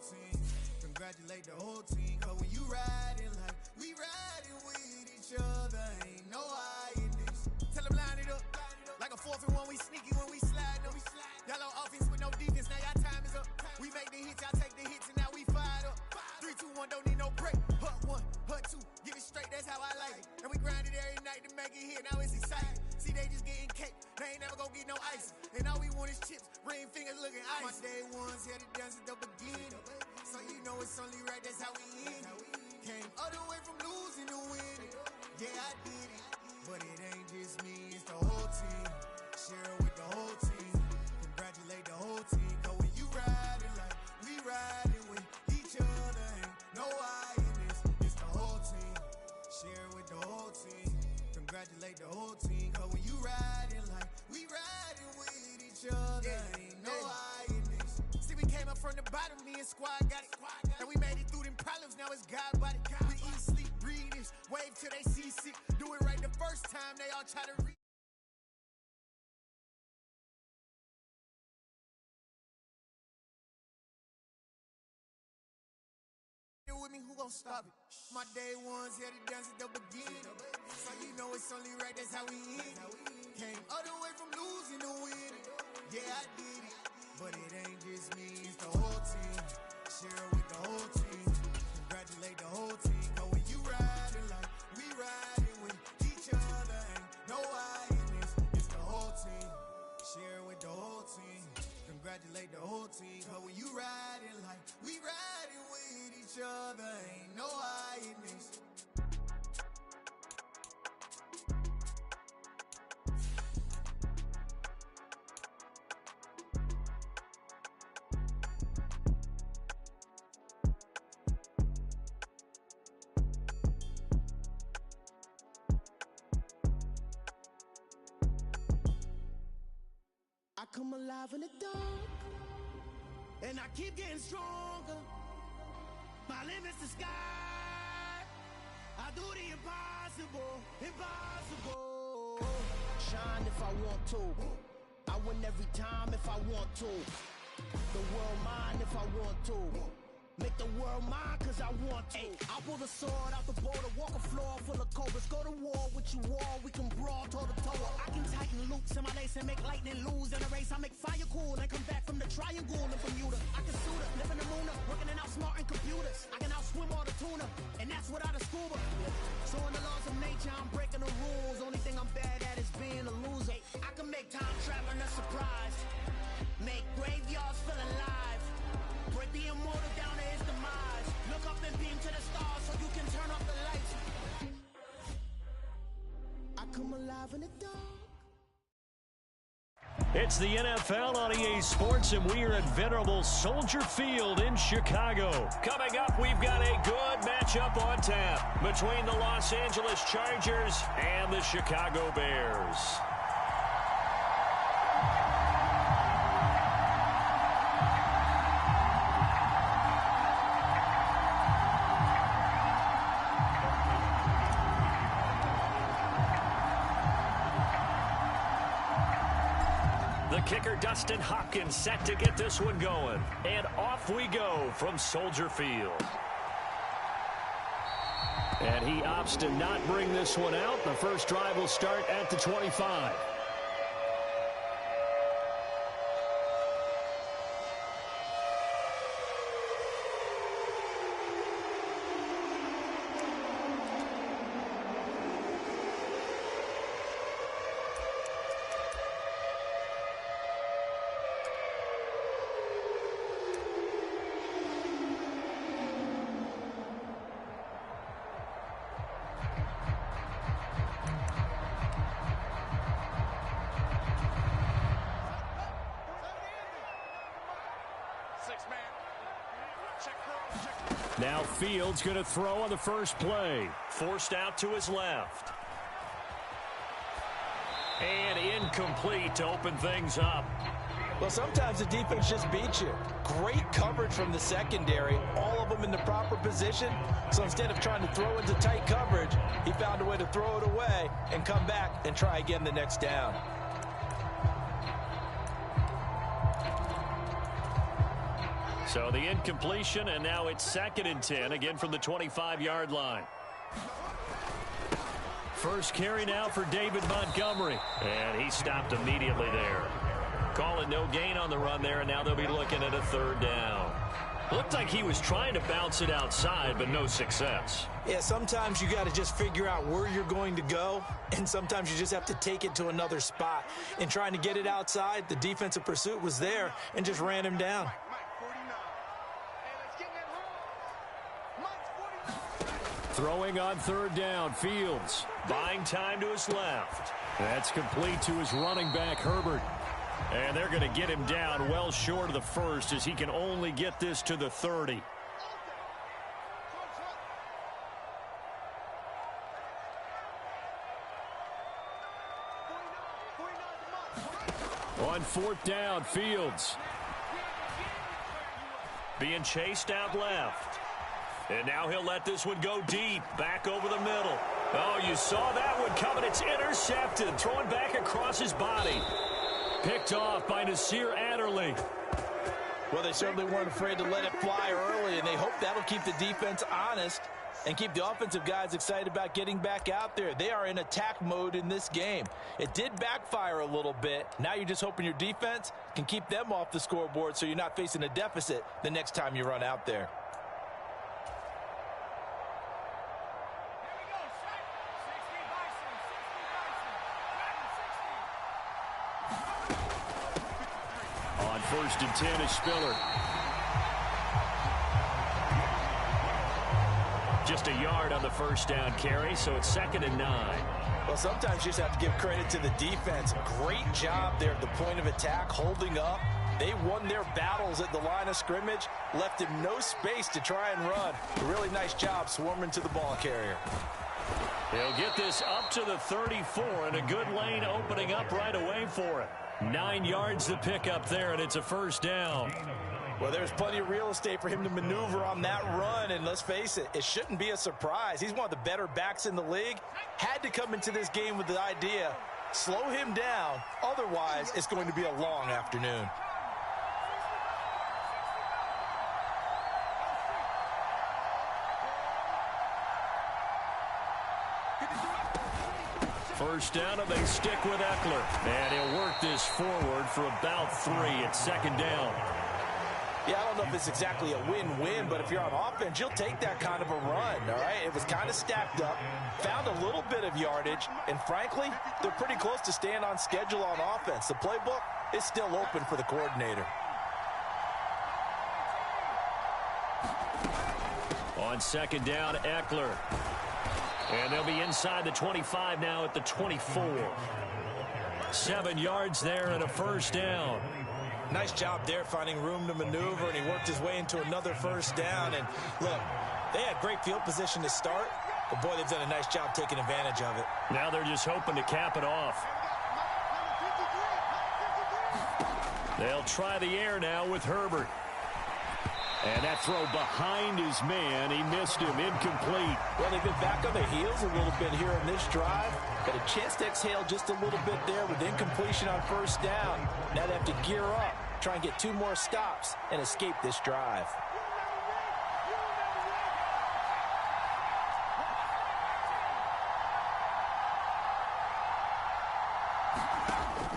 team. Congratulate the whole team. Cause when you riding like we riding with each other, ain't no I in this. Tell them line it up. Like a 4th and 1, we sneaky when we slide. No, y'all on offense with no defense, now y'all time is up. We make the hits, y'all take the hits, and now we fired up. 3, 2, 1, don't need no break. Hut 1, hut 2, give it straight, that's how I like it. And we grind it every night to make it here, now it's exciting. See, they just getting cake, they ain't never gonna get no ice. And all we want is chips, ring fingers looking ice. My day ones had to dance at the beginning. So you know it's only right, that's how we end it. Came all the way from losing to winning. Yeah, I did it. But it ain't just me, it's the whole team. Share it with the whole team. Congratulate the whole team. Cause when you riding like we riding with each other, ain't no I in this. It's the whole team. Share it with the whole team. Congratulate the whole team. Cause when you riding like we riding with each other, ain't no I in this. See, we came up from the bottom, me and squad got it. And we made it through them problems, now it's God body. We eat, sleep, breathe this, wave till they see sick. Do it right the first time, they all try to read. With me, who gon' stop it? My day ones had to dance at the beginning. So you know it's only right, that's how we end it. Came all the way from losing to winning. Yeah, I did it. But it ain't just me, it's the whole team. Share it with the whole team. Congratulate the whole team. Cause when you riding like we riding with each other, ain't no I in this. It's the whole team. Share it with the whole team. Congratulate the whole team. Cause when you riding like we riding with each other, ain't no I in this. I come alive in the dark, and I keep getting stronger. My limit's the sky. I do the impossible, impossible. Shine if I want to. I win every time if I want to. The world mine if I want to. Make the world mine cause I want to. I'll pull the sword out the border, walk a floor full of cobras. Go to war with you all, we can brawl toe to toe. I can tighten loops in my lace and make lightning lose in a race. I make fire cool and come back from the triangle in Bermuda. I can suit up, live in the moon up, working and outsmarting computers. I can outswim all the tuna, and that's without a scuba. So in the laws of nature, I'm breaking the rules. Only thing I'm bad at is being a loser. I can make time traveling a surprise, make graveyards feel alive. Break the immortal down to his demise. Look up and beam to the stars so you can turn off the lights. I come alive in the dark. It's the NFL on EA Sports, and we are at venerable Soldier Field in Chicago. Coming up, we've got a good matchup on tap between the Los Angeles Chargers and the Chicago Bears. The kicker, Dustin Hopkins, set to get this one going. And off we go from Soldier Field. And he opts to not bring this one out. The first drive will start at the 25. Now Fields going to throw on the first play. Forced out to his left. And incomplete to open things up. Well, sometimes the defense just beats you. Great coverage from the secondary, all of them in the proper position. So instead of trying to throw into tight coverage, he found a way to throw it away and come back and try again the next down. So the incompletion, and now it's 2nd and 10, again from the 25-yard line. First carry now for David Montgomery. And he stopped immediately there. Call it no gain on the run there, and now they'll be looking at a 3rd down. Looked like he was trying to bounce it outside, but no success. Yeah, sometimes you got to just figure out where you're going to go, and sometimes you just have to take it to another spot. And trying to get it outside, the defensive pursuit was there and just ran him down. Throwing on 3rd down, Fields buying time to his left. That's complete to his running back, Herbert. And they're going to get him down well short of the 1st as he can only get this to the 30. On 4th down, Fields being chased out left. And now he'll let this one go deep, back over the middle. Oh, you saw that one coming. It's intercepted, throwing back across his body. Picked off by Nasir Adderley. Well, they certainly weren't afraid to let it fly early, and they hope that'll keep the defense honest and keep the offensive guys excited about getting back out there. They are in attack mode in this game. It did backfire a little bit. Now you're just hoping your defense can keep them off the scoreboard so you're not facing a deficit the next time you run out there. On 1st and 10 is Spiller. Just a yard on the 1st down carry, so it's 2nd and 9. Well, sometimes you just have to give credit to the defense. Great job there at the point of attack, holding up. They won their battles at the line of scrimmage, left him no space to try and run. A really nice job swarming to the ball carrier. He'll get this up to the 34, and a good lane opening up right away for him. 9 yards to pick up there, and it's a 1st down. Well, there's plenty of real estate for him to maneuver on that run, and let's face it, it shouldn't be a surprise. He's one of the better backs in the league. Had to come into this game with the idea, slow him down, otherwise it's going to be a long afternoon. First down, and they stick with Eckler. And he'll work this forward for about 3 at 2nd down. Yeah, I don't know if it's exactly a win-win, but if you're on offense, you'll take that kind of a run, all right? It was kind of stacked up, found a little bit of yardage, and frankly, they're pretty close to staying on schedule on offense. The playbook is still open for the coordinator. On 2nd down, Eckler. And they'll be inside the 25 now at the 24. 7 yards there and a 1st down. Nice job there finding room to maneuver, and he worked his way into another 1st down. And look, they had great field position to start, but boy, they've done a nice job taking advantage of it. Now they're just hoping to cap it off. They'll try the air now with Herbert. And that throw behind his man, he missed him, incomplete. Well, they've been back on their heels a little bit here in this drive. Got a chance to exhale just a little bit there with incompletion on 1st down. Now they have to gear up, try and get 2 more stops and escape this drive.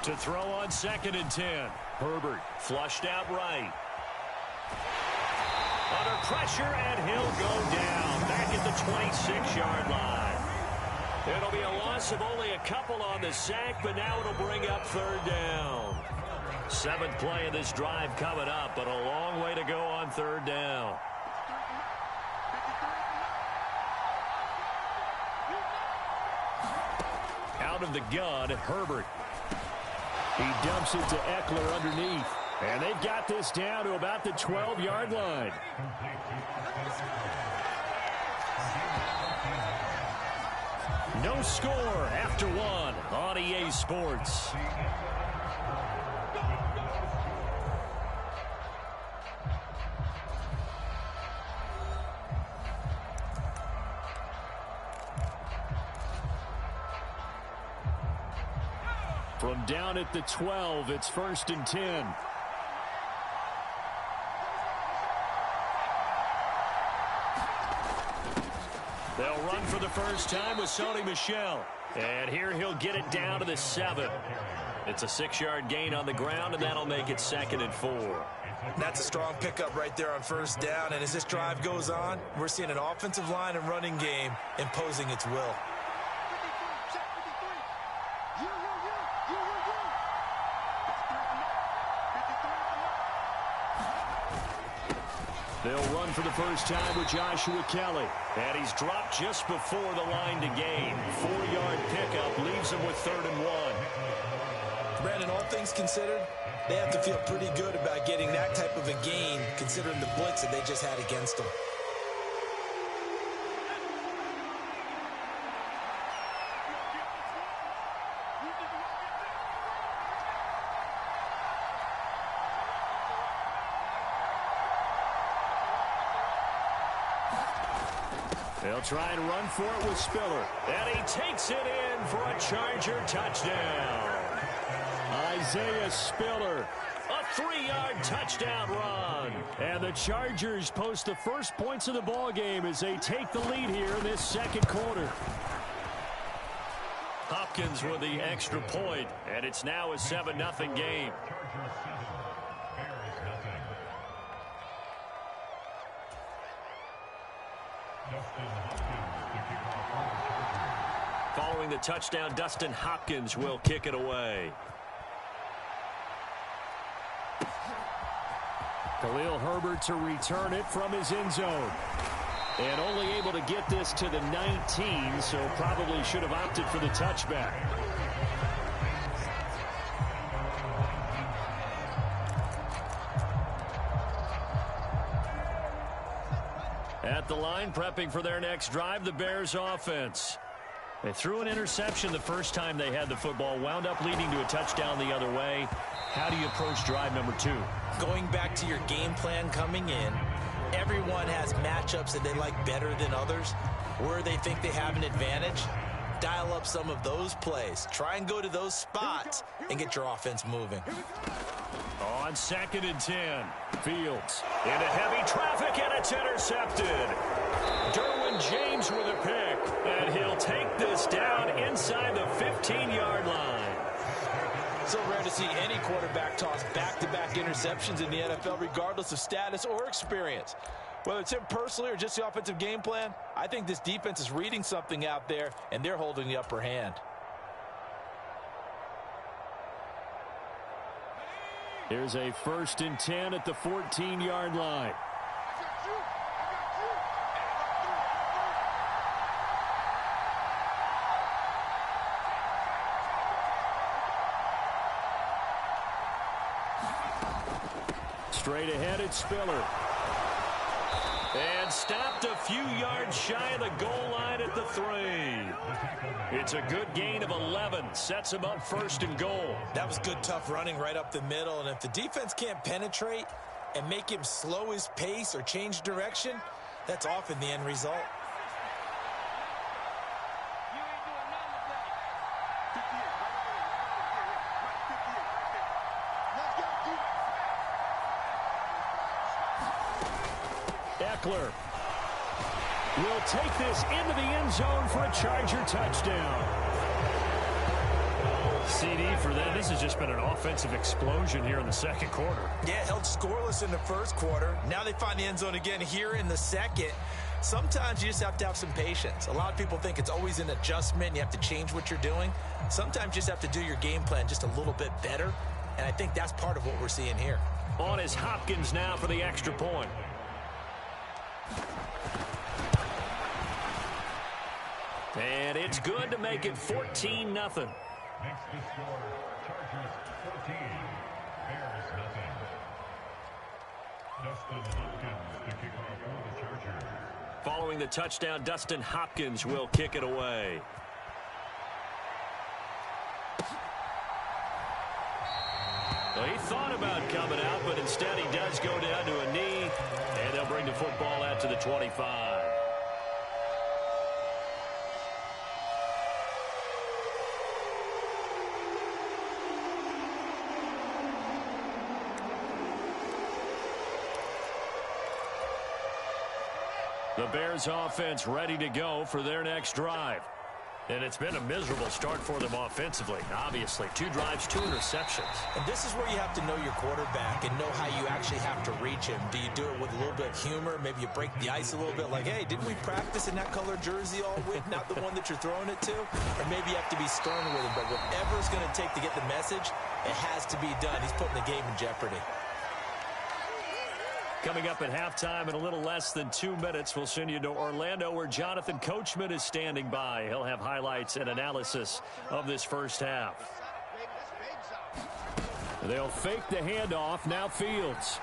To throw on 2nd and 10. Herbert flushed out right. Under pressure, and he'll go down back at the 26-yard line. It'll be a loss of only a couple on the sack, but now it'll bring up 3rd down. 7th play of this drive coming up, but a long way to go on 3rd down. Out of the gun, Herbert. He dumps it to Eckler underneath. And they've got this down to about the 12-yard line. No score after 1 on EA Sports. From down at the 12, it's 1st and 10. They'll run for the first time with Sony Michel. And here he'll get it down to the 7. It's a 6-yard gain on the ground, and that'll make it 2nd and 4. That's a strong pickup right there on first down. And as this drive goes on, we're seeing an offensive line and running game imposing its will. They'll run for the first time with Joshua Kelly. And he's dropped just before the line to gain. 4-yard pickup leaves him with 3rd and 1. Brandon, all things considered, they have to feel pretty good about getting that type of a gain considering the blitz that they just had against them. They'll try and run for it with Spiller. And he takes it in for a Charger touchdown. Isaiah Spiller, a 3-yard touchdown run. And the Chargers post the first points of the ball game as they take the lead here in this second quarter. Hopkins with the extra point, and it's now a 7-0 game. Following the touchdown, Dustin Hopkins will kick it away. Khalil Herbert to return it from his end zone. And only able to get this to the 19, so probably should have opted for the touchback. At the line, prepping for their next drive, the Bears offense. They threw an interception the first time they had the football, wound up leading to a touchdown the other way. How do you approach drive number 2? Going back to your game plan coming in, everyone has matchups that they like better than others, where they think they have an advantage. Dial up some of those plays. Try and go to those spots and get your offense moving. On 2nd and 10, Fields into heavy traffic, and it's intercepted. Derwin James with a pick, and he'll take this down inside the 15-yard line. So rare to see any quarterback toss back-to-back interceptions in the NFL, regardless of status or experience. Whether it's him personally or just the offensive game plan, I think this defense is reading something out there, and they're holding the upper hand. Here's a 1st and 10 at the 14-yard line. Straight ahead, it's Spiller. And stopped a few yards shy of the goal line at the 3. It's a good gain of 11. Sets him up 1st and goal. That was good, tough running right up the middle. And if the defense can't penetrate and make him slow his pace or change direction, that's often the end result. Eckler will take this into the end zone for a Charger touchdown. CD for them. This has just been an offensive explosion here in the second quarter. Yeah, held scoreless in the first quarter. Now they find the end zone again here in the second. Sometimes you just have to have some patience. A lot of people think it's always an adjustment. You have to change what you're doing. Sometimes you just have to do your game plan just a little bit better. And I think that's part of what we're seeing here. On is Hopkins now for the extra point. And it's good to make it 14-0. Next to score, Chargers 14, Bears nothing. Dustin Hopkins to kick off for the Chargers. Following the touchdown, Dustin Hopkins will kick it away. Well, he thought about coming out, but instead he does go down to a knee, and they'll bring the football out to the 25. The Bears offense ready to go for their next drive. And it's been a miserable start for them offensively, obviously. 2 drives, 2 interceptions. And this is where you have to know your quarterback and know how you actually have to reach him. Do you do it with a little bit of humor? Maybe you break the ice a little bit like, hey, didn't we practice in that color jersey all week, not the one that you're throwing it to? Or maybe you have to be stern with him. But whatever it's going to take to get the message, it has to be done. He's putting the game in jeopardy. Coming up at halftime in a little less than 2 minutes, we'll send you to Orlando where Jonathan Coachman is standing by. He'll have highlights and analysis of this first half. They'll fake the handoff. Now Fields.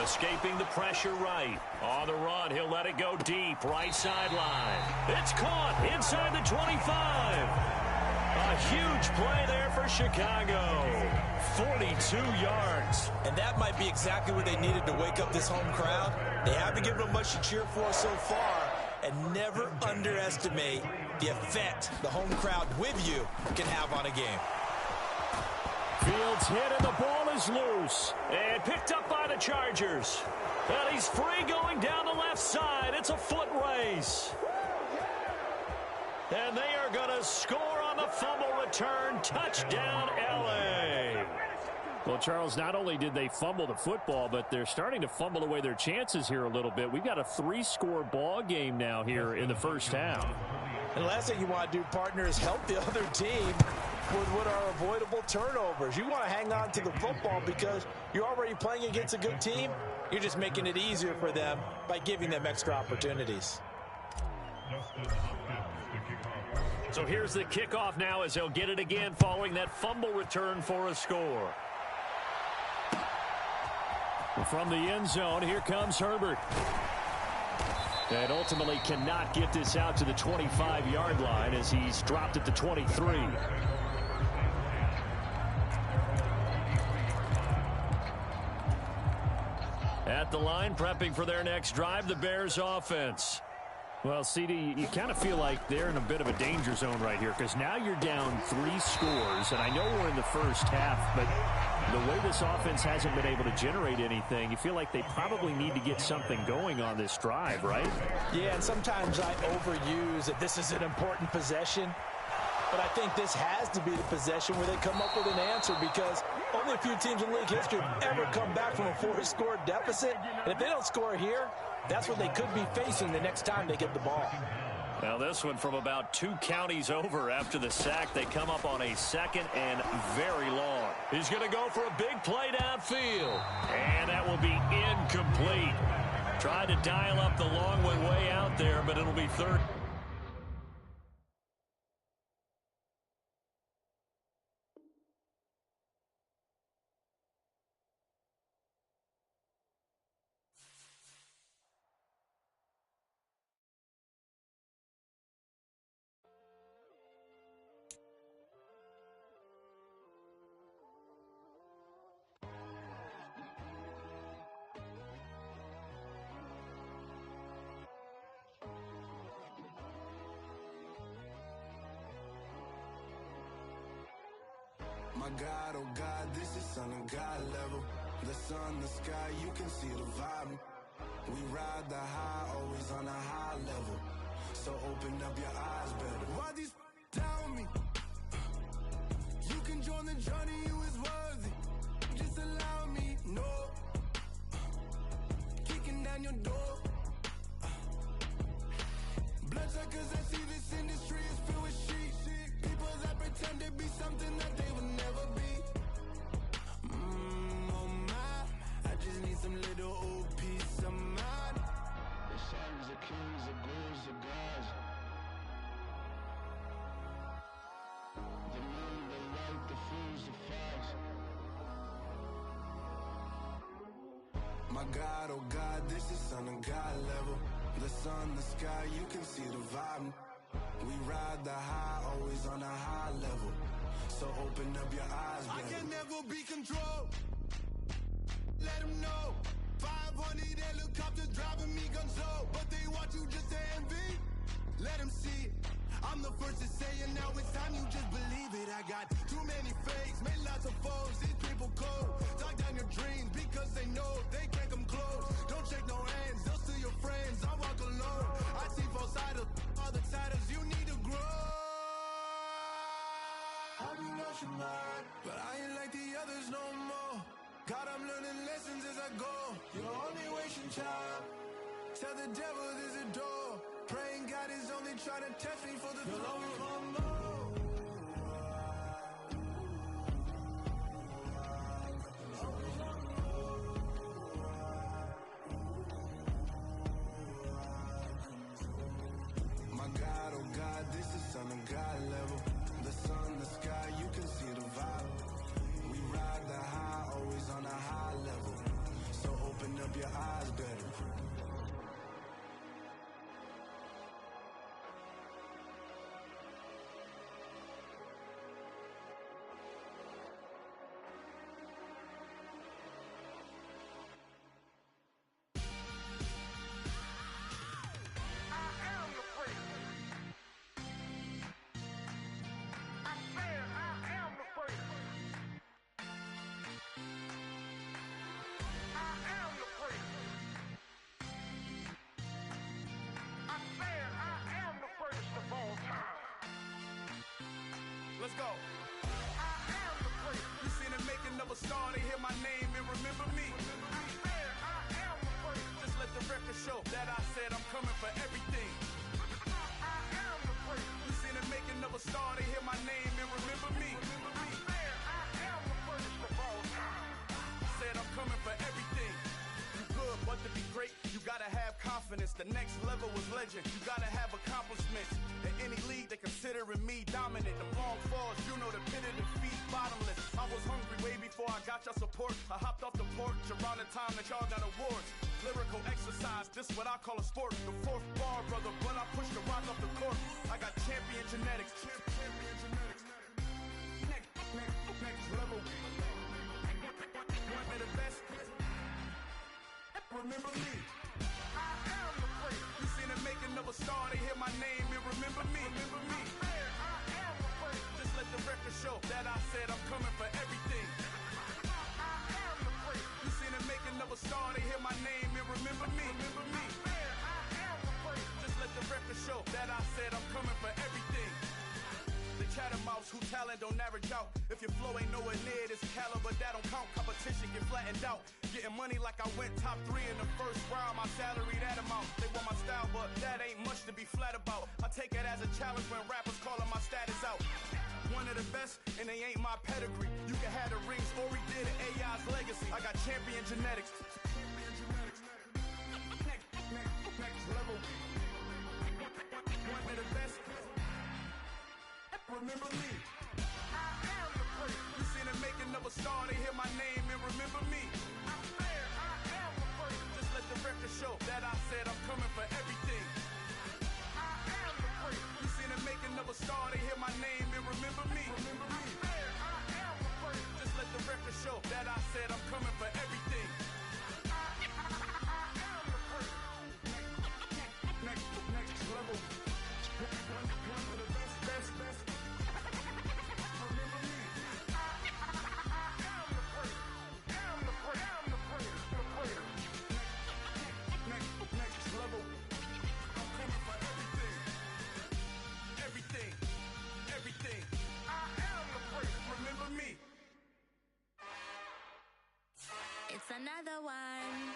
Escaping the pressure right. On the run, he'll let it go deep. Right sideline. It's caught inside the 25. A huge play there for Chicago. 42 yards. And that might be exactly what they needed to wake up this home crowd. They haven't given them much to cheer for so far. And never underestimate the effect the home crowd with you can have on a game. Fields hit and the ball is loose. And picked up by the Chargers. And he's free going down the left side. It's a foot race. And they are going to score on the fumble return. Touchdown, L.A. Well, Charles, not only did they fumble the football, but they're starting to fumble away their chances here a little bit. We've got a 3-score ball game now here in the first half. And the last thing you want to do, partner, is help the other team with what are avoidable turnovers. You want to hang on to the football because you're already playing against a good team. You're just making it easier for them by giving them extra opportunities. So here's the kickoff now as they'll get it again following that fumble return for a score. From the end zone, here comes Herbert. And ultimately cannot get this out to the 25-yard line as he's dropped at the 23. At the line, prepping for their next drive, the Bears offense. Well, CD, you kind of feel like they're in a bit of a danger zone right here because now you're down 3 scores, and I know we're in the first half, but the way this offense hasn't been able to generate anything, you feel like they probably need to get something going on this drive, right? Yeah, and sometimes I overuse that this is an important possession, but I think this has to be the possession where they come up with an answer because only a few teams in league history have ever come back from a 4-score deficit, and if they don't score here, that's what they could be facing the next time they get the ball. Now this one from about 2 counties over after the sack. They come up on a 2nd and very long. He's going to go for a big play downfield. And that will be incomplete. Tried to dial up the long one way out there, but it'll be 3rd. My God, oh God, this is Son of God level. The sun, the sky, you can see the vibe. We ride the high, always on a high level. So open up your eyes better. Why these tell me? You can join the journey, you is worthy. Just allow me, no. Kicking down your door. Bloodsuckers, I see this industry is filled with shit. People that pretend to be something that they will never be. Oh my, I just need some little old peace of mind. The sons of kings, the ghouls, the gods. The moon, the light, the fools, the facts. My God, oh God, this is Son of God level. The sun, the sky, you can see the vibe. We ride the high, always on a high level. So open up your eyes, baby. I can never be controlled. Let them know. 500 helicopters driving me guns low. But they want you just to envy. Let them see it. I'm the first to say it, now it's time you just believe it. I got too many fakes, made lots of foes. These people cold. Talk down your dreams because they know they can't come close. Don't shake no hands, they'll steal your friends. I walk alone. learning lessons as I go. You're only wasting time. Tell the devil there's a door. Praying God is only trying to test me for the throne. My God, oh God, this is Son of God level. The sun, the sky, you can see the vibe. We ride the high, always on a high level. So open up your eyes better. Let's go. You seen the making of a star, they hear my name and remember me. Just let the record show that I said I'm coming for everything. You seen the making of a star, they hear my name and remember me. Said I'm coming for everything. You good, but to be great, you gotta have confidence. The next level was legend. You gotta have accomplishments. In any league, they considering me dominant. The long falls, you know the pit of defeat, bottomless. I was hungry way before I got your support. I hopped off the porch around the time that y'all got awards. Lyrical exercise, this what I call a sport. The fourth bar, brother, when I push the rock off the court. I got champion genetics. Champion genetics. Next level. One of the best. Remember me. I am the place. You seen the making of a star, they hear my name and remember me. Remember me. I am the place. Just let the record show that I said I'm coming for everything. I am the place. You seen the making of a star, they hear my name and remember me. Remember me. I am the place. Just let the record show that I said I'm coming for everything. The chattermouths who talent don't average out. If your flow ain't nowhere near this caliber, that don't count. Competition get flattened out. Getting money like I went top 3 in the first round. My salary that amount. They want my style, but that ain't much to be flat about. I take it as a challenge when rappers calling my status out. One of the best, and they ain't my pedigree. You can have the rings, or we did it, AI's legacy. I got champion genetics. Next level. One of the best. Remember me. I am the place. You seen the making of a star, they hear my name and remember me. I am the place. Just let the record show that I said I'm coming for everything. I am the place. You seen the making of a star, they hear my name and remember me. Remember me. I am the place. Just let the record show that I said I'm coming for everything. I am the place. Next level. One of the best. Next level. I'm coming for everything. Everything. I am the place. Remember me. It's another one.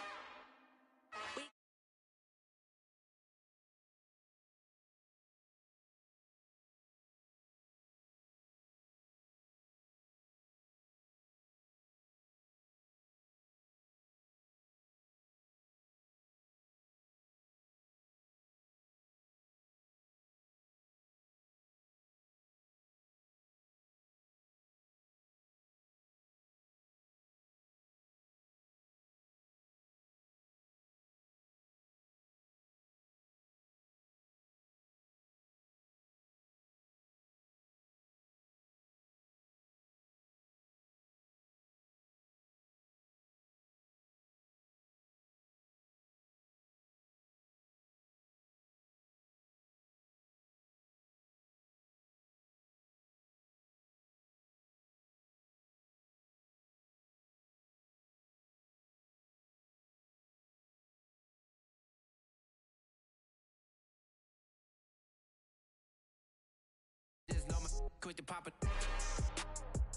Just know my quick to pop it.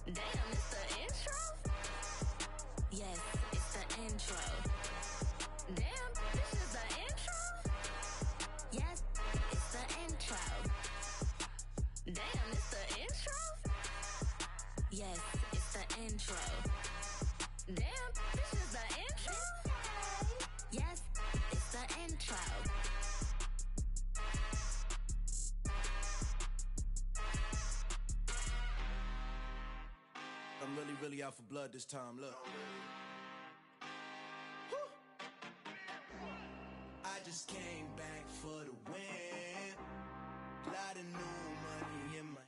Damn, it's the intro? Yes, it's intro. Damn, this is the intro? Yes, it's the intro. Damn, it's the intro? Yes, it's the intro. Damn, this is the intro? Yes, it's the intro. I'm really out for blood this time, look. I just came back for the win. Lot of new money in my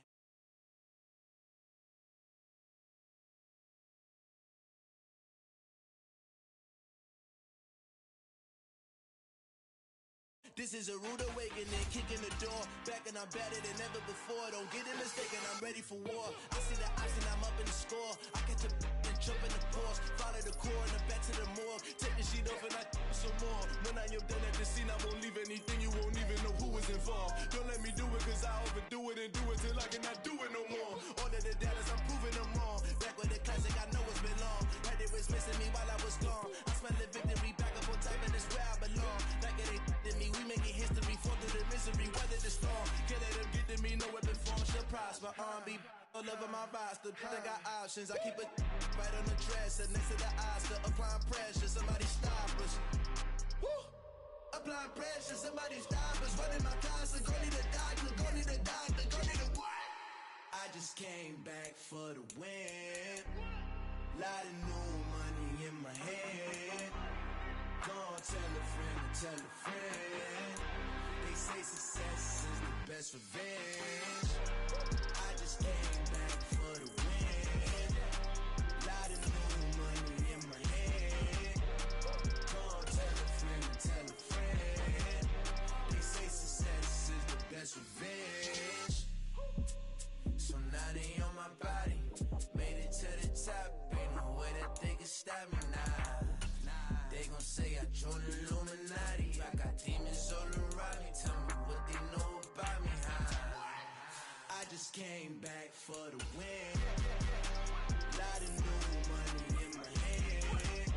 This is a rude awakening, kicking the door. Back and I'm better than ever before. Don't get it mistaken, I'm ready for war. I see the option, I'm up in the score. I catch a and jump in the course. Follow the core and the back to the morgue. Take the sheet off and I some more. When I am done at the scene, I won't leave anything. You won't even know who is involved. Don't let me do it, cause I overdo it and do it till I cannot do it no more. All of the doubters, I'm proving them wrong. Back with the classic, I know it's been long. Had it was missing me while I was gone. I smell the victory back up on top and it's where I belong. Like it ain't to me, we making history. Fall through the misery, weather the storm. Can't let them get to me, no weapon form shall prosper. R&B all over my roster. I got options, I keep it right on the dresser. Next to the Oscar, applying pressure. Somebody stop us. Woo! Applying pressure, somebody stop us. Running my closet, go need a doctor, go need a doctor, go need a what? I just came back for the win. Lot of new money in my hand. Go on, tell a friend and tell a friend. They say success is the best revenge. I just came back for the win. Lot of new money in my hand. Go on, tell a friend and tell a friend. They say success is the best revenge. So now they on my body. Made it to the top. Ain't no way that they can stop me now. They gon' say I joined the Illuminati. I got demons all around me. Tell me what they know about me, huh? I just came back for the win. Lot of new money in my hand.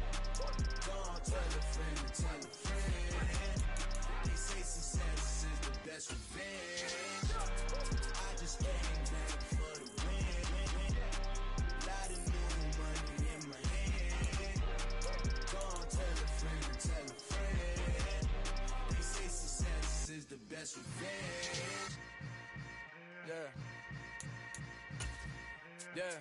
Go on, tell a friend and tell a friend. They say success is the best revenge. I just came back for the win. Lot of new money in my hand. Go on, tell a friend and tell a friend. They say success is the best revenge. Yeah.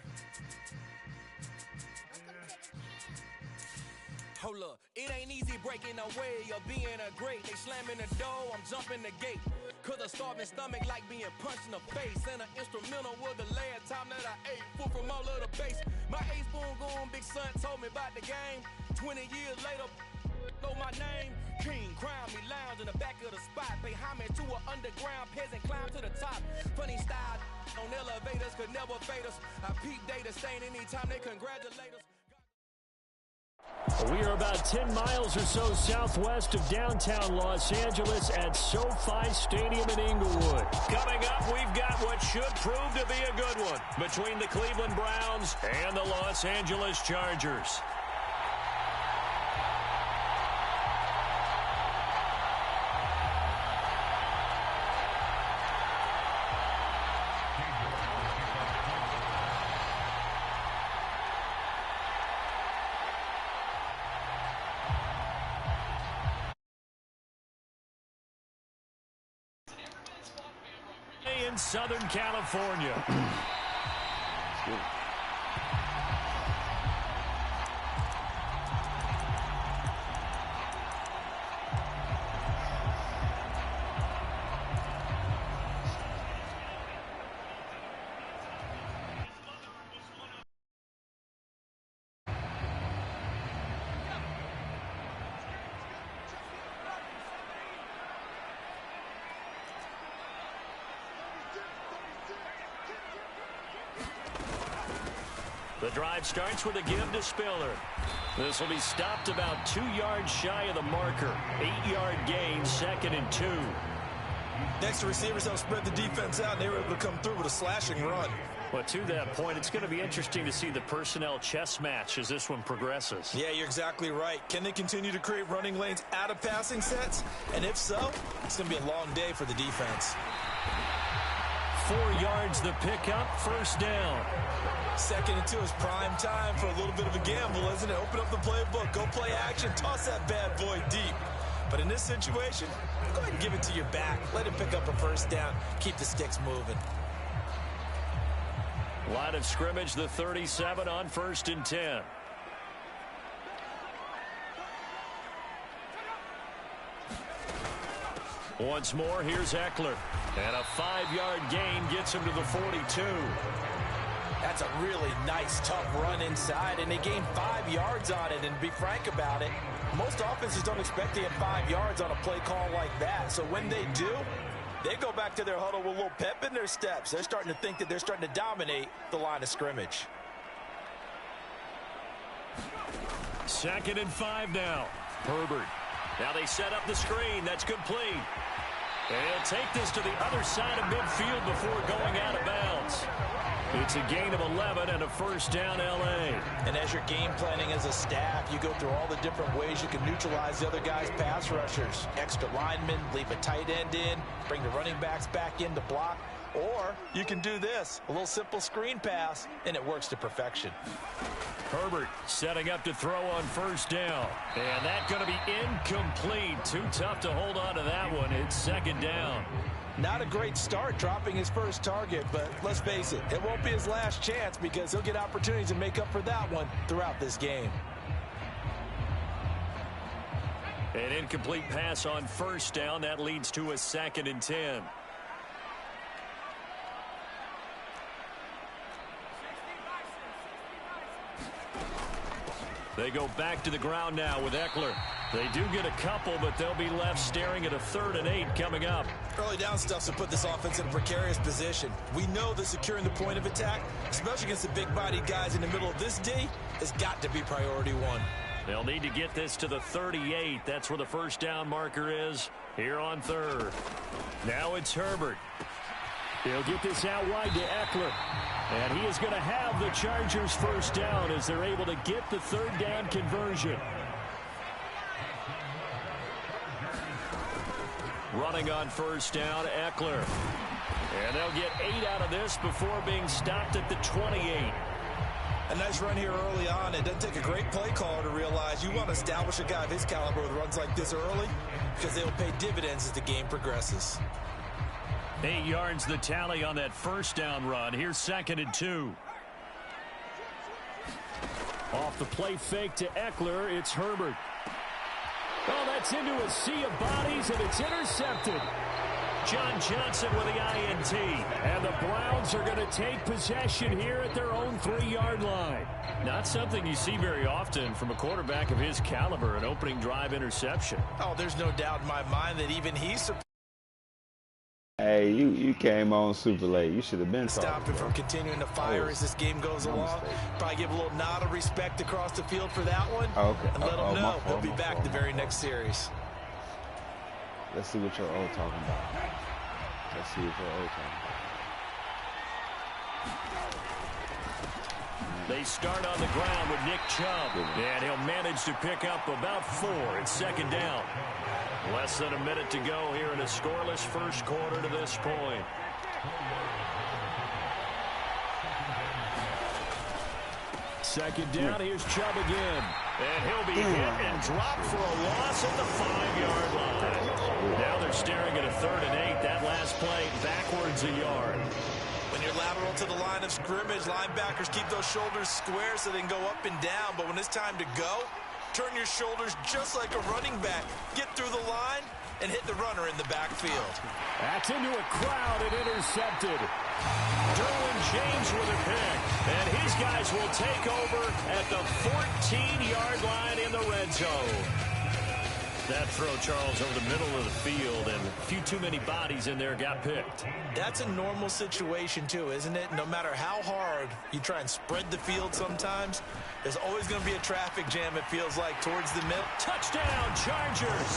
Hold up, it ain't easy breaking away or being a great. They slamming the door, I'm jumping the gate. Cause a starving stomach like being punched in the face. And an instrumental was the last time that I ate. Food from all of the base. My ace spoon going big son told me about the game. 20 years later, know my name. King, crown me, lounge in the back of the spot. Pay homage to an underground peasant, climb to the top. Funny style on elevators could never fade us. I peep data stain anytime they congratulate us. We are about 10 miles or so southwest of downtown Los Angeles at SoFi Stadium in Inglewood. Coming up, we've got what should prove to be a good one between the Cleveland Browns and the Los Angeles Chargers. In Southern California. The drive starts with a give to Spiller. This will be stopped about 2 yards shy of the marker. 8-yard gain, 2nd and 2. Next, the receivers help spread the defense out, and they were able to come through with a slashing run. Well, to that point, it's going to be interesting to see the personnel chess match as this one progresses. Yeah, you're exactly right. Can they continue to create running lanes out of passing sets? And if so, it's going to be a long day for the defense. 4 yards the pickup, first down. 2nd and 2 is prime time for a little bit of a gamble, isn't it? Open up the playbook, go play action, toss that bad boy deep. But in this situation, go ahead and give it to your back. Let him pick up a first down. Keep the sticks moving. Line of scrimmage, the 37 on 1st and 10. Once more, here's Eckler. And a 5-yard gain gets him to the 42. That's a really nice, tough run inside, and they gained 5 yards on it. And to be frank about it, most offenses don't expect to get 5 yards on a play call like that. So when they do, they go back to their huddle with a little pep in their steps. They're starting to think that they're starting to dominate the line of scrimmage. 2nd and 5 now. Herbert. Now they set up the screen. That's complete. And he'll take this to the other side of midfield before going out of bounds. It's a gain of 11 and a first down, L.A. And as you're game planning as a staff, you go through all the different ways you can neutralize the other guy's pass rushers. Extra linemen, leave a tight end in, bring the running backs back in to block. Or you can do this, a little simple screen pass, and it works to perfection. Herbert setting up to throw on first down. And that's going to be incomplete. Too tough to hold on to that one. It's 2nd down. Not a great start dropping his first target, but let's face it, it won't be his last chance because he'll get opportunities to make up for that one throughout this game. An incomplete pass on first down. That leads to a 2nd and 10. They go back to the ground now with Eckler. They do get a couple, but they'll be left staring at a 3rd and 8 coming up. Early down stuff to put this offense in a precarious position. We know that securing the point of attack, especially against the big-bodied guys in the middle of this D, has got to be priority 1. They'll need to get this to the 38. That's where the first down marker is here on 3rd. Now it's Herbert. He'll get this out wide to Eckler. And he is going to have the Chargers first down as they're able to get the 3rd down conversion. Running on first down, Eckler. And they'll get 8 out of this before being stopped at the 28. A nice run here early on. It doesn't take a great play caller to realize you want to establish a guy of his caliber with runs like this early because they will pay dividends as the game progresses. 8 yards the tally on that first down run. Here's 2nd and 2. Off the play fake to Eckler, it's Herbert. Oh, that's into a sea of bodies, and it's intercepted. John Johnson with the INT. And the Browns are going to take possession here at their own 3-yard line. Not something you see very often from a quarterback of his caliber, an opening drive interception. Oh, there's no doubt in my mind that even he's surprised. Hey, you came on super late. You should have been Stop him from continuing to fire as this game goes along. Probably give a little nod of respect across the field for that one. Okay. And let him know he'll be back the very next series. Let's see what your old talking about. Let's see what your old talking about. They start on the ground with Nick Chubb. And he'll manage to pick up about 4. It's 2nd down. Less than a minute to go here in a scoreless first quarter to this point. Second down, here's Chubb again. And he'll be hit and dropped for a loss at the 5-yard line. Now they're staring at a 3rd and 8. That last play backwards a yard. When you're lateral to the line of scrimmage, linebackers keep those shoulders square so they can go up and down. But when it's time to go, turn your shoulders just like a running back. Get through the line and hit the runner in the backfield. That's into a crowd and intercepted. Derwin James with a pick. And his guys will take over at the 14-yard line in the red zone. That throw, Charles, over the middle of the field, and a few too many bodies in there got picked. That's a normal situation, too, isn't it? No matter how hard you try and spread the field sometimes, there's always going to be a traffic jam, it feels like, towards the middle. Touchdown, Chargers!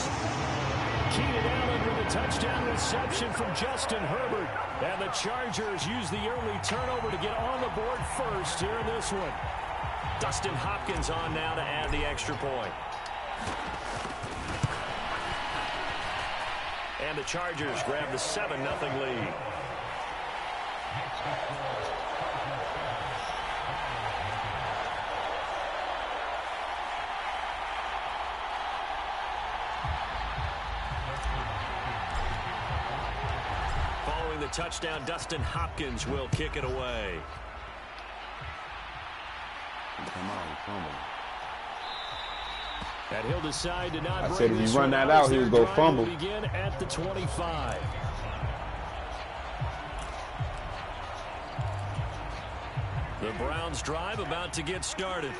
Keenan Allen with a touchdown reception from Justin Herbert. And the Chargers use the early turnover to get on the board first here in this one. Dustin Hopkins on now to add the extra point. And the Chargers grab the 7-0 lead. Following the touchdown, Dustin Hopkins will kick it away. Come on, come on. And he'll decide to not I bring said if this you run one that out, as he their was going to drive fumble. will begin at the 25. The Browns drive about to get started.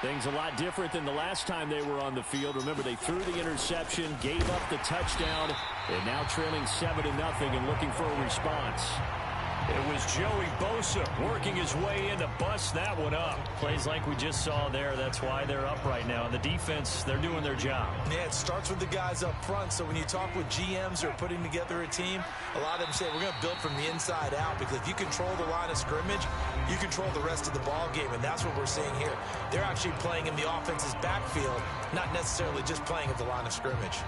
Things a lot different than the last time they were on the field. Remember, they threw the interception, gave up the touchdown, and now trailing 7-0 and looking for a response. It was Joey Bosa working his way in to bust that one up. Plays like we just saw there. That's why they're up right now. And the defense, they're doing their job. Yeah, it starts with the guys up front. So when you talk with GMs who are putting together a team, a lot of them say we're going to build from the inside out, because if you control the line of scrimmage, you control the rest of the ball game, and that's what we're seeing here. They're actually playing in the offense's backfield, not necessarily just playing at the line of scrimmage.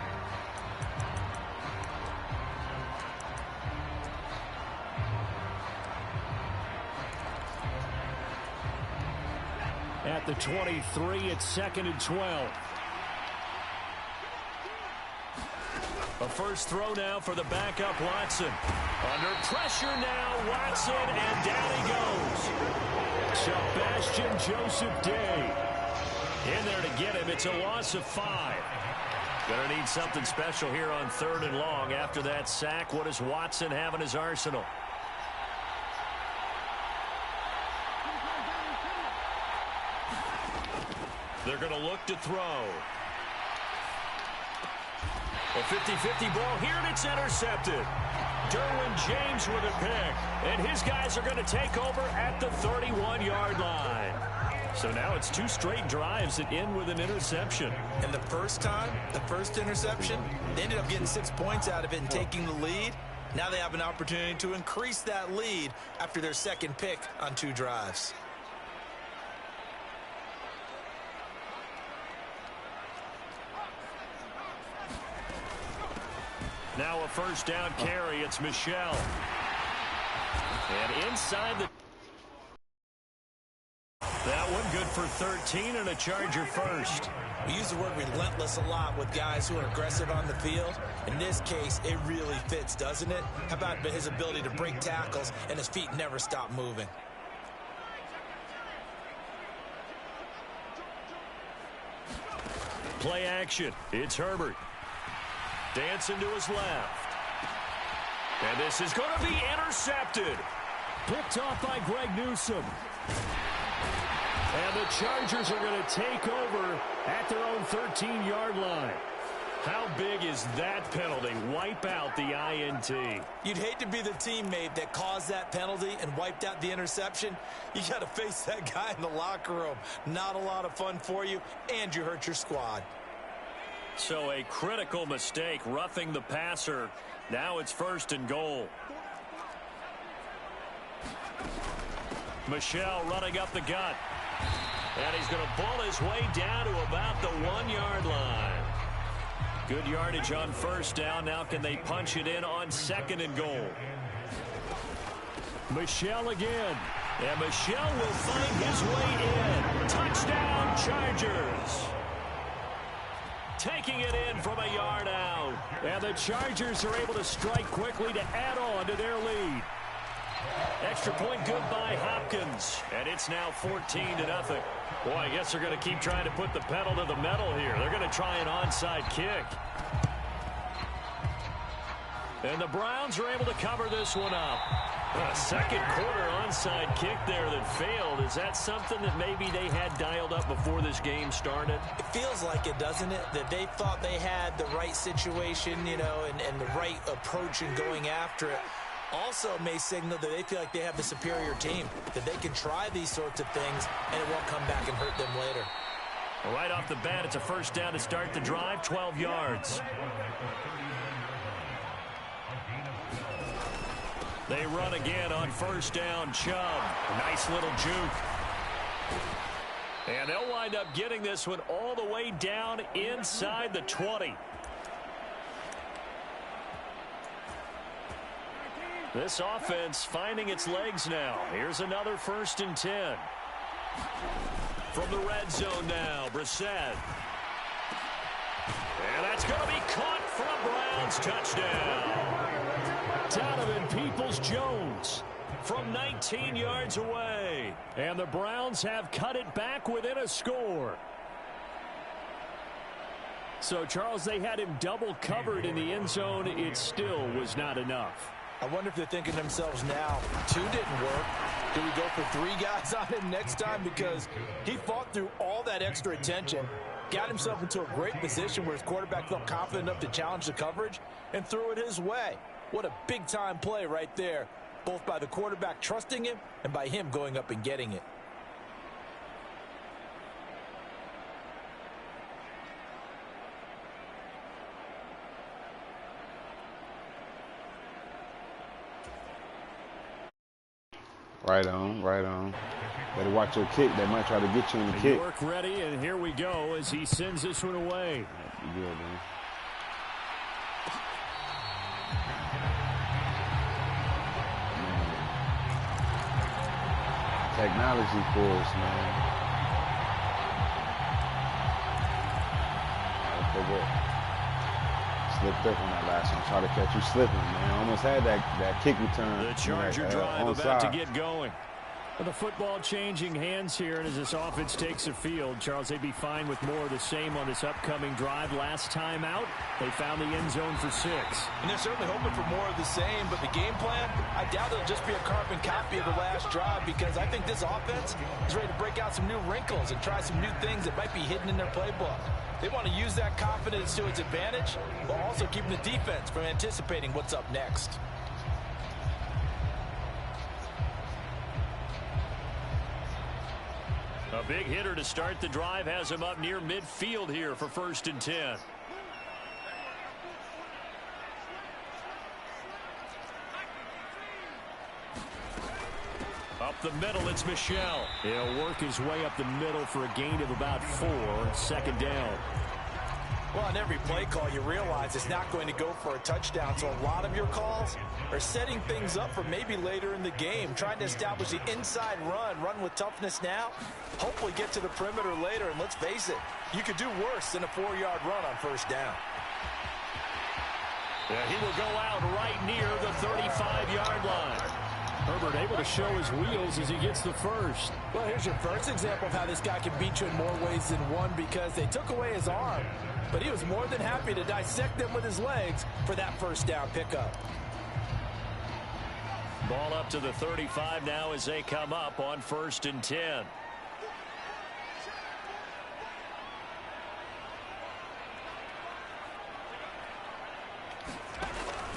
At the 23, it's 2nd and 12. A first throw now for the backup Watson. Under pressure now, Watson, and down he goes. Sebastian Joseph Day in there to get him. It's a loss of 5. Gonna need something special here on 3rd and long. After that sack, what does Watson have in his arsenal? They're going to look to throw. A 50-50 ball here, and it's intercepted. Derwin James with a pick, and his guys are going to take over at the 31-yard line. So now it's 2 straight drives that end with an interception. And the first time, the first interception, they ended up getting 6 points out of it and taking the lead. Now they have an opportunity to increase that lead after their second pick on 2 drives. Now a first down carry. It's Michel. And inside the... That one good for 13 and a Charger first. We use the word relentless a lot with guys who are aggressive on the field. In this case, it really fits, doesn't it? How about his ability to break tackles and his feet never stop moving? Play action. It's Herbert. Dancing to his left. And this is going to be intercepted. Picked off by Greg Newsome. And the Chargers are going to take over at their own 13-yard line. How big is that penalty? Wipe out the INT. You'd hate to be the teammate that caused that penalty and wiped out the interception. You got to face that guy in the locker room. Not a lot of fun for you, and you hurt your squad. So a critical mistake, roughing the passer. Now it's 1st and goal. Michel running up the gut. And he's going to bull his way down to about the 1-yard line. Good yardage on first down. Now can they punch it in on 2nd and goal? Michel again. And Michel will find his way in. Touchdown, Chargers. Taking it in from a yard out. And the Chargers are able to strike quickly to add on to their lead. Extra point good by Hopkins. And it's now 14-0. Boy, I guess they're going to keep trying to put the pedal to the metal here. They're going to try an onside kick. And the Browns are able to cover this one up. A second quarter onside kick there that failed. Is that something that maybe they had dialed up before this game started? It feels like it, doesn't it? That they thought they had the right situation, you know, and the right approach in going after it. Also may signal that they feel like they have the superior team, that they can try these sorts of things and it won't come back and hurt them later. Well, right off the bat, it's a first down to start the drive, 12 yards. They run again on first down. Chubb. Nice little juke. And they'll wind up getting this one all the way down inside the 20. This offense finding its legs now. Here's another 1st and 10. From the red zone now, Brissett. And that's going to be caught for a Browns touchdown. Donovan Peoples-Jones from 19 yards away. And the Browns have cut it back within a score. So, Charles, they had him double covered in the end zone. It still was not enough. I wonder if they're thinking to themselves now, 2 didn't work. Do we go for 3 guys on him next time? Because he fought through all that extra attention, got himself into a great position where his quarterback felt confident enough to challenge the coverage and threw it his way. What a big-time play right there, both by the quarterback trusting him and by him going up and getting it. Right on, right on. Better watch your kick. They might try to get you in the kick. Work ready, and here we go as he sends this one away. Good, man. Technology for us, man. Slipped up on that last one. Try to catch you slipping, man. Almost had that kick return. The Charger drive about to get going. With the football changing hands here, and as this offense takes the field, Charles, they'd be fine with more of the same on this upcoming drive. Last time out, they found the end zone for 6. And they're certainly hoping for more of the same, but the game plan, I doubt it'll just be a carbon copy of the last drive, because I think this offense is ready to break out some new wrinkles and try some new things that might be hidden in their playbook. They want to use that confidence to its advantage, while also keeping the defense from anticipating what's up next. A big hitter to start the drive has him up near midfield here for 1st and 10. Up the middle, it's Michel. He'll work his way up the middle for a gain of about 4. 2nd down. Well, on every play call, you realize it's not going to go for a touchdown, so a lot of your calls are setting things up for maybe later in the game, trying to establish the inside run with toughness now, hopefully get to the perimeter later, and let's face it, you could do worse than a 4-yard run on 1st down. Yeah, he will go out right near the 35-yard line. Herbert able to show his wheels as he gets the first. Well, here's your first example of how this guy can beat you in more ways than one, because they took away his arm, but he was more than happy to dissect them with his legs for that 1st down pickup. Ball up to the 35 now as they come up on 1st and 10.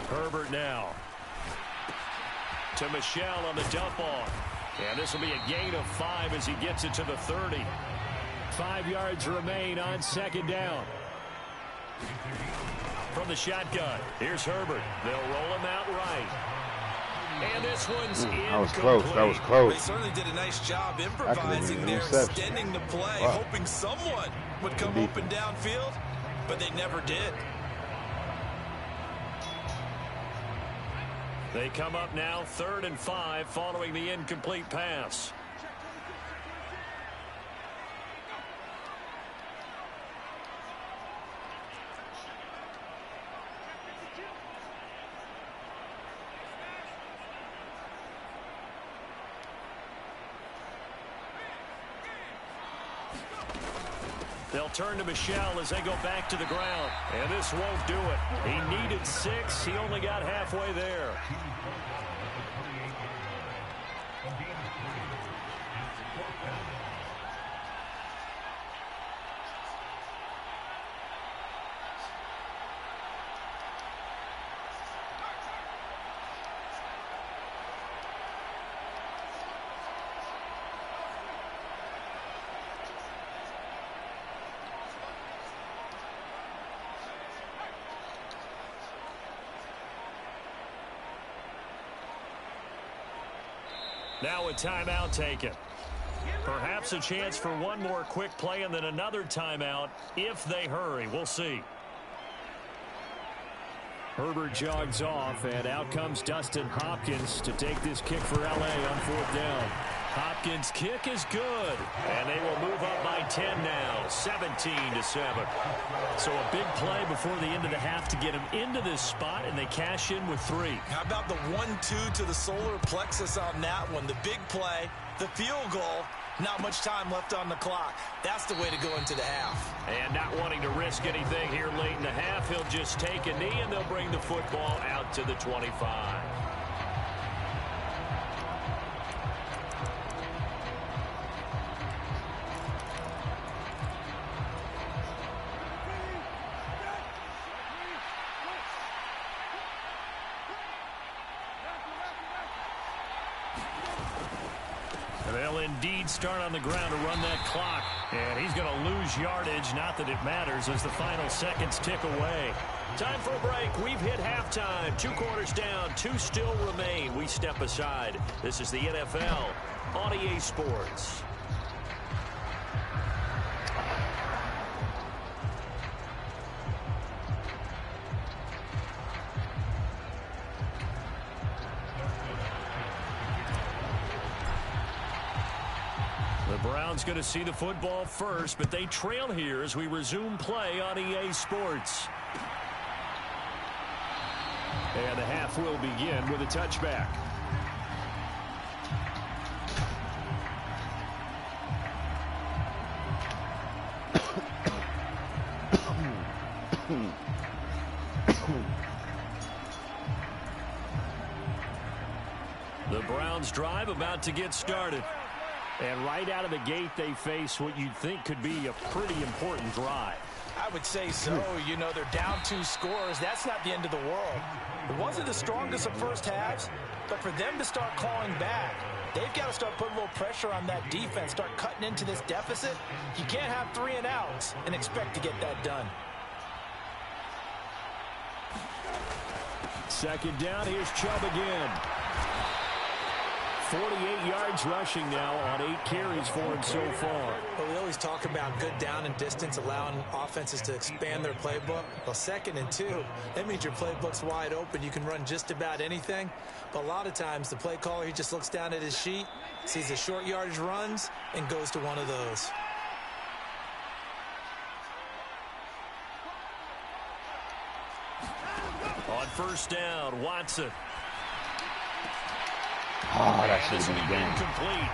Herbert now to Michel on the dump off. And this will be a gain of 5 as he gets it to the 30. 5 yards remain on 2nd down. From the shotgun, here's Herbert. They'll roll him out right. And this one's incomplete. That was close. That was close. They certainly did a nice job improvising there, extending the play, hoping someone would come open downfield, but they never did. They come up now 3rd and 5 following the incomplete pass. They'll turn to Michel as they go back to the ground. And this won't do it. He needed 6. He only got halfway there. Now a timeout taken. Perhaps a chance for one more quick play and then another timeout if they hurry. We'll see. Herbert jogs off, and out comes Dustin Hopkins to take this kick for LA on 4th down. Hopkins' kick is good, and they will move up by 10 now, 17-7. So a big play before the end of the half to get him into this spot, and they cash in with 3. How about the 1-2 to the solar plexus on that one? The big play, the field goal, not much time left on the clock. That's the way to go into the half. And not wanting to risk anything here late in the half, he'll just take a knee, and they'll bring the football out to the 25. They'll indeed start on the ground to run that clock. And he's going to lose yardage. Not that it matters as the final seconds tick away. Time for a break. We've hit halftime. 2 quarters down. 2 still remain. We step aside. This is the NFL on EA Sports. The Browns going to see the football first, but they trail here as we resume play on EA Sports. And the half will begin with a touchback. The Browns drive about to get started. And right out of the gate, they face what you'd think could be a pretty important drive. I would say so. You know, they're down 2 scores. That's not the end of the world. It wasn't the strongest of first halves, but for them to start clawing back, they've got to start putting a little pressure on that defense, start cutting into this deficit. You can't have 3 and outs and expect to get that done. Second down, here's Chubb again. 48 yards rushing now on 8 carries for him so far. Well, we always talk about good down and distance, allowing offenses to expand their playbook. Well, 2nd and 2, that means your playbook's wide open. You can run just about anything. But a lot of times, the play caller, he just looks down at his sheet, sees the short yardage runs, and goes to one of those. On 1st down, Watson. Oh, that should have been a game. Incomplete.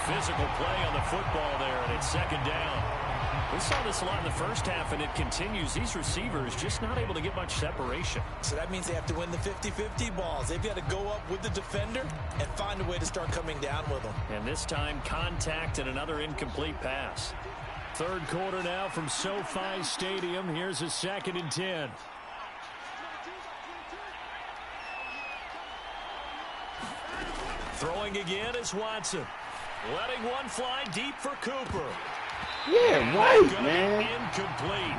Physical play on the football there, and it's 2nd down. We saw this a lot in the first half, and it continues. These receivers just not able to get much separation. So that means they have to win the 50-50 balls. They've got to go up with the defender and find a way to start coming down with them. And this time, contact and another incomplete pass. 3rd quarter now from SoFi Stadium. Here's a 2nd and 10. Throwing again is Watson. Letting one fly deep for Cooper. Yeah, right, man. Incomplete.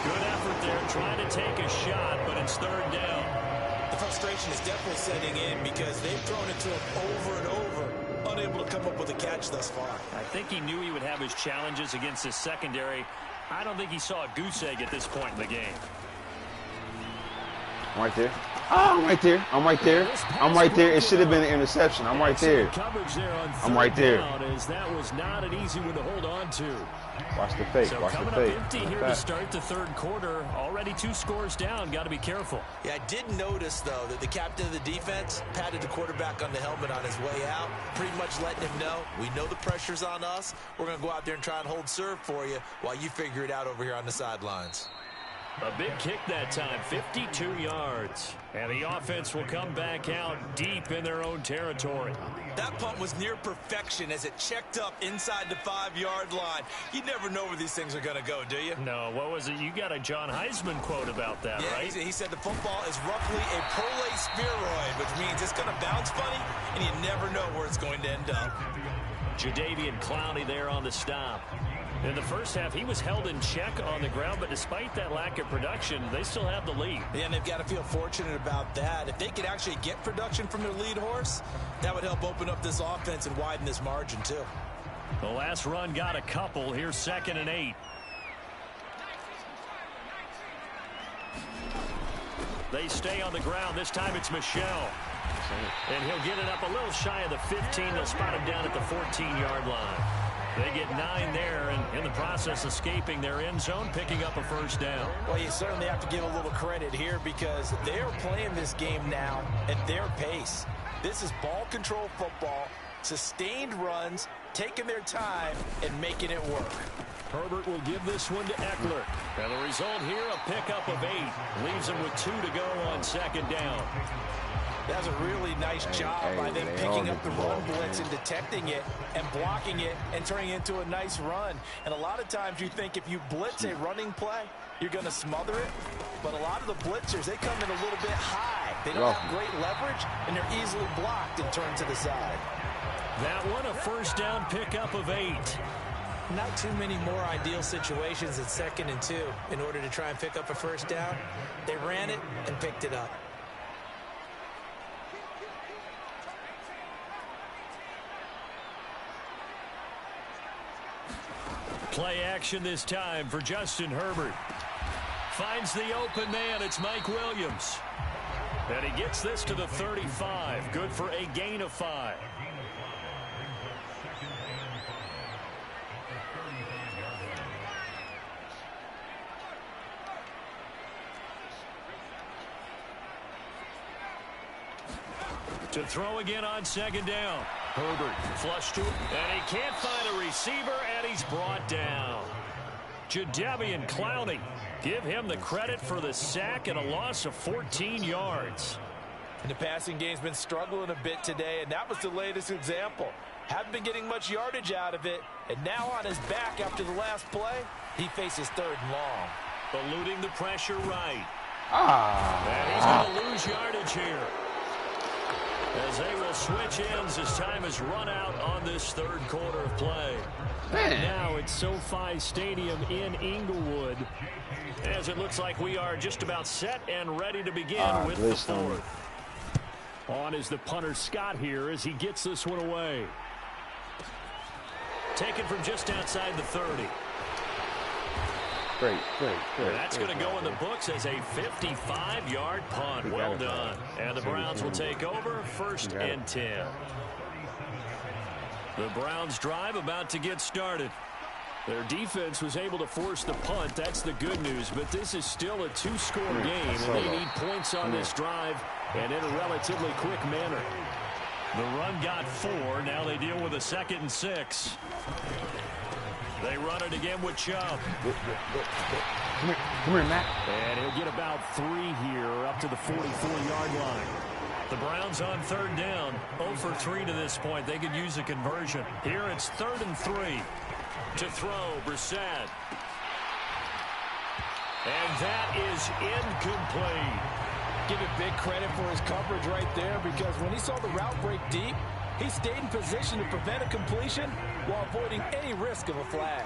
Good effort there trying to take a shot, but it's 3rd down. The frustration is definitely setting in because they've thrown it to him over and over, unable to come up with a catch thus far. I think he knew he would have his challenges against his secondary. I don't think he saw a goose egg at this point in the game. I'm right there. Oh, I'm right there. I'm right there. I'm right there. It should have been an interception. I'm right there. I'm right there. As that was not an easy one to hold on to. Watch the fake. So Watch the coming fake. up empty here to start the 3rd quarter. Already 2 scores down. Got to be careful. Yeah, I did notice, though, that the captain of the defense patted the quarterback on the helmet on his way out, pretty much letting him know, we know the pressure's on us. We're going to go out there and try and hold serve for you while you figure it out over here on the sidelines. A big kick that time, 52 yards. And the offense will come back out deep in their own territory. That punt was near perfection as it checked up inside the 5-yard line. You never know where these things are going to go, do you? No, what was it? You got a John Heisman quote about that, yeah, right? He said the football is roughly a prolate spheroid, which means it's going to bounce funny, and you never know where it's going to end up. Jadeveon Clowney there on the stop. In the first half, he was held in check on the ground, but despite that lack of production, they still have the lead. Yeah, and they've got to feel fortunate about that. If they could actually get production from their lead horse, that would help open up this offense and widen this margin, too. The last run got a couple. Here's 2nd and 8. They stay on the ground. This time it's Michel. And he'll get it up a little shy of the 15. They'll spot him down at the 14-yard line. They get 9 there, and in the process escaping their end zone, picking up a first down. Well, you certainly have to give a little credit here because they're playing this game now at their pace. This is ball control football, sustained runs, taking their time, and making it work. Herbert will give this one to Eckler. And the result here, a pickup of 8. Leaves him with 2 to go on 2nd down. That's a really nice job by them picking up the run blitz and detecting it and blocking it and turning it into a nice run. And a lot of times you think if you blitz a running play, you're going to smother it. But a lot of the blitzers, they come in a little bit high. They don't have great leverage, and they're easily blocked and turned to the side. That one, a first down pickup of 8. Not too many more ideal situations at 2nd and 2 in order to try and pick up a first down. They ran it and picked it up. Play action this time for Justin Herbert. Finds the open man. It's Mike Williams. And he gets this to the 35. Good for a gain of 5. To throw again on 2nd down. Herbert flush to it, and he can't find a receiver, and he's brought down. Jadeveon Clowney, give him the credit for the sack and a loss of 14 yards. And the passing game's been struggling a bit today, and that was the latest example. Haven't been getting much yardage out of it, and now on his back after the last play, he faces 3rd and long. Eluding the pressure right. And he's going to lose yardage here, as they will switch ends as time has run out on this 3rd quarter of play. Man. Now it's SoFi Stadium in Inglewood, as it looks like we are just about set and ready to begin with the 4th. On is the punter Scott here as he gets this one away. Taken from just outside the 30. Great. That's going to go in the books as a 55-yard punt. Well done. And the Browns will take over 1st and 10. The Browns drive about to get started. Their defense was able to force the punt. That's the good news. But this is still a 2-score game, and they need points on this drive and in a relatively quick manner. The run got 4. Now they deal with a 2nd and 6. They run it again with Chubb. Come here, Matt. And he'll get about 3 here up to the 44-yard line. The Browns on 3rd down. 0 for 3 to this point. They could use a conversion. Here it's 3rd and 3. To throw, Brissett. And that is incomplete. Give it big credit for his coverage right there, because when he saw the route break deep, he stayed in position to prevent a completion while avoiding any risk of a flag.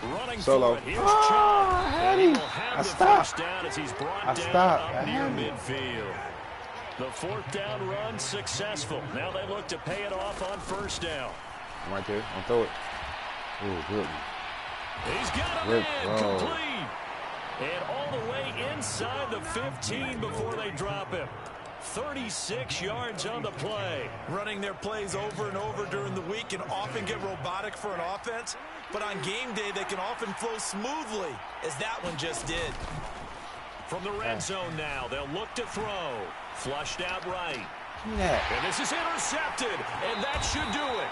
Running Solo. for it. Here's Chubb. And he will have the stopped. first down as he's brought I down stopped. up near midfield. The 4th down run successful. Now they look to pay it off on 1st down. I'm right there. I'll throw it. Ooh, good. He's got a man complete. And all the way inside the 15 before they drop him. 36 yards on the play. Running their plays over and over during the week can often get robotic for an offense, but on game day they can often flow smoothly, as that one just did. From the red zone now, they'll look to throw. Flushed out right. Yeah. And this is intercepted, and that should do it.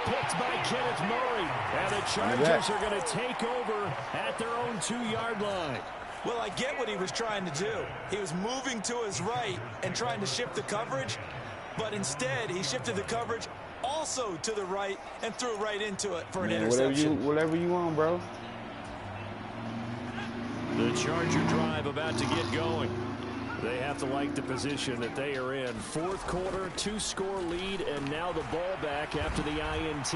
picked by Kenneth Murray. And the Chargers are going to take over at their own 2-yard line. Well, I get what he was trying to do. He was moving to his right and trying to shift the coverage, but instead he shifted the coverage also to the right and threw right into it for an interception. Whatever you want, bro. The Charger drive about to get going. They have to like the position that they are in. Fourth quarter, 2-score lead, and now the ball back after the INT.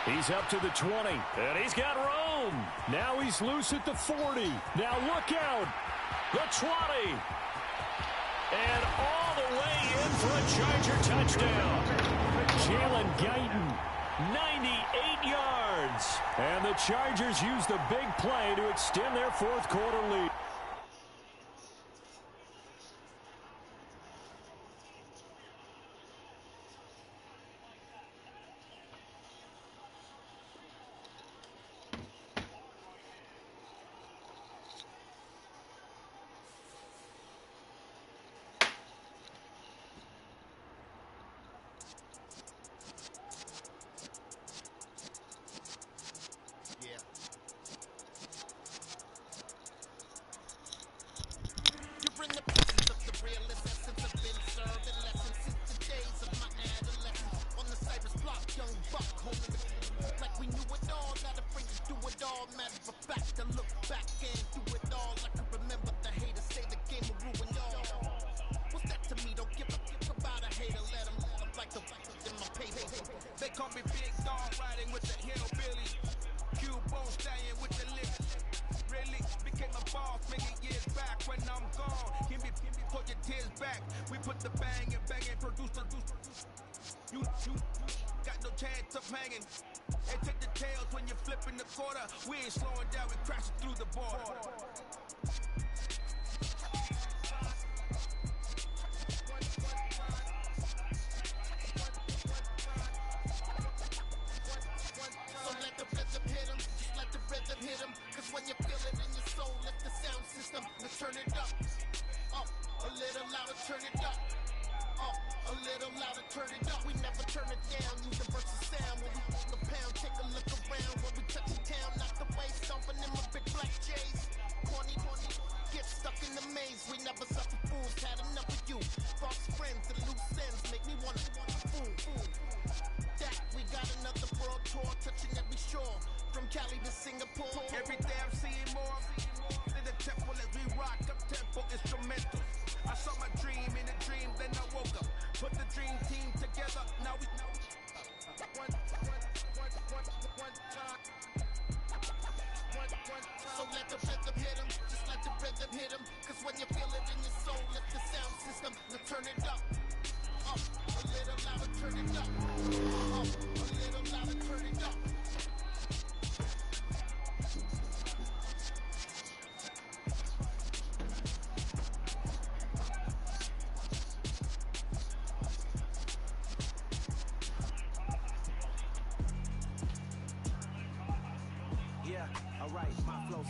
He's up to the 20, and he's got room. Now he's loose at the 40. Now look out. The 20. And all the way in for a Charger touchdown. Jalen Guyton, 98 yards. And the Chargers use the big play to extend their fourth quarter lead.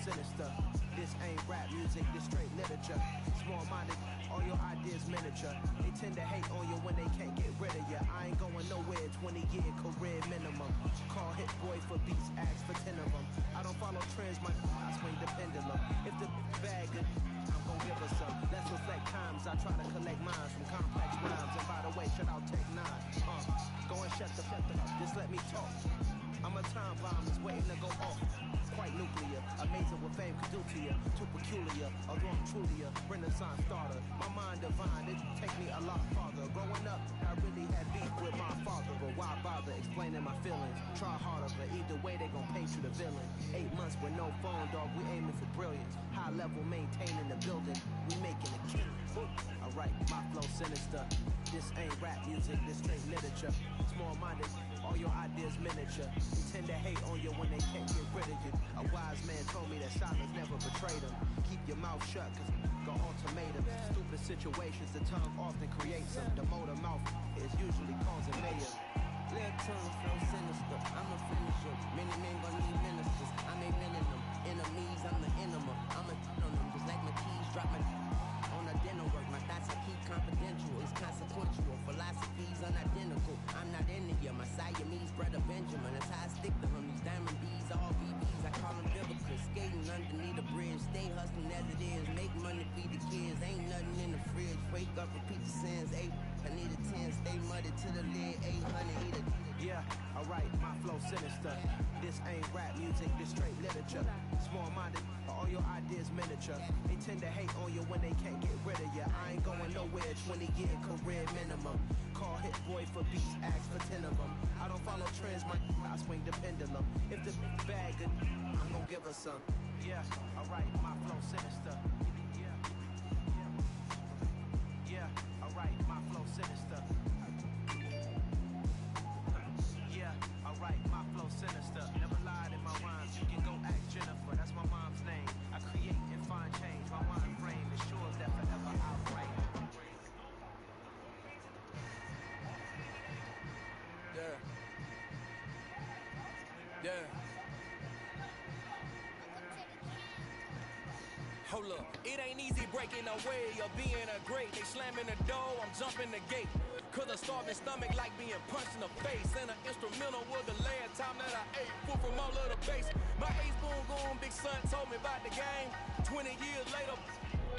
Sinister. This ain't rap music, this straight literature. Small-minded, all your ideas miniature. They tend to hate on you when they can't get rid of you. I ain't going nowhere, 20-year career minimum. Call hit boy for beats, ask for 10 of them. I don't follow trends, I swing the pendulum. If the bag good, I'm gon' give her some. Let's reflect times, I try to collect minds from complex rhymes. And by the way, shout out Tech 9. Go and shut the fuck up, just let me talk. I'm a time bomb that's waiting to go off. Quite nuclear, amazing what fame could do to you. Too peculiar, although I'm truly a Renaissance starter. My mind divine, it take me a lot farther. Growing up, I really had beef with my father, but why bother explaining my feelings? Try harder, but either way they gon' paint you the villain. 8 months with no phone, dog, we aiming for brilliance. High level maintaining the building, we making a killing. Alright, my flow sinister. This ain't rap music, this straight literature. Small-minded, all your ideas miniature. They tend to hate on you when they can't get rid of you. A wise man told me that silence never betrayed him. Keep your mouth shut, cause go ultimatum. Stupid situations, the tongue often creates them. The motor mouth is usually causing mayhem. Clear tongue, flow sinister. I'm a finisher. Many men gon' need ministers. I'm a men in them. Enemies, I'm the enema. I'm a on them. Just like my keys, drop my on the dental work. My thoughts I keep confidential. It's consequential. Philosophies unidentical. I'm not into you. My Siamese brother Wake up, repeat the sins. 8, I need a 10. Stay muddy to the lid. 800, eat a. Yeah, alright, my flow sinister. This ain't rap music, this straight literature. Small-minded, all your ideas miniature. They tend to hate on you when they can't get rid of you. I ain't going nowhere, 20 getting career minimum. Call Hit Boy for beats, ask for 10 of them. I don't follow trends, I swing the pendulum. If the bag good, I'm gonna give her some. Yeah, alright, my flow sinister. Yeah, alright, my flow sinister. Alright, my flow sinister. Never lied in my rhymes. You can go ask Jennifer. That's my mom's name. I create and find change. My mind frame ensures that forever I'll reign. Yeah. Yeah. Hold up. It ain't easy breaking away or being a great. They slamming the door, I'm jumping the gate. Cause a starving stomach like being punched in the face. And an instrumental was the last time that I ate food from all of the base. My ace boom goon, big son told me about the game. 20 years later,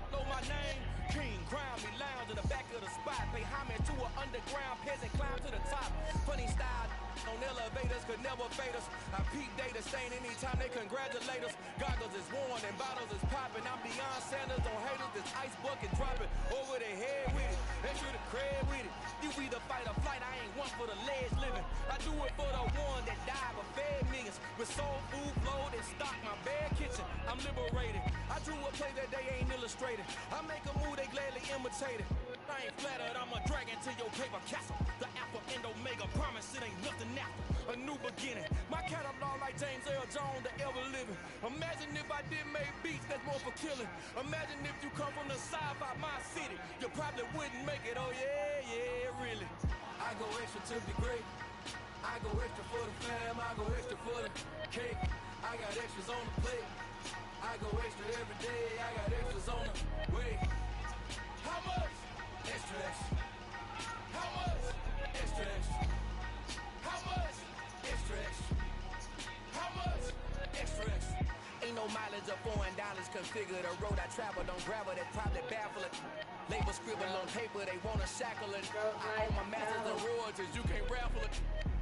know my name. King, crown me, lounge in the back of the spot. Pay homage to an underground peasant, climb to the top. Funny style on elevators could never fade us. I peep data stain anytime they congratulate us. Goggles is worn and bottles is popping. I'm beyond Sanders on haters, this ice bucket dropping over their head with it. Extra the cred with it. You either fight or flight, I ain't one for the ledge living. I do it for the one that died but fed millions. With soul food flowed and stocked my bare kitchen. I'm liberated. I drew a play that they ain't illustrated. I make a move, they gladly imitate it. I ain't flattered, I'm a dragon to your paper castle. The alpha and omega, promise it ain't nothing after. A new beginning. My catalog like James Earl Jones, the ever living. Imagine if I did make beats that's more for killing. Imagine if you come from the sci-fi my city. You probably wouldn't make it, oh yeah, really. I go extra to be great. I go extra for the fam, I go extra for the cake. I got extras on the plate. I go extra every day, I got extras on the way. How much? Extra, extra. How much? Extra, extra. How much? Extra, extra. How much? Extra, extra. Ain't no mileage of $4 configure the road I travel. Don't gravel, that probably baffle it. Label scribble on paper, they wanna shackle it. I own my masters and royalties, you can't raffle it.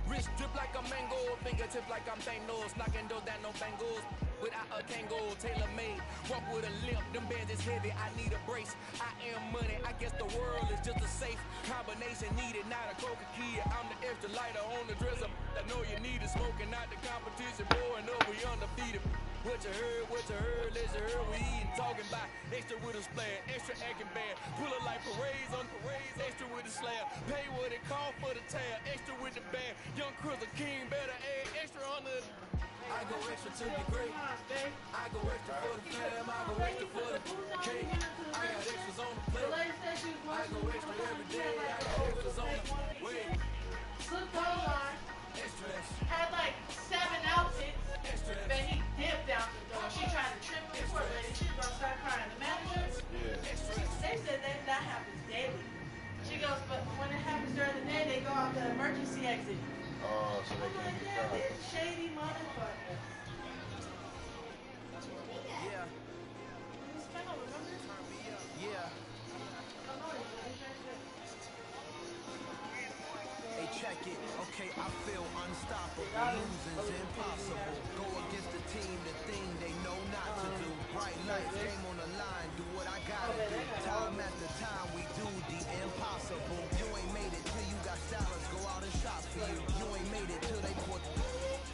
Wrist drip like a mango, fingertip like I'm Thanos. Knocking those down, no bangles. Without a Kango, tailor-made. Walk with a limp, them bands is heavy, I need a brace. I am money, I guess the world is just a safe combination needed, not a coca key. I'm the extra lighter on the dresser. I know you need it, smoking out the competition, blowing up, we undefeated. What you heard, let you heard, we eating, talking about extra with a splash, extra acting bad. Pull it like parades on parades, extra with the slab. Pay what it cost for the tab, extra with the band. Young Crystal King, better add extra on the. I go extra to be great. I go extra for the fam. I go extra for the cake. I got extras on the plate. I go extra every day. I got extras on the way. Slip clothes on. Extra, extra. Had like 7 outfits. Extra, But he dipped out the door. She tried to trip the court lady. She was gonna start crying. The manager, they said that happens daily. She goes, but when it happens during the day, they go out the emergency exit. Oh, so they can't get caught. This shady motherfucker. Yeah. Yeah. Hey, check it. Okay, I feel unstoppable. Losing's impossible. Go against the team, the thing they know not to do. Bright lights, game on the line. Do what I gotta do. Time after time, we do the impossible. You ain't made it till you got salads. Go out and shop for you. You ain't made it till they put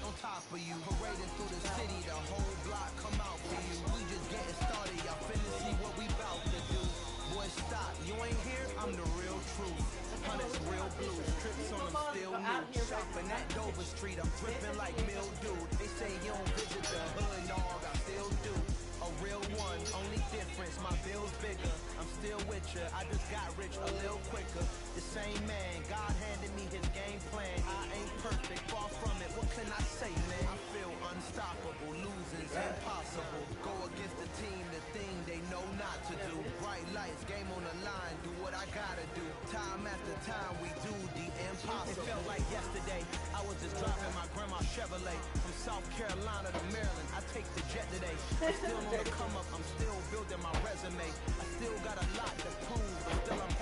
on top of you. Parading through the city, the whole block come out for you. We just getting started. Y'all finna see what we bout to do. Boy, stop. You ain't here? I'm the real truth. Hunters, real blues. Trips on them still new. Shopping at Dover Street. I'm dripping like mildew. They say you don't visit the hood, dog. I still do. A real one, only difference, my bill's bigger. I'm still with ya, I just got rich a little quicker. The same man, God handed me his game plan. I ain't perfect, far from it, what can I say, man? I feel unstoppable, losing's impossible. Go against the team, the thing they know not to do. Bright lights, game on the line, do what I gotta do. Time after time, we do the impossible. It felt like yesterday, I was just driving my grandma's Chevrolet. From South Carolina to Maryland, I take the jet today. I'm still on the come up, I'm still building my resume. I still got a lot to prove, but still I'm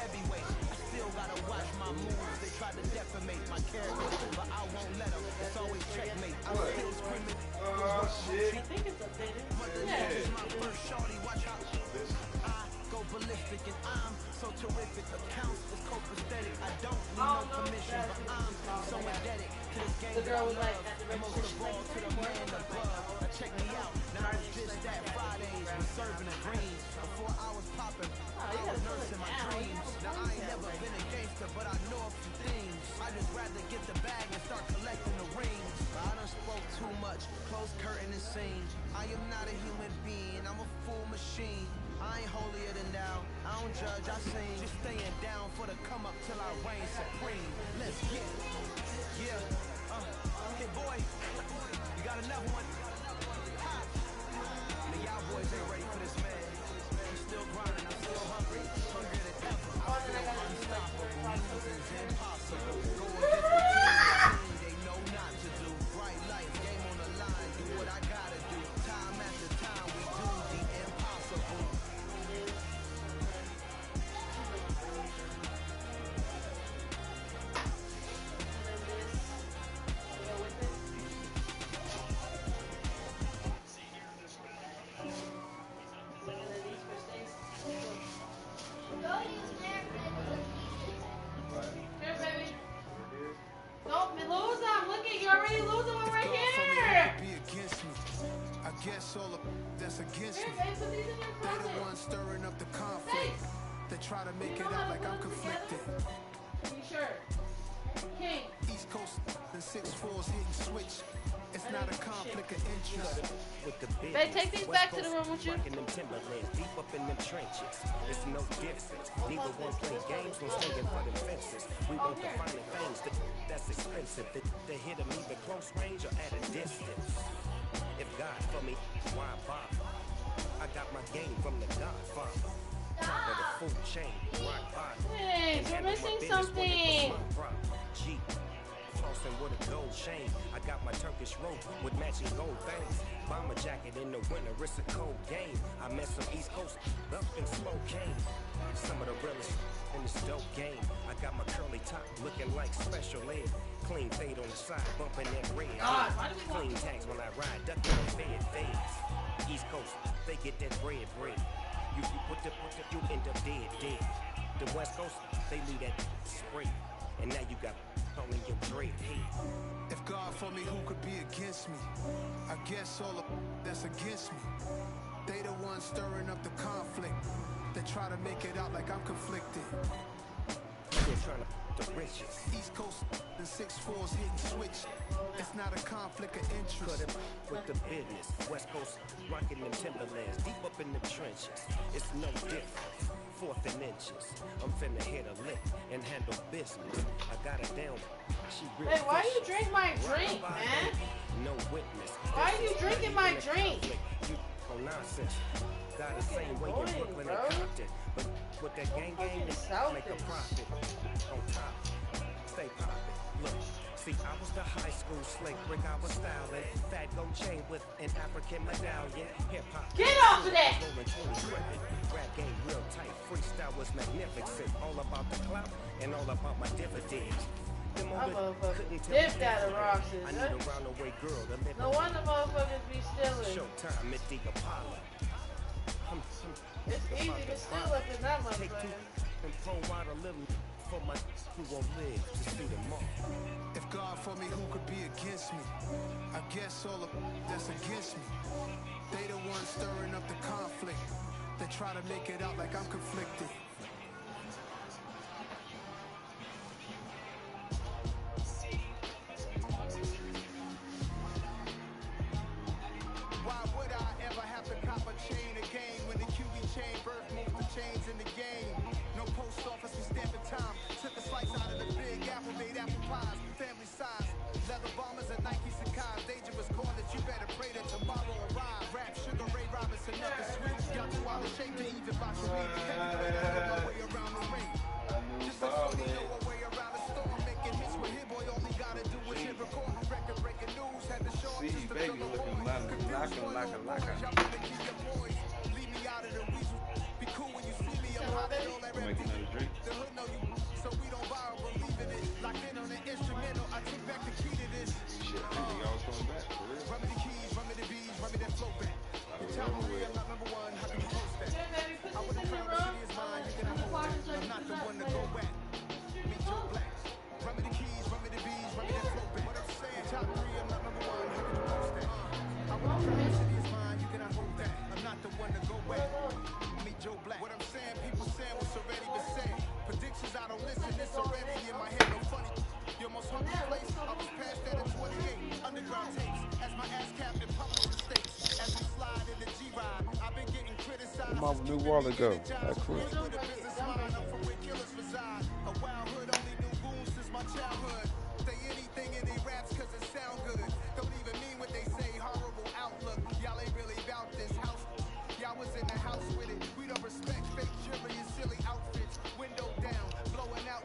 my moves, they try to defamate my character, but I won't let them. It's always checkmate. I'm still screaming. Oh, shit. I think it's updated. Yeah. This is my first shorty, watch out. I go ballistic and I'm so terrific. Accounts is copacetic. I don't need no permission, but I'm so indebted to this game. The girl was like, and most of all to the man above. Now check me out. Now it's just that Fridays was serving the greens. Before I was popping, I was nursing my dreams. Now I ain't never been a gangster, but I know a few things. I just rather get the bag and start collecting the rings. I done spoke too much. Close curtain and scene. I am not a human being. I'm a full machine. I ain't holier than thou. I don't judge, I sing. Just staying down for the come up till I reign supreme. Let's get it. Yeah. Hey boy, you got another one. Ha. Now y'all boys ain't ready for this, man. I'm still grinding, I'm still hungry. Hungrier than ever. I feel unstoppable. Nothing's impossible. Go against the team they know not to do. Bright light, game on the line. Do what I gotta do. Time after time, we do the impossible. That's against me. They the ones stirring up the conflict. They try to make it out like I'm conflicted. You sure? King. East Coast and 6'4's hitting switch. It's not a conflict of interest. Babe, take these back to the room with you. Deep up in them trenches. It's no difference. Neither one play games, no swinging for them fences. We want the finer things that's expensive. They hit them either close range or at a distance. If God for me, why bother? I got my game from the Godfather. Top of the food chain, rock bottom. Hey, we're missing something. G, flossing with a gold chain. I got my Turkish robe with matching gold things. Bomber jacket in the winter, it's a cold game. I met some East Coast up in Spokane. Some of the realest in this dope game. I got my curly top looking like special ed. Clean fade on the side, bumping that red. Clean tags when I ride, ducking the fades. East Coast, they get that bread. You put the you end up dead. The West Coast, they leave that spray. And now you got only your dread head. If God for me, who could be against me? I guess all of that's against me. They the ones stirring up the conflict. They try to make it out like I'm conflicted. They're trying to the riches. East Coast and 6'4's hitting switch. It's not a conflict of interest. Cut it with the business. West Coast rocking them Timberlands. Deep up in the trenches. It's no different. Fourth and inches. I'm finna hit a lick and handle business. I got it down. She real. Hey, why you drink my drink, man? No witness. Why are you drinking my drink? You on nonsense. Got the same way in Brooklyn and Compton. But with that gang make a profit. On top, stay poppin'. Look, see, I was the high school slick Rick. I was styling. Fat gold chain with an African medallion. Hip hop. Get off of that! Rap game real tight. Freestyle was magnificent. All about the clout and all about my dividends. My motherfuckers dipped out of Ross's. I need a roundaway girl to live. No wonder motherfuckers be stealing. Showtime at the Apollo. It's easy to steal up in that motherfucker. And pour out a little for my who won't live to see them all. If God for me, who could be against me? I guess all of that's against me. They the ones stirring up the conflict. They try to make it out like I'm conflicted. Why would I ever have to cop a chain again when the QB chain birth most the chains in the game? No post office, we stamping time. Took a slice out of the big apple, made apple pies, family size. Leather bombers and Nike Sacai's. Dangerous corners, you better pray that tomorrow arrive. Rap, Sugar Ray Robinson, nothing sweet. Got too out of shape to even box with me. My way around the ring. Just like Shorty know a way around the storm. Making hits with Hit Boy, all he gotta do is hit record. Record breaking news, had to show him just to fill the void. Y'all better keep your boys. Leave me out of the weasel. Be cool when you see me. I'm out of all that rap. The hood know you, so we don't borrow. fucking place. I was past that at 28. Underground tapes. As my ass capped in public mistakes. As we slide in the G-Ride, I've been getting criticized. Where my new wallet go? That quick. With a business mind, I'm from where killers reside. A wild hood, only knew goons since my childhood. Say anything in they raps cause it sound good. Don't even mean what they say, horrible outlook. Y'all ain't really about this house. Y'all was in the house with it. We don't respect fake jewelry and silly outfits. Window down, blowing out.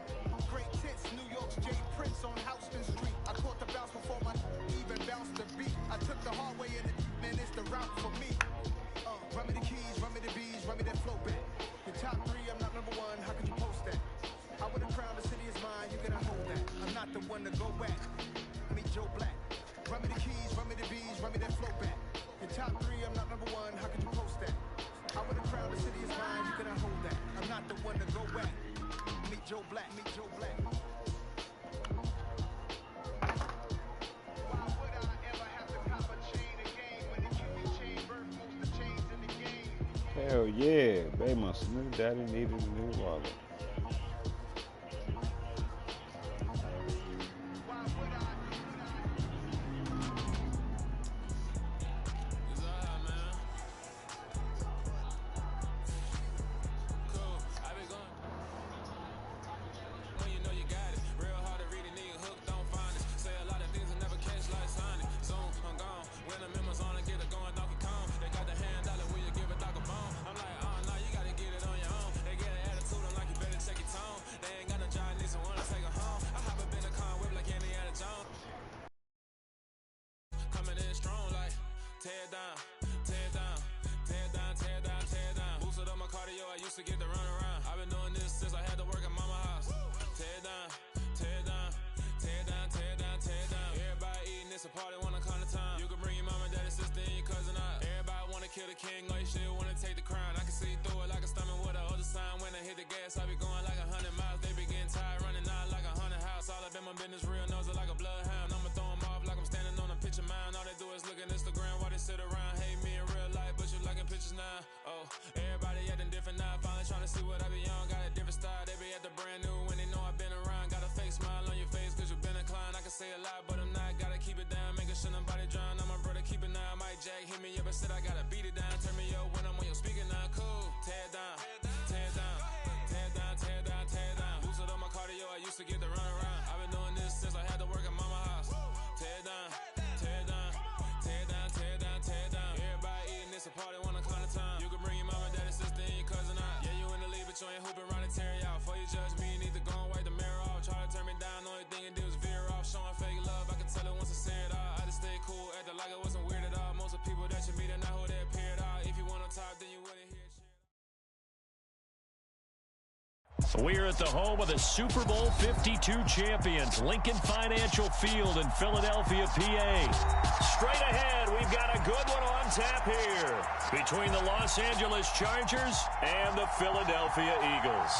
Great tits, New York's J. Prince on Houston Street. I caught the bounce before my even bounced the beat. I took the hard way in and it's the route for me. Run me the keys, run me the bees, run me that flow back. The top 3, I'm not number 1, how could you post that? I would've crowned the city is mine, you cannot hold that. I'm not the one to go back. Meet Joe Black. Run me the keys, run me the bees, run me that flow back. The top 3, I'm not number 1, how could you post that? I would've crowned the city is mine, you cannot hold that. I'm not the one to go back. Meet Joe Black, meet Joe Black. Why would I ever have to cop a chain again when the Cuban chain birth most of the chains in the game? Hell yeah, baby, my new daddy needed a new wallet. We're at the home of the Super Bowl 52 champions, Lincoln Financial Field in Philadelphia, PA. Straight ahead, we've got a good one on tap here between the Los Angeles Chargers and the Philadelphia Eagles.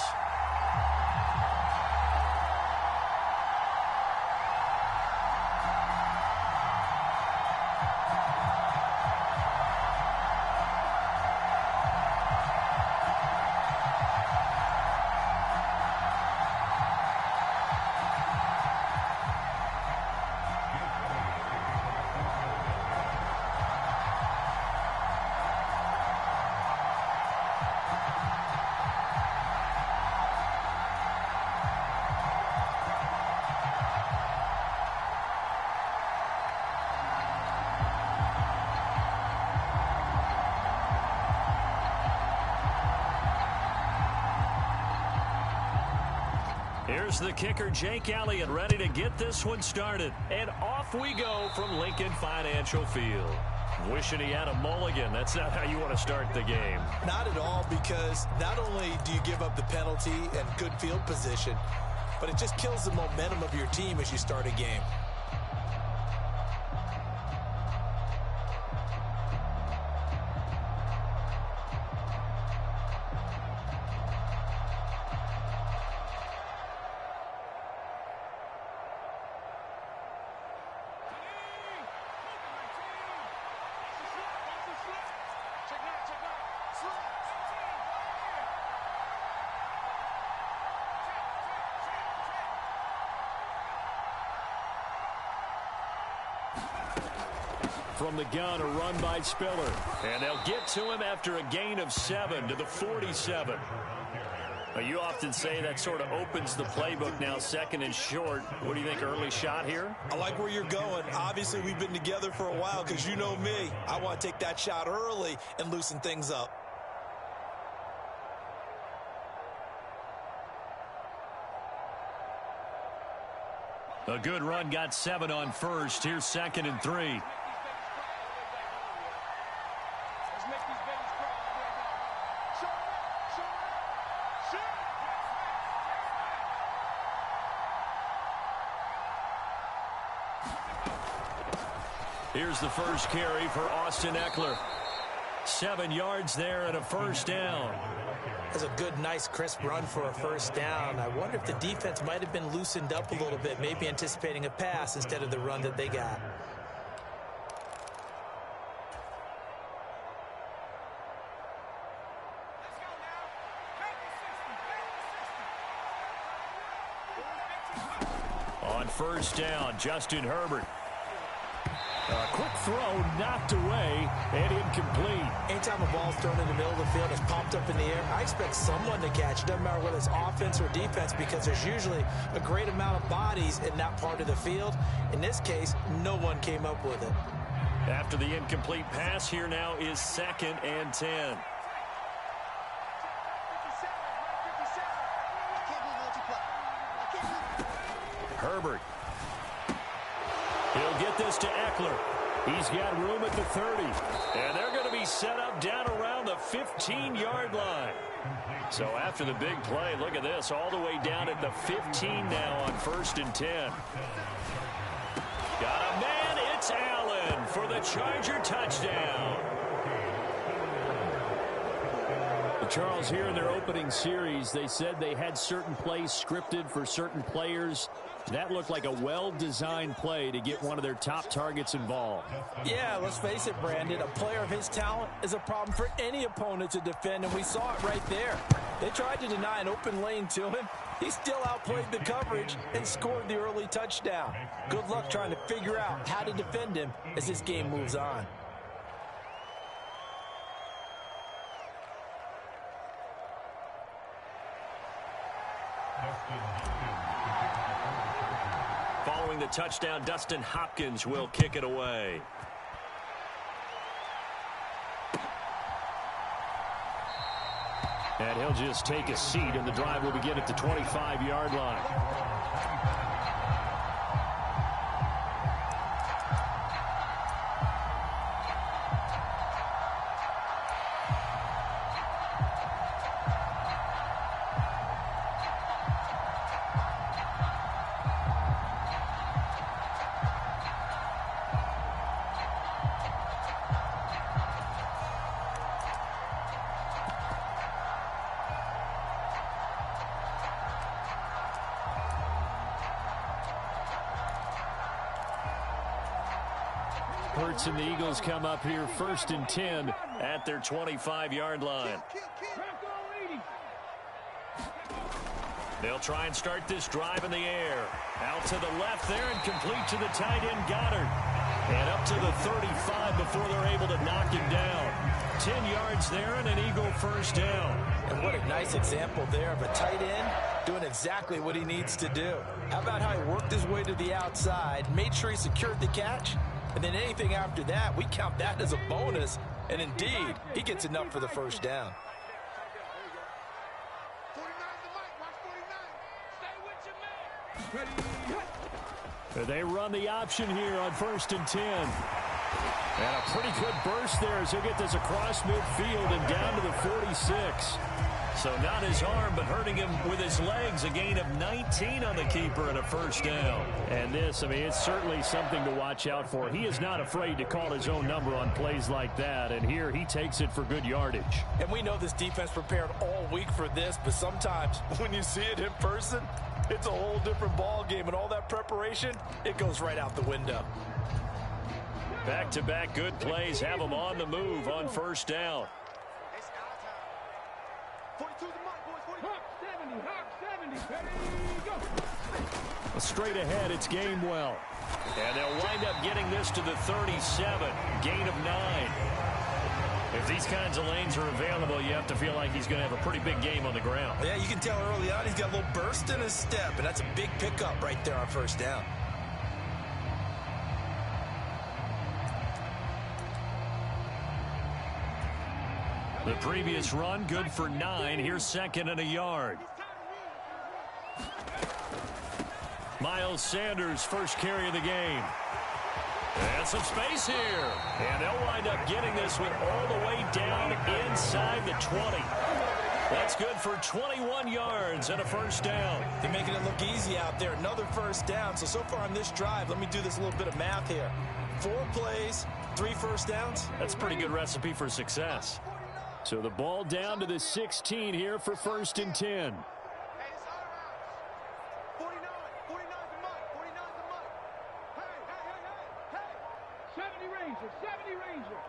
Here's the kicker, Jake Elliott, ready to get this one started. And off we go from Lincoln Financial Field. Wishing he had a mulligan. That's not how you want to start the game. Not at all, because not only do you give up the penalty and good field position, but it just kills the momentum of your team as you start a game. from the gun, a run by Spiller. And they'll get to him after a gain of 7 to the 47. You often say that sort of opens the playbook now, 2nd and short. What do you think, early shot here? I like where you're going. Obviously, we've been together for a while because you know me. I want to take that shot early and loosen things up. A good run, got 7 on first. Here's 2nd and 3. Here's the first carry for Austin Eckler. 7 yards there and a first down. That's a good, nice, crisp run for a first down. I wonder if the defense might have been loosened up a little bit, maybe anticipating a pass instead of the run that they got. On first down, Justin Herbert. A quick throw knocked away and incomplete. Anytime a ball's thrown in the middle of the field, it's popped up in the air, I expect someone to catch it. Doesn't matter whether it's offense or defense, because there's usually a great amount of bodies in that part of the field. In this case, no one came up with it. After the incomplete pass, here now is 2nd and 10. Herbert. He'll get this to Eckler. He's got room at the 30. And they're going to be set up down around the 15-yard line. So after the big play, look at this, all the way down at the 15 now on 1st and 10. Got a man, it's Allen for the Charger touchdown. Charles, here in their opening series, they said they had certain plays scripted for certain players. That looked like a well-designed play to get one of their top targets involved. Yeah, let's face it, Brandon. A player of his talent is a problem for any opponent to defend, and we saw it right there. They tried to deny an open lane to him. He still outplayed the coverage and scored the early touchdown. Good luck trying to figure out how to defend him as this game moves on. Following the touchdown, Dustin Hopkins will kick it away. And he'll just take a seat, and the drive will begin at the 25-yard line. Hurts and the Eagles come up here 1st and 10 at their 25-yard line. They'll try and start this drive in the air. Out to the left there and complete to the tight end Goddard. And up to the 35 before they're able to knock him down. 10 yards there and an Eagle first down. And what a nice example there of a tight end doing exactly what he needs to do. How about how he worked his way to the outside, made sure he secured the catch, and then anything after that, we count that as a bonus. And indeed, he gets enough for the first down. They run the option here on 1st and 10. And a pretty good burst there as he'll get this across midfield and down to the 46. So not his arm, but hurting him with his legs. A gain of 19 on the keeper and a first down. And this, I mean, it's certainly something to watch out for. He is not afraid to call his own number on plays like that. And here he takes it for good yardage. And we know this defense prepared all week for this, but sometimes when you see it in person, it's a whole different ball game. And all that preparation, it goes right out the window. Back-to-back good plays have them on the move on first down. Straight ahead, it's Gamewell. And they'll wind up getting this to the 37. Gain of 9. If these kinds of lanes are available, you have to feel like he's going to have a pretty big game on the ground. Yeah, you can tell early on he's got a little burst in his step, and that's a big pickup right there on first down. The previous run, good for 9. Here's second and a yard. Miles Sanders, first carry of the game. And some space here. And they'll wind up getting this one all the way down inside the 20. That's good for 21 yards and a first down. They're making it look easy out there. Another first down. So far on this drive, let me do this little bit of math here. 4 plays, 3 first downs. That's a pretty good recipe for success. So the ball down to the 16 here for first and 10. 70 Ranger.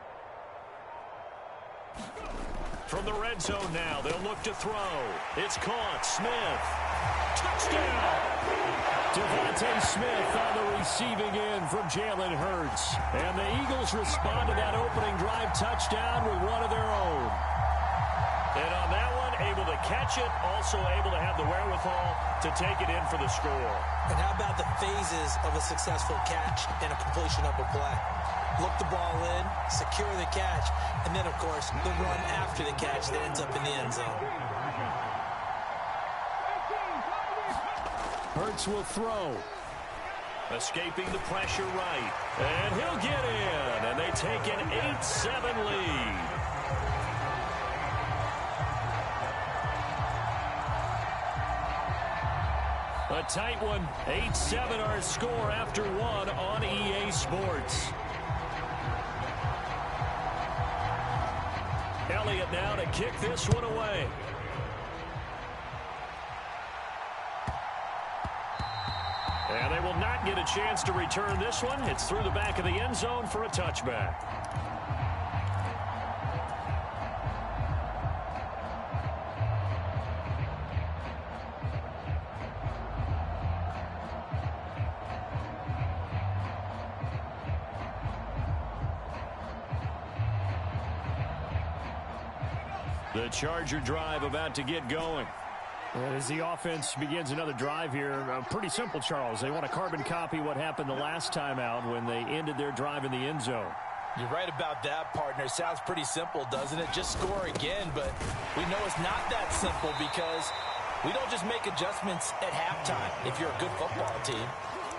From the red zone now, they'll look to throw. It's caught. Smith. Touchdown. Devontae Smith on the receiving end from Jalen Hurts. And the Eagles respond to that opening drive touchdown with one of their own. And on that one, able to catch it, also able to have the wherewithal to take it in for the score. And how about the phases of a successful catch and a completion of a play? Look the ball in, secure the catch, and then, of course, the run after the catch that ends up in the end zone. Hurts will throw. Escaping the pressure right. And he'll get in, and they take an 8-7 lead. A tight one. 8-7 our score after one on EA Sports. Elliott now to kick this one away. And they will not get a chance to return this one. It's through the back of the end zone for a touchback. The Charger drive about to get going. As the offense begins another drive here, pretty simple, Charles. They want to carbon copy what happened the last time out when they ended their drive in the end zone. You're right about that, partner. Sounds pretty simple, doesn't it? Just score again, but we know it's not that simple because we don't just make adjustments at halftime. If you're a good football team,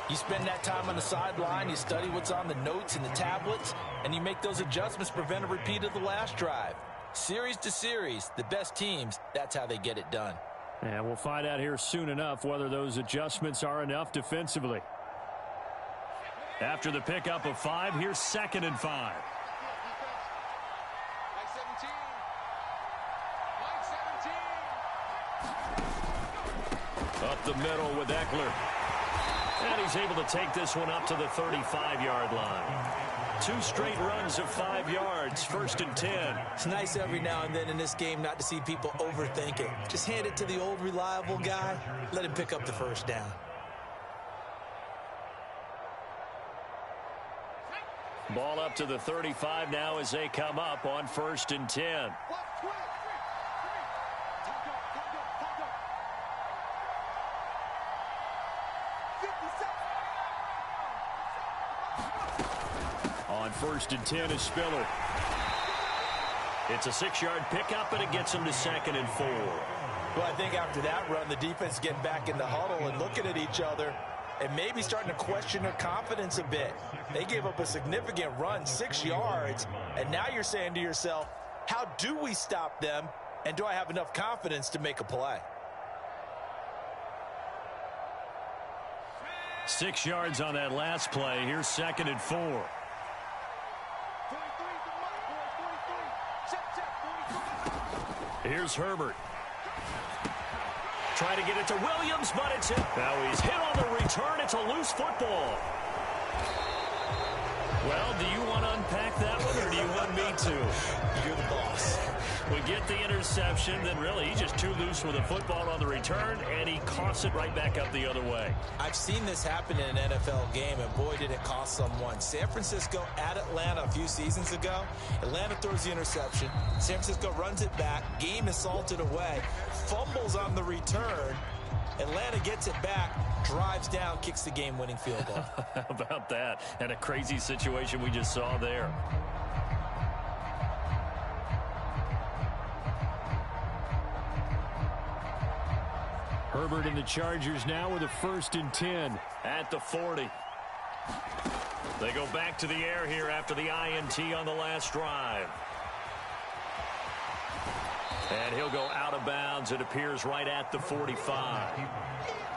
you spend that time on the sideline, you study what's on the notes and the tablets, and you make those adjustments to prevent a repeat of the last drive. Series to series, the best teams, that's how they get it done. And we'll find out here soon enough whether those adjustments are enough defensively. After the pickup of 5, here's second and 5. Up the middle with Eckler. And he's able to take this one up to the 35-yard line. 2 straight runs of 5 yards, first and 10. It's nice every now and then in this game not to see people overthink it. Just hand it to the old reliable guy. Let him pick up the first down. Ball up to the 35 now as they come up on first and 10. On first and 10 is Spiller. It's a 6-yard pickup, and it gets him to second and 4. Well, I think after that run, the defense getting back in the huddle and looking at each other and maybe starting to question their confidence a bit. They gave up a significant run, 6 yards, and now you're saying to yourself, how do we stop them, and do I have enough confidence to make a play? 6 yards on that last play. Here's second and 4. Here's Herbert. Trying to get it to Williams, but it's hit. Now he's hit on the return. It's a loose football. Well, do you want to unpack that one, or do you want me to? You're the boss. We get the interception, then really he's just too loose with the football on the return, and he coughs it right back up the other way. I've seen this happen in an NFL game, and boy, did it cost someone. San Francisco at Atlanta a few seasons ago. Atlanta throws the interception. San Francisco runs it back. Game is salted away. Fumbles on the return. Atlanta gets it back, drives down, kicks the game-winning field goal. How about that? And a crazy situation we just saw there. Herbert and the Chargers now with a 1st and 10 at the 40. They go back to the air here after the INT on the last drive. And he'll go out of bounds. It appears right at the 45.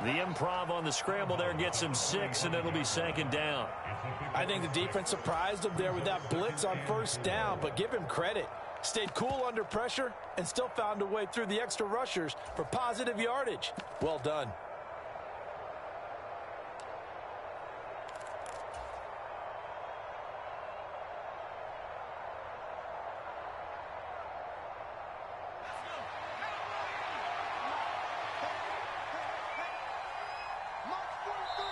The improv on the scramble there gets him 6, and it'll be 2nd down. I think the defense surprised him there with that blitz on 1st down, but give him credit. Stayed cool under pressure and still found a way through the extra rushers for positive yardage. Well done.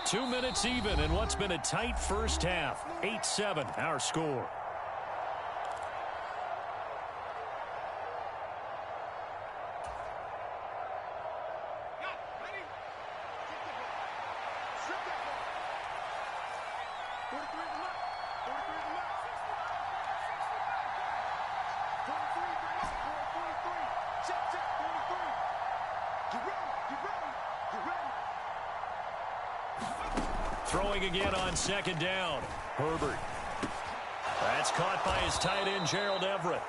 Two minutes even in what's been a tight first half. 8-7, our score. Throwing again on 2nd down. Herbert. That's caught by his tight end, Gerald Everett.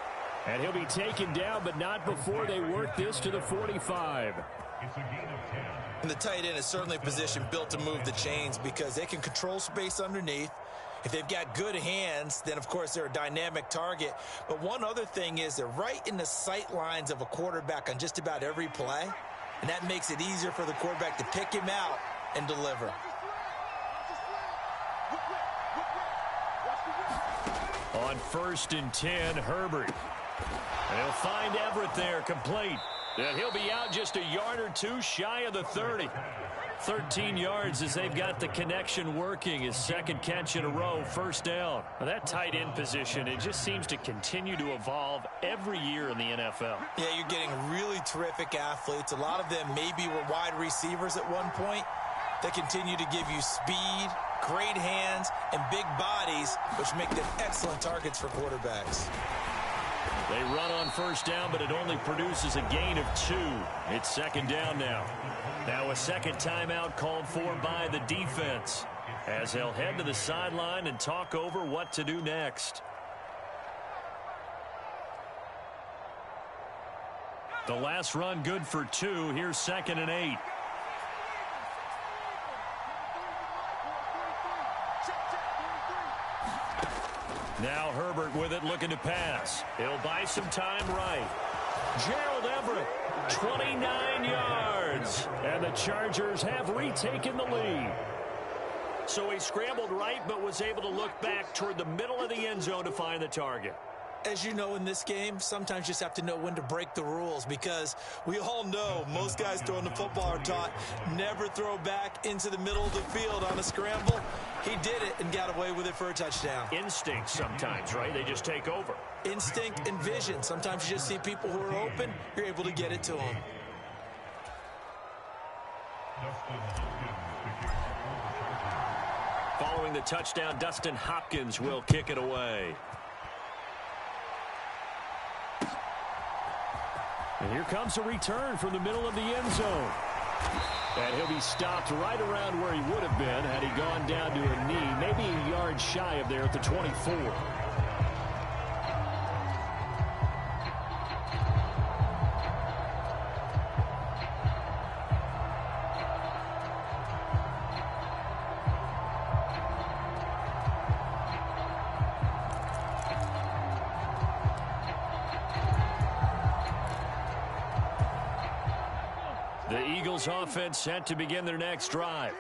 And he'll be taken down, but not before they work this to the 45. And the tight end is certainly a position built to move the chains because they can control space underneath. If they've got good hands, then, of course, they're a dynamic target. But one other thing is they're right in the sight lines of a quarterback on just about every play. And that makes it easier for the quarterback to pick him out and deliver. On 1st and 10, Herbert. And he'll find Everett there, complete. And he'll be out just a yard or two shy of the 30. 13 yards as they've got the connection working. His 2nd catch in a row, 1st down. Now that tight end position, it just seems to continue to evolve every year in the NFL. Yeah, you're getting really terrific athletes. A lot of them maybe were wide receivers at one point. They continue to give you speed, great hands, and big bodies, which make them excellent targets for quarterbacks. They run on 1st down, but it only produces a gain of 2. It's 2nd down now. Now a 2nd timeout called for by the defense, as they'll head to the sideline and talk over what to do next. The last run good for 2. Here's 2nd and 8. Now Herbert with it, looking to pass. He'll buy some time right. Gerald Everett, 29 yards. And the Chargers have retaken the lead. So he scrambled right, but was able to look back toward the middle of the end zone to find the target. As you know, in this game, sometimes you just have to know when to break the rules, because we all know most guys throwing the football are taught never throw back into the middle of the field on a scramble. He did it and got away with it for a touchdown. Instinct sometimes, right? They just take over. Instinct and vision. Sometimes you just see people who are open. You're able to get it to them. Following the touchdown, Dustin Hopkins will kick it away. And here comes a return from the middle of the end zone. And he'll be stopped right around where he would have been had he gone down to a knee, maybe a yard shy of there at the 24. The Eagles offense set to begin their next drive.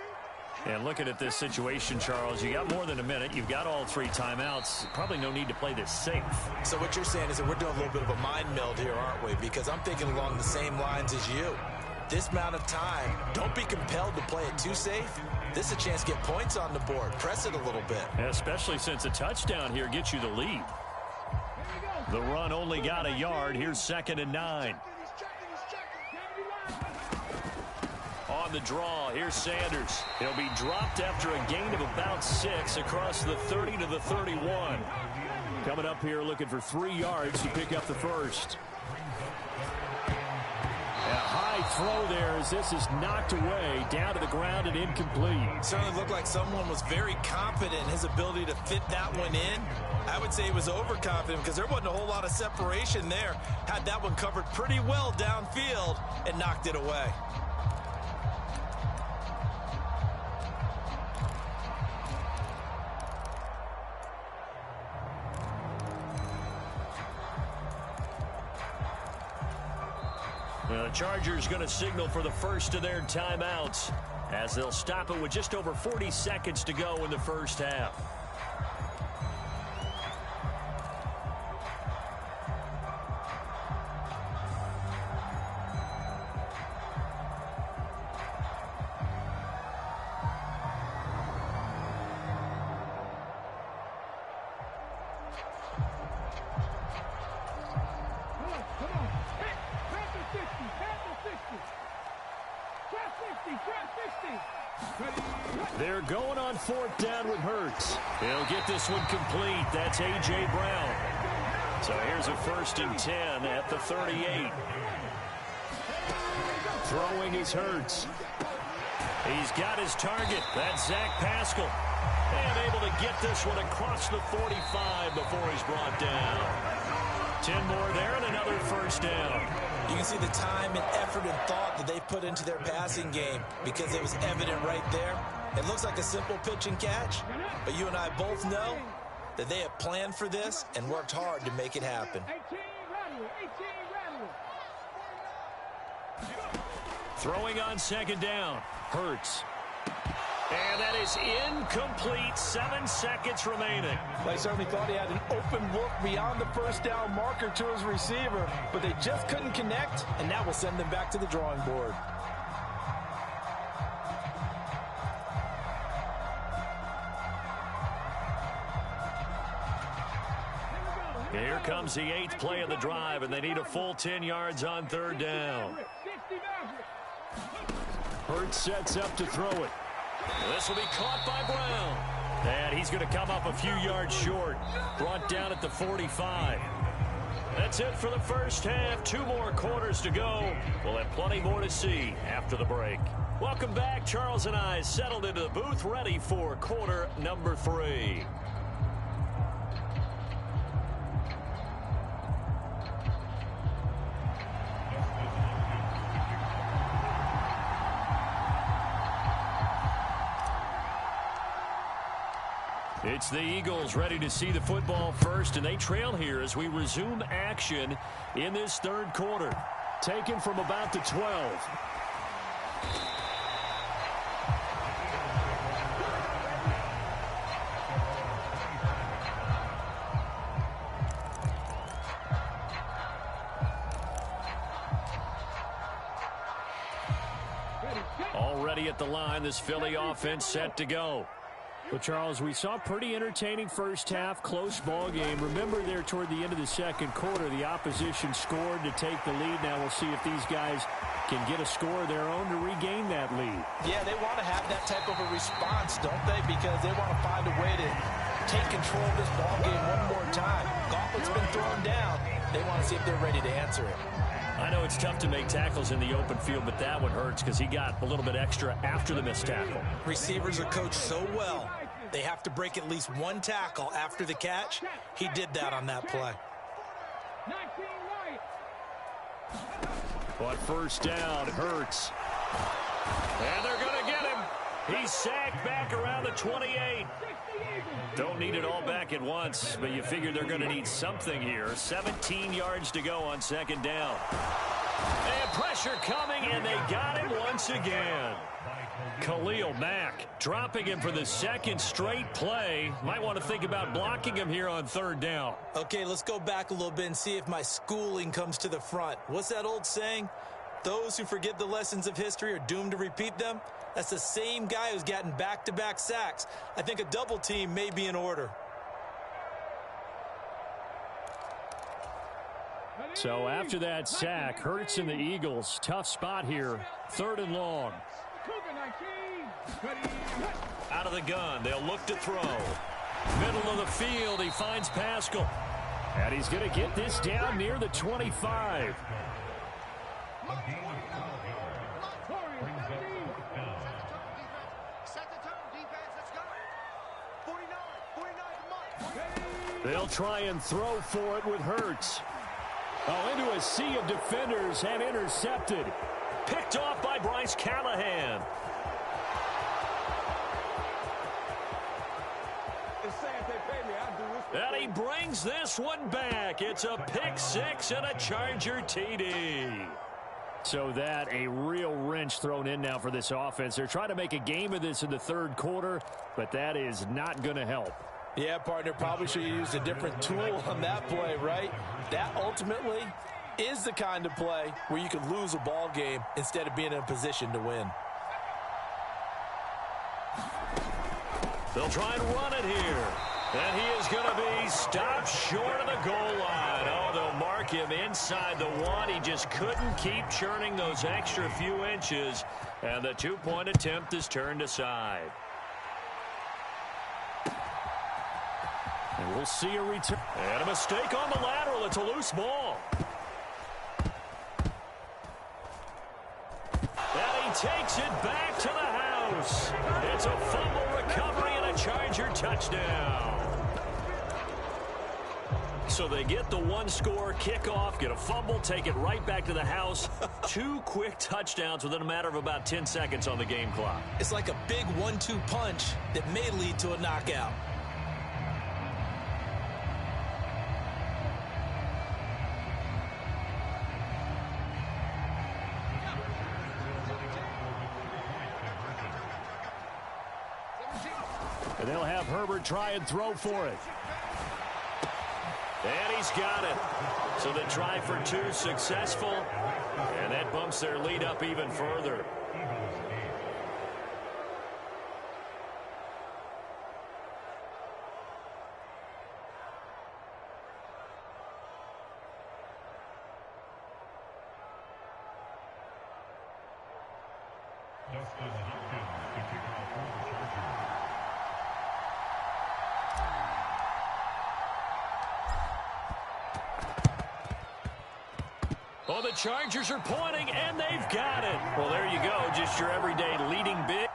And looking at this situation, Charles, you got more than a minute. You've got all 3 timeouts. Probably no need to play this safe. So what you're saying is that we're doing a little bit of a mind meld here, aren't we? Because I'm thinking along the same lines as you. This amount of time, don't be compelled to play it too safe. This is a chance to get points on the board. Press it a little bit. Especially since a touchdown here gets you the lead. The run only got a yard. Here's 2nd and 9. On the draw, here's Sanders. He'll be dropped after a gain of about 6 across the 30 to the 31. Coming up here looking for 3 yards to pick up the first. A high throw there as this is knocked away, down to the ground and incomplete. Certainly looked like someone was very confident in his ability to fit that one in. I would say he was overconfident because there wasn't a whole lot of separation there. Had that one covered pretty well downfield and knocked it away. The Chargers going to signal for the first of their timeouts as they'll stop it with just over 40 seconds to go in the first half. They're going on 4th down with Hurts. He'll get this one complete. That's A.J. Brown. So here's a 1st and 10 at the 38. Throwing is Hurts. He's got his target. That's Zach Pascal. And able to get this one across the 45 before he's brought down. 10 more there and another 1st down. You can see the time and effort and thought that they put into their passing game because it was evident right there. It looks like a simple pitch and catch, but you and I both know that they have planned for this and worked hard to make it happen. Throwing on 2nd down. Hurts. And that is incomplete. 7 seconds remaining. They certainly thought he had an open look beyond the 1st down marker to his receiver, but they just couldn't connect, and that will send them back to the drawing board. Here comes the 8th play of the drive, and they need a full 10 yards on 3rd down. Hurts sets up to throw it. This will be caught by Brown. And he's going to come up a few yards short. Brought down at the 45. That's it for the first half. 2 more quarters to go. We'll have plenty more to see after the break. Welcome back. Charles and I settled into the booth, ready for quarter number 3. It's the Eagles ready to see the football first, and they trail here as we resume action in this 3rd quarter. Taken from about the 12. Already at the line, this Philly offense set to go. Well, Charles, we saw a pretty entertaining first half, close ball game. Remember there toward the end of the 2nd quarter, the opposition scored to take the lead. Now we'll see if these guys can get a score of their own to regain that lead. Yeah, they want to have that type of a response, don't they? Because they want to find a way to take control of this ball game one more time. Gauntlet's been thrown down. They want to see if they're ready to answer it. I know it's tough to make tackles in the open field, but that one hurts because he got a little bit extra after the missed tackle. Receivers are coached so well. They have to break at least 1 tackle after the catch. He did that on that play. But 1st down, Hurts. And they're going to get him. He's sacked back around the 28. Don't need it all back at once, but you figure they're going to need something here. 17 yards to go on 2nd down. And pressure coming, and they got him once again. Khalil Mack, dropping him for the second straight play. Might want to think about blocking him here on third down. Okay, let's go back a little bit and see if my schooling comes to the front. What's that old saying? Those who forget the lessons of history are doomed to repeat them. That's the same guy who's gotten back-to-back sacks. I think a double team may be in order. So after that sack, Hurts and the Eagles, tough spot here. Third and long. Out of the gun, they'll look to throw. Middle of the field, he finds Pascal. And he's going to get this down near the 25. They'll try and throw for it with Hurts. Oh, into a sea of defenders and intercepted. Picked off by Bryce Callahan. And he brings this one back. It's a pick six and a Charger TD. So that a real wrench thrown in now for this offense. They're trying to make a game of this in the third quarter, but that is not going to help. Yeah, partner, probably should have used a different tool on that play, right? That ultimately is the kind of play where you can lose a ball game instead of being in a position to win. They'll try and run it here. And he is going to be stopped short of the goal line. Oh, they'll mark him inside the one. He just couldn't keep churning those extra few inches. And the two-point attempt is turned aside. And we'll see a return. And a mistake on the lateral. It's a loose ball. And he takes it back to the house. It's a fumble recovery and a Charger touchdown. So they get the one-score kickoff, get a fumble, take it right back to the house. Two quick touchdowns within a matter of about 10 seconds on the game clock. It's like a big 1-2 punch that may lead to a knockout. And they'll have Herbert try and throw for it. And he's got it. So they try for two, successful. And that bumps their lead up even further. Oh, the Chargers are pointing, and they've got it. Well, there you go, just your everyday leading bit.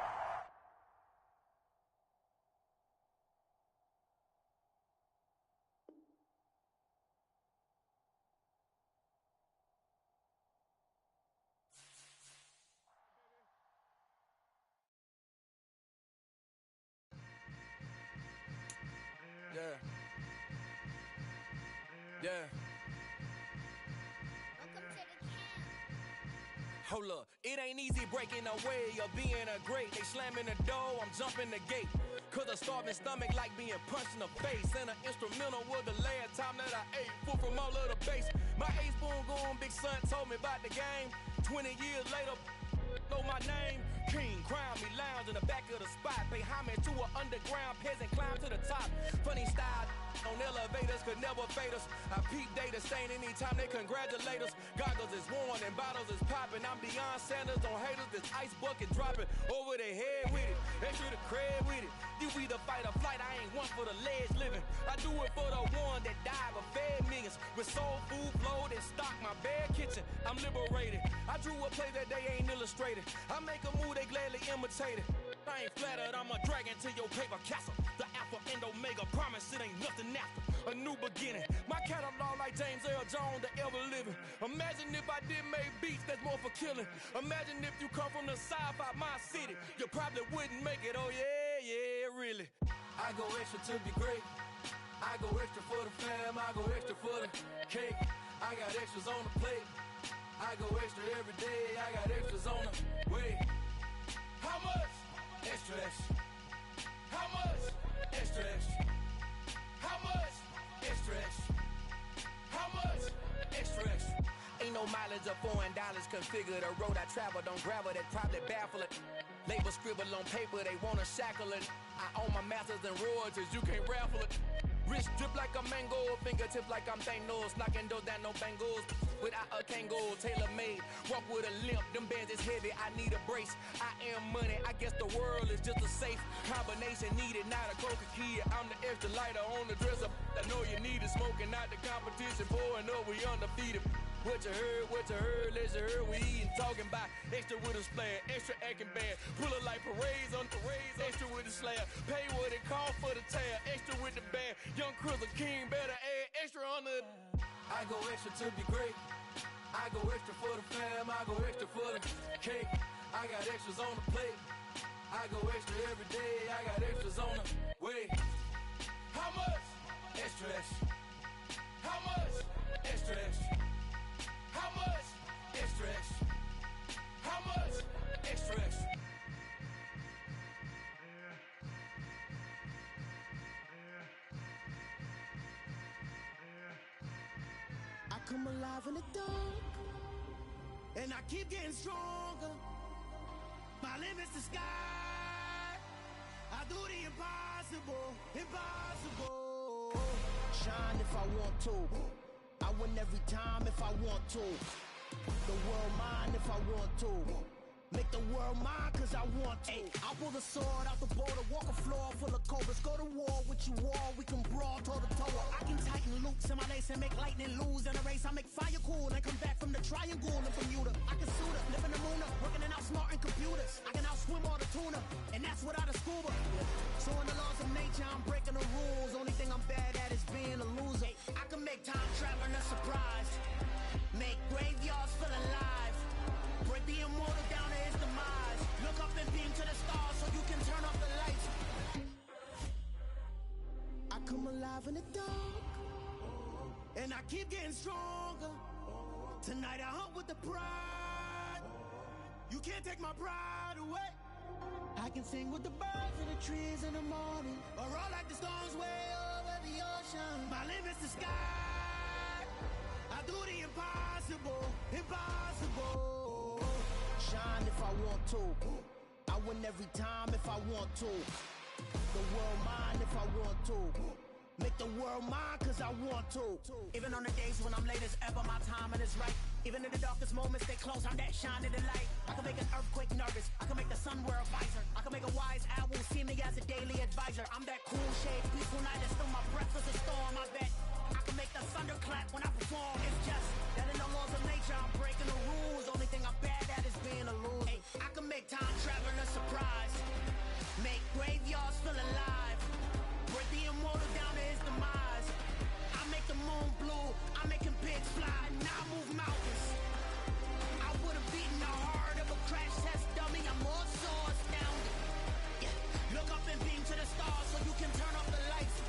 Yeah. Hold up, it ain't easy breaking away or being a great. They slamming the door, I'm jumping the gate. Cause a starving stomach like being punched in the face. And an instrumental was the last time that I ate food from all of the base. My A-spoon going big son told me about the game. 20 years later, know my name. King, crown me, lounge in the back of the spot. Pay homage to an underground peasant, climb to the top. Funny style on elevators could never fade us. I peep data stain anytime they congratulate us. Goggles is worn and bottles is popping. I'm Deion Sanders on haters, this ice bucket dropping over their head with it. Extra the cred with it. You either fight or flight, I ain't one for the ledge living. I do it for the one that died but fed millions. With soul food flowed and stocked my bad kitchen. I'm liberated. I drew a play that they ain't illustrated. I make a move they gladly imitated. I ain't flattered, I'm a dragon to your paper castle. The alpha and omega, promise it ain't nothing after. A new beginning. My catalog like James Earl Jones, the ever living. Imagine if I did make beats, that's more for killing. Imagine if you come from the south out my city. You probably wouldn't make it, oh yeah, really. I go extra to be great. I go extra for the fam, I go extra for the cake. I got extras on the plate. I go extra every day, I got extras on the way. How much? Extra, extra. How much? Extra, extra. How much? Extra, extra. How much? Extra, extra. Ain't no mileage of $4 configure the road I travel. Don't gravel, that probably baffle it. Label scribble on paper, they wanna shackle it. I own my masters and royalties, you can't raffle it. Wrist drip like a mango, fingertip like I'm Thanos. Knocking doors down, no bangles. Without a Kango, tailor-made. Walk with a limp, them bands is heavy, I need a brace. I am money, I guess the world is just a safe combination needed, not a coca key. I'm the extra lighter on the dresser. I know you need it, smoking out the competition, pouring up, we undefeated. What you heard, let's you heard, we eatin', talking about extra with a splash, extra acting band, pull it like parades on parades, extra with the slab, pay what it cost for the tab, extra with the band, young Crystal King, better add extra on the. I go extra to be great, I go extra for the fam, I go extra for the cake, I got extras on the plate, I go extra every day, I got extras on the way. How much? Extra, extra. How much? Extra, extra. How much? Extra, extra. How much? Extra, extra. I come alive in the dark, and I keep getting stronger. My limit's the sky. I do the impossible, impossible. Shine if I want to. I win every time if I want to. The world mine if I want to. Make the world mine cause I want to. Ay, I'll pull the sword out the border, walk a floor full of cobras. Go to war with you all, we can brawl toe to toe. I can tighten loops in my lace and make lightning lose in a race. I make fire cool and come back from the triangle in Bermuda. I can suit up, live in the moon up, working and outsmarting computers. I can outswim all the tuna, and that's without a scuba. So in the laws of nature, I'm breaking the rules. Only thing I'm bad at is being a loser. I can make time traveling a surprise, make graveyards feel alive, break the immortal down to his demise. Look up and beam to the stars so you can turn off the lights. I come alive in the dark, and I keep getting stronger. Tonight I hunt with the pride. You can't take my pride away. I can sing with the birds and the trees in the morning, or roll like the storms way over the ocean. My limit's the sky. I do the impossible, impossible. Shine if I want to. I win every time if I want to. The world mine if I want to. Make the world mine cause I want to. Even on the days when I'm late as ever, my timing is right. Even in the darkest moments, they close, I'm that shining the light. I can make an earthquake nervous, I can make the sun wear a visor. I can make a wise owl see me as a daily advisor. I'm that cool shade, peaceful night, and still my breath is a storm, I bet. I can make the thunder clap when I perform. It's just that in the laws of nature, I'm breaking the rules. Only thing I'm bad at is being a loser. Ay, I can make time traveling a surprise, make graveyards feel alive, break the immortal down to his demise. I make the moon blue, I'm making pigs fly, now I move mountains. I would've beaten the heart of a crash test dummy, I'm more so astounded. Yeah. Look up and beam to the stars so you can turn off the lights.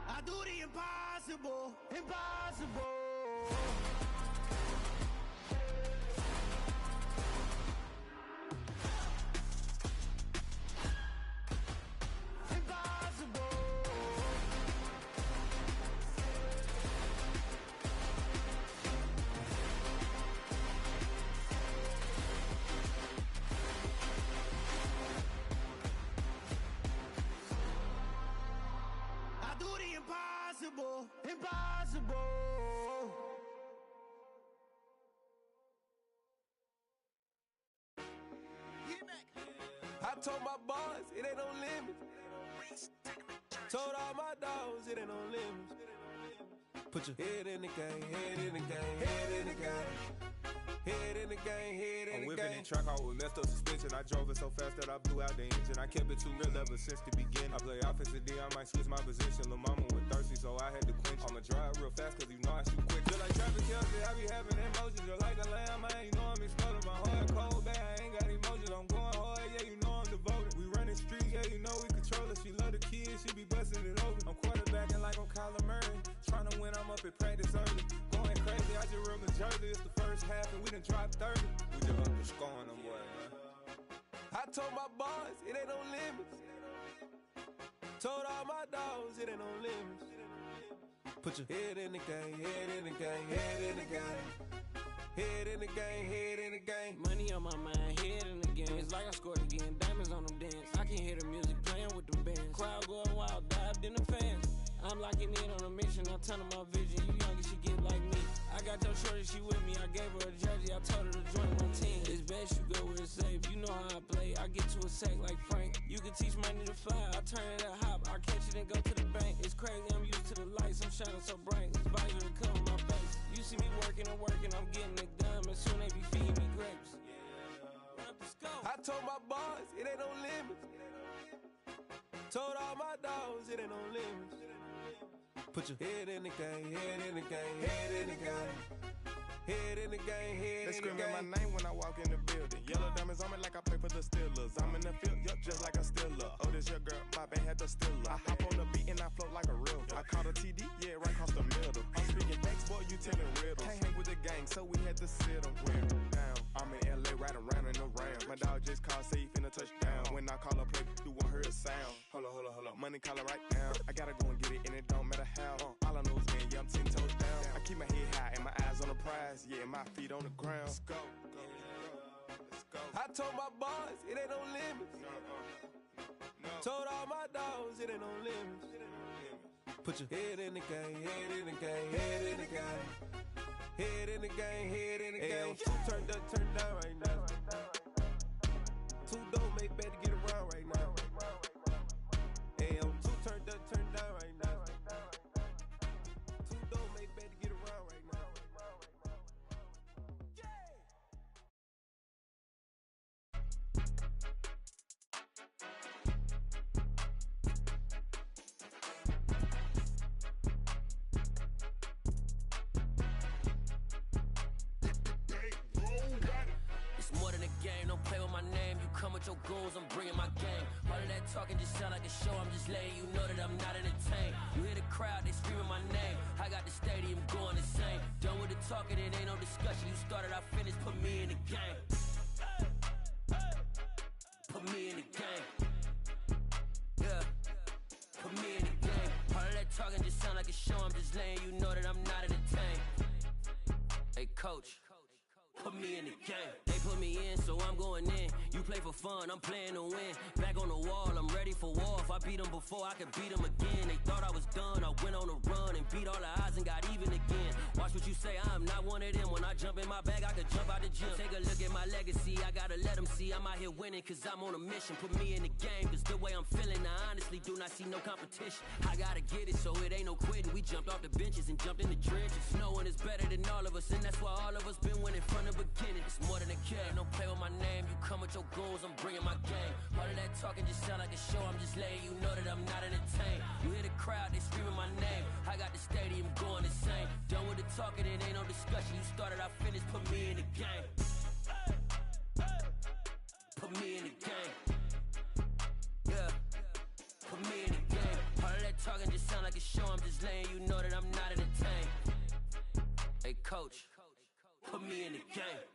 I do the impossible, impossible. Impossible, impossible. I told my boss it ain't no limits. Told all my dogs it ain't no limits. Put your head in the game, head in the game, head in the game. Head in the game, head in the game. I'm whipping in track, I was messed up suspension. I drove it so fast that I blew out the engine. I kept it too real ever since the beginning. I play offensive D, I might switch my position. Lil' mama was thirsty, so I had to quench. I'ma drive real fast, cause you know I shoot quick. Just like traffic Kelsey, I be having emotions. Just like a lamb, man, you know I'm exploding. My heart cold, bad, I ain't got emotions. I'm going hard, yeah, you know I'm devoted. We running streets, yeah, you know we control it. She love the kids, she be busting it open. I'm quarterbacking like I'm Kyler Murray. Trying to win, I'm up at practice early. Going Jersey, it's the first half, and we done dropped 30. We just up the score on them boys, man. I told my boys, it ain't no limits. Told all my dogs, it ain't no limits. Put your head in the game, head in the game, head in the game. Head in the game, head in the game. Money on my mind, head in the game. It's like I scored again, diamonds on them dance. I can hear the music playing with them bands. Crowd going wild, dived in the fans. I'm locking in on a mission, I'm telling my vision. You young and she get like me. I got your shorty, she with me. I gave her a jersey, I told her to join my team. It's best you go where it's safe. You know how I play. I get to a sack like Frank. You can teach money to fly. I turn it a hop. I catch it and go to the bank. It's crazy, I'm used to the lights. I'm shining so bright. This visor to cover my face. You see me working and working. I'm getting it done. And soon they be feeding me grapes. I told my boys, it ain't no limits. Told all my dogs, it ain't no limits. Put your head in the game, head in the game, head in the game. Head in the game, head in the game. They screaming my name when I walk in the building. Yellow diamonds on me like I play for the Steelers. I'm in the field, yup, just like a Steeler. Oh, this your girl, my band had the Steeler. I hop on the beat and I float like a river. I caught a TD, yeah, right across the middle. I'm speaking facts, boy, you telling riddles. Can't hang with the gang, so we had to sit them down. I'm in LA, riding around in the ram. My dog just called, say he finna touchdown. When I call a play, you won't hear a sound. Hold up, money calling right now. I gotta go and get it, and it don't matter how. All I know is win, yeah, I'm 10 toes down. I keep my head high and my eyes on the prize. Yeah, my feet on the ground. Let's go. Let's go. I told my boys, it ain't no limits. No. Told all my dogs, it ain't no limits. Put your head in the game, head in the game, head in the game. Head in the game, head in the game. Turn down right now. Two don't make bad to get around right now. Hey, I'm two turned down right now. Two don't make bad to get around right now. It's more than a game, don't play with my name. You come with your goons, I'm bringing my gang. All of that talking just sound like a show, I'm just letting you know that I'm not entertained. You hear the crowd, they screaming my name. I got the stadium going insane. Done with the talking, it ain't no discussion. You started, I finished, put me in the game. Put me in the game. Yeah, put me in the game. All of that talking just sound like a show, I'm just letting you know that I'm not entertained. Hey coach, put me in the game. They put me in, so I'm going in. You play for fun, I'm playing to win. Back on the wall, I'm ready for war. If I beat them before, I could beat them again. They thought I was done, I went on a run and beat all the odds and got even again. Watch what you say, I'm not one of them. When I jump in my bag, I could jump out the gym. Take a look at my legacy, I gotta let them see I'm out here winning, cause I'm on a mission. Put me in the game, cause the way I'm feeling, I honestly do not see no competition. I gotta get it, so it ain't no quitting. We jumped off the benches and jumped in the trenches. No one is better than all of us, and that's why all of us been winning from the beginning. It's more than a game, don't play with my name. You come with your goons, I'm bringing my game. All of that talking just sound like a show, I'm just letting you know that I'm not entertained. You hear the crowd, they screaming my name. I got the stadium going insane. Done with the talking, it ain't no discussion. You started, I finished, put me in the game. Put me in the game. Yeah, put me in the game. All of that talking just sound like a show, I'm just letting you know that I'm not entertained. Hey coach, put me in the game.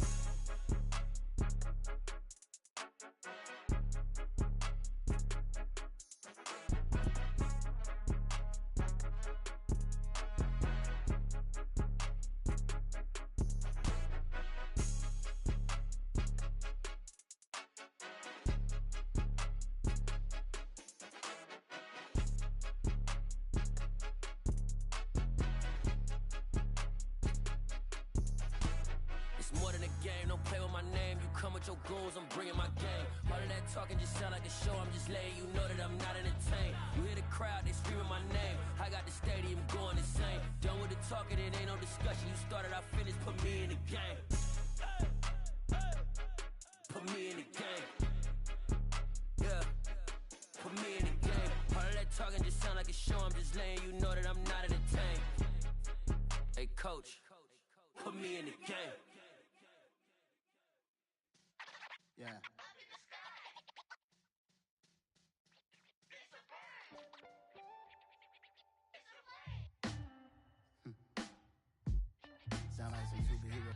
It's more than a game, don't play with my name. You come with your goons, I'm bringing my game. All of that talking just sound like a show, I'm just letting you know that I'm not entertained. You hear the crowd, they screaming my name. I got the stadium going insane. Done with the talking, it ain't no discussion. You started, I finished, put me in the game. Put me in the game. Yeah, put me in the game. All of that talking just sound like a show, I'm just letting you know that I'm not entertained. Hey coach, put me in the game. Yeah. Sound like some superhero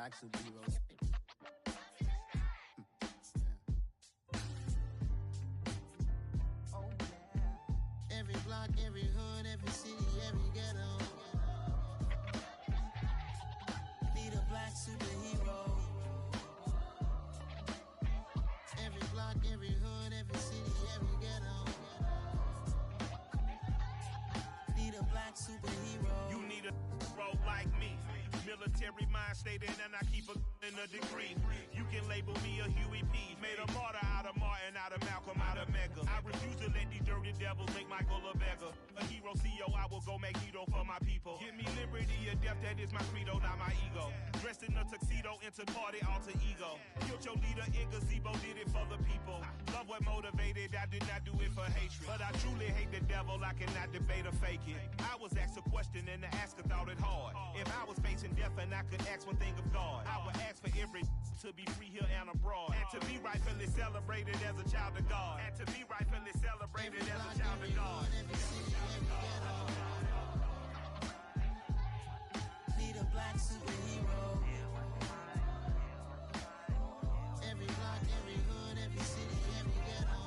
black superheroes. Oh, yeah. Every block, every hood, every city, every ghetto. Need a black superhero. Every block, every hood, every city, every ghetto. Need a black superhero. You need a hero like me. Military mind stated, and I keep in a degree. You can label me a Huey P. Made a martyr out of Martin, out of Malcolm, out of Mega. I refuse to let these dirty devils make Michael a beggar. A hero CEO, I will go Magneto for my people. Give me liberty or death, that is my credo, not my ego. Dressed in a tuxedo, enter party, alter ego. Killed your leader in gazebo, did it for the people. Love what motivated, I did not do it for hatred. But I truly hate the devil, I cannot debate or fake it. I was asked a question and the asker thought it hard. If I was facing death and I could ask one thing of God, I would ask for every to be free here and abroad, and to be rightfully celebrated as a child of God, and to be rightfully celebrated as a child of God. Need a black superhero. Every block, every hood, every city, every ghetto.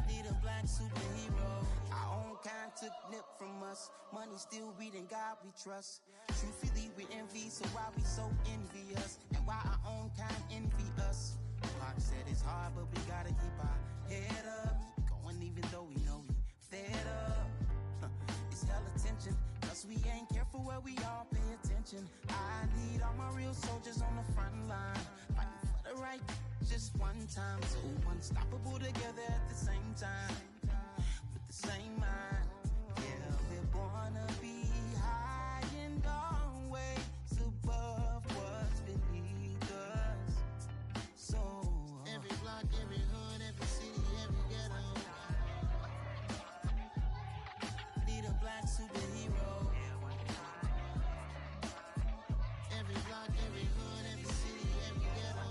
Need a black superhero. Our own kind took nip from us. Money still reading God we trust. Truthfully we envy, so why we so envious? And why our own kind envy us? Pac said it's hard, but we gotta keep our head up. Going even though we know we fed up. It's hell attention, cause we ain't careful where we all pay attention. I need all my real soldiers on the front line, fighting for the right just one time. So unstoppable together at the same time, with the same mind. Yeah, we're born to be high and always above what's beneath us. So every block, every hood, every city, every ghetto. Need a black superhero. Every block, every hood, every city, every ghetto.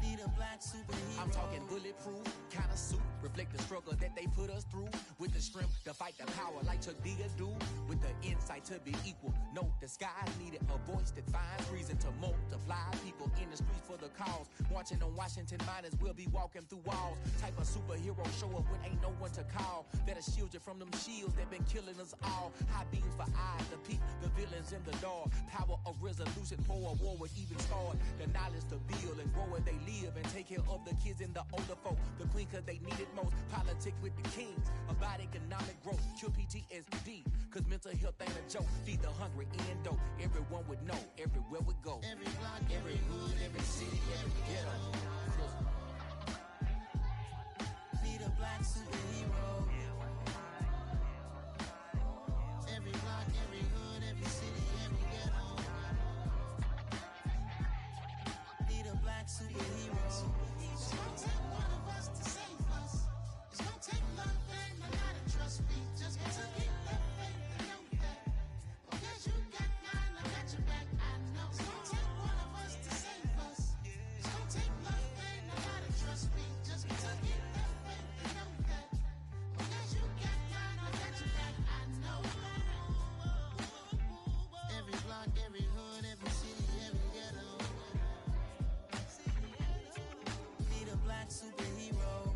Need a black superhero. I'm talking bulletproof kind of suit, reflect the struggle that they put us through, with the strength to fight the power like Chuck D do, with the insight to be equal. Note the skies needed a voice that finds reason to multiply people in the streets for the cause. Marching on Washington miners will be walking through walls. Type of superhero show up when ain't no one to call. That'll shield you from them shields that been killing us all. High beams for eyes to peep the villains in the dark. Power of resolution for a war would even start. The knowledge to build and grow where they live and take care of the kids and the older folk. The queen cause they need it most. Politics with the kings about economic growth. Cure PTSD cause mental health ain't a joke. Feed the hungry and dope. Everyone would know everywhere we go. Every block, every hood, every city, every ghetto. Need a black superhero. Every block, every hood, every city, every ghetto. Need a black superhero. It's gonna take one of us to save us. It's gonna take love and a lot of trust. We just got to keep that faith and know that. Because you got mine, I got your back, I know. It's gonna take one of us to save us. It's gonna take love and a lot of trust. We just got to keep that faith and know that. Because you got mine, I got your back, I know. Every block, every hood, every city, every ghetto. Need a black superhero.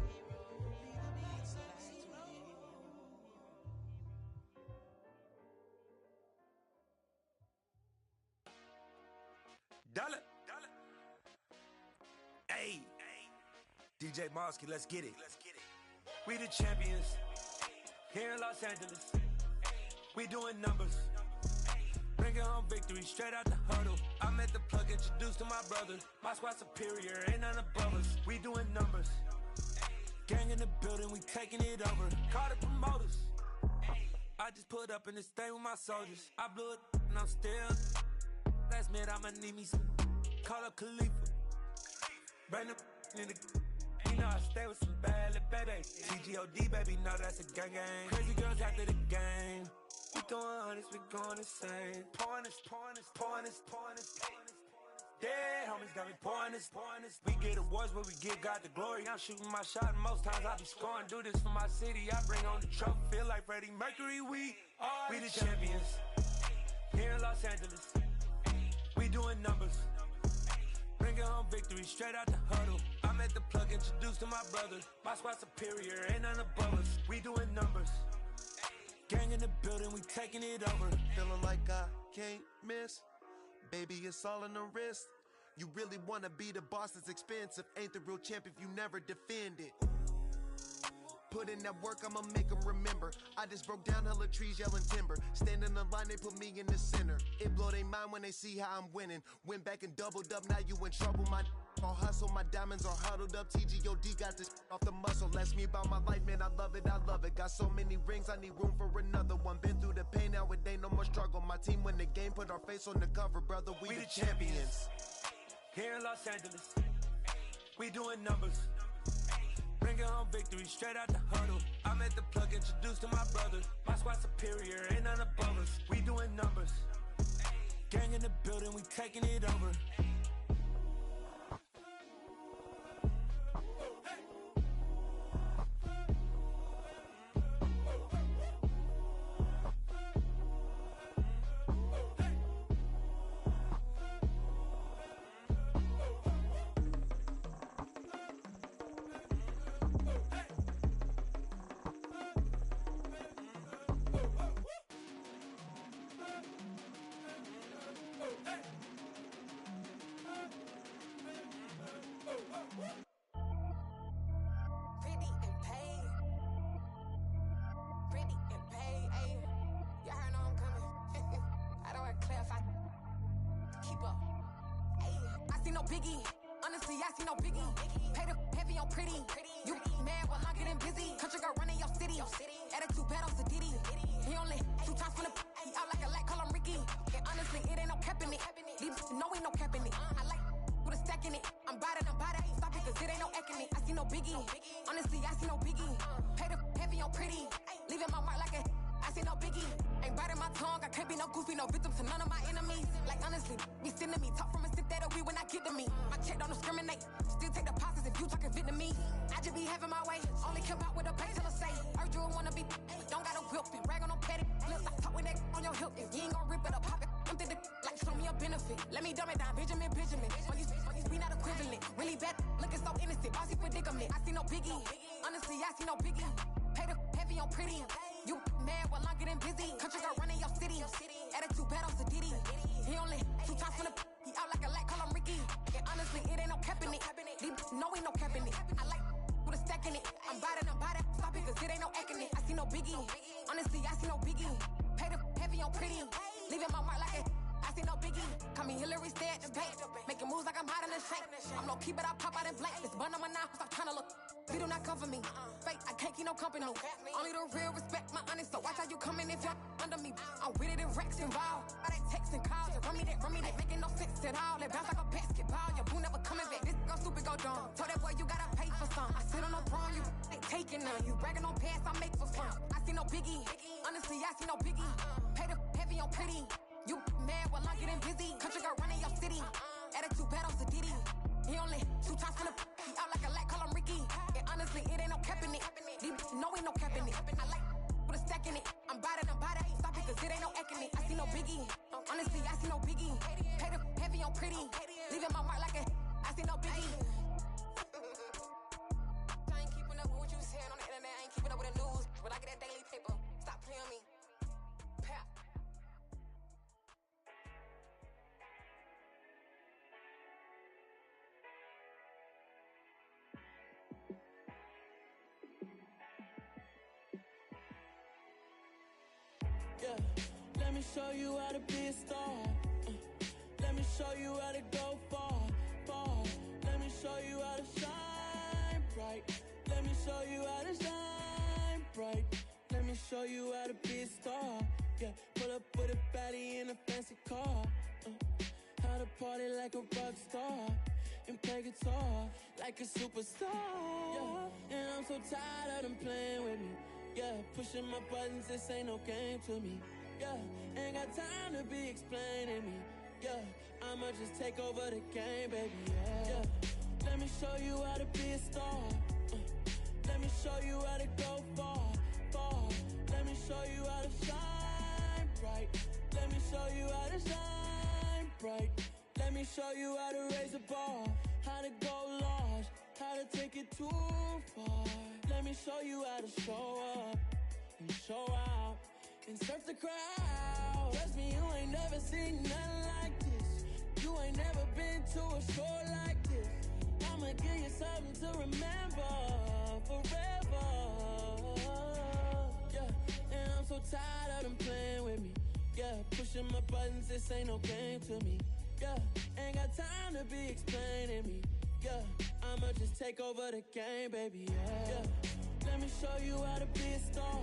Dollar. Hey. DJ Mosky, let's get it. We the champions here in Los Angeles. We doing numbers. Bringing home victory straight out the huddle. I met the plug, introduced to my brother. My squad superior, ain't none above us. We doing numbers. Gang in the building, we taking it over. Call the promoters. I just put up in this thing with my soldiers. I blew it and I'm still. Last minute I'ma need me some. Call up Khalifa. Bring them in the. You know I stay with some bad little baby. TGOD baby, know that's a gang gang. Crazy girls after the game. We throwing hundreds, we going insane. Pouring this. Dead homie, got me pouring this. We get awards, but we give God the glory. I'm shooting my shot, and most times I be scoring. Do this for my city, I bring on the trophy. Feel like Freddie Mercury, we the champions. Here in Los Angeles, we doing numbers. Bringing home victory straight out the huddle. I'm at the plug, introduced to my brother. My squad superior, ain't none above us. We doing numbers. Gang in the building, we taking it over. Feeling like I can't miss. Baby, it's all in the wrist. You really wanna be the boss, it's expensive. Ain't the real champ if you never defend it. Put in that work, I'ma make them remember. I just broke down hella trees, yelling timber. Stand in the line, they put me in the center. It blow their mind when they see how I'm winning. Went back and doubled up, now you in trouble. My all hustle, my diamonds are huddled up. TGOD got this off the muscle. Ask me about my life, man, I love it, I love it. Got so many rings, I need room for another one. Been through the pain, now it ain't no more struggle. My team win the game, put our face on the cover, brother, we the champions. Here in Los Angeles, we doing numbers. Bringing home victory straight out the huddle. I'm at the plug, introduced to my brother. My squad superior, ain't none above us. We doing numbers. Gang in the building, we taking it over. Biggie, honestly, I see no biggie. Pay the heavy on pretty. You mad while I'm getting busy. Country girl running your city. Attitude bad on Sadidi. He only 2 times from the he out like a light, call him Ricky. And honestly, it ain't no cap in it. These know ain't no cap in it. I like with a stack in it. I'm bad. Stop it, cause it ain't no eck in it. I see no biggie. Honestly, I see no biggie. Pay the heavy on pretty. Leaving my mark like a I see no biggie. Ain't biting my tongue. I can't be no goofy, no victim to none of my enemies. Like honestly, be sending me talk from a sit that'll be when I get to me. My check don't discriminate. Still take deposits if you talking Vietnamese. I just be having my way. Only come out with a pay till I say. Heard you wanna be, don't got no whip and rag on no petty. Lips like talk with that on your hip. If you ain't gon' rip it up, pop it. I'm thinking like show me a benefit. Let me dumb it down, Benjamin. All these we not equivalent. Really bad, looking so innocent. Bossy predicament. I see no biggie. Honestly, I see no biggie. Pay the heavy on pretty. You mad while I'm getting busy. Country girl running your city. Attitude bad on Sadidi. He only 2 times from the he out like a light, call him Ricky. And honestly, it ain't no cap in it. These know ain't no cap in it. I like with a stack in it. I'm bad. Stop it, cause it ain't no eck in it. I see no biggie. Honestly, I see no biggie. Pay the heavy on pretty. Leaving my mark like a I see no biggie. Call me Hillary, stay at the bank. Making moves like I'm hiding in shank. I'm low key, but I pop out in blank. This bun on my knife, stop trying to look. They do not cover me. Fake, I can't keep no company. Only the real respect my honest. So watch how you coming if you're under me. I'm with it in Rex involved. I they text and calls. Run me that. Making no sense at all. They bounce like a basketball. Your boo never coming back. This go stupid, go dumb. Told that boy you gotta pay for some. I sit on no throne, you ain't taking none. You bragging on pants, I make for fun. I see no biggie. Honestly, I see no biggie. Pay the heavy on pretty. You mad while I'm getting busy. Country girl running your city. Attitude bad on Sadidi. He only 2 times from the he out like a light, call him Ricky. And honestly, it ain't no cap in it. These know ain't no cap in it. I like with a stack in it. I'm bad. Stop it, cause it ain't no eck in it. I see no biggie. Honestly, I see no biggie. Pay the heavy on pretty. Leaving my mark like a I see no biggie. I ain't keeping up with what you saying on the internet. I ain't keeping up with the news. But I get that daily paper. Stop playing on me. Pap. Yeah, let me show you how to be a star. Let me show you how to go far. Let me show you how to shine bright. Let me show you how to shine bright. Let me show you how to be a star. Yeah, pull up with a baddie in a fancy car. How to party like a rock star and play guitar like a superstar. Yeah, and I'm so tired of them playing with me. Yeah, pushing my buttons, this ain't no game to me. Yeah, ain't got time to be explaining me. Yeah, I'ma just take over the game, baby, yeah. Let me show you how to be a star. Let me show you how to go far, far. Let me show you how to shine bright. Let me show you how to shine bright. Let me show you how to raise a bar, how to go large, how to take it too far. Let me show you how to show up and show out and surf the crowd. Trust me, you ain't never seen nothing like this. You ain't never been to a show like this. I'ma give you something to remember forever. Yeah, and I'm so tired of them playing with me. Yeah, pushing my buttons, this ain't no game to me. Yeah, ain't got time to be explaining me. Yeah, I'ma just take over the game, baby. Yeah, let me show you how to be a star.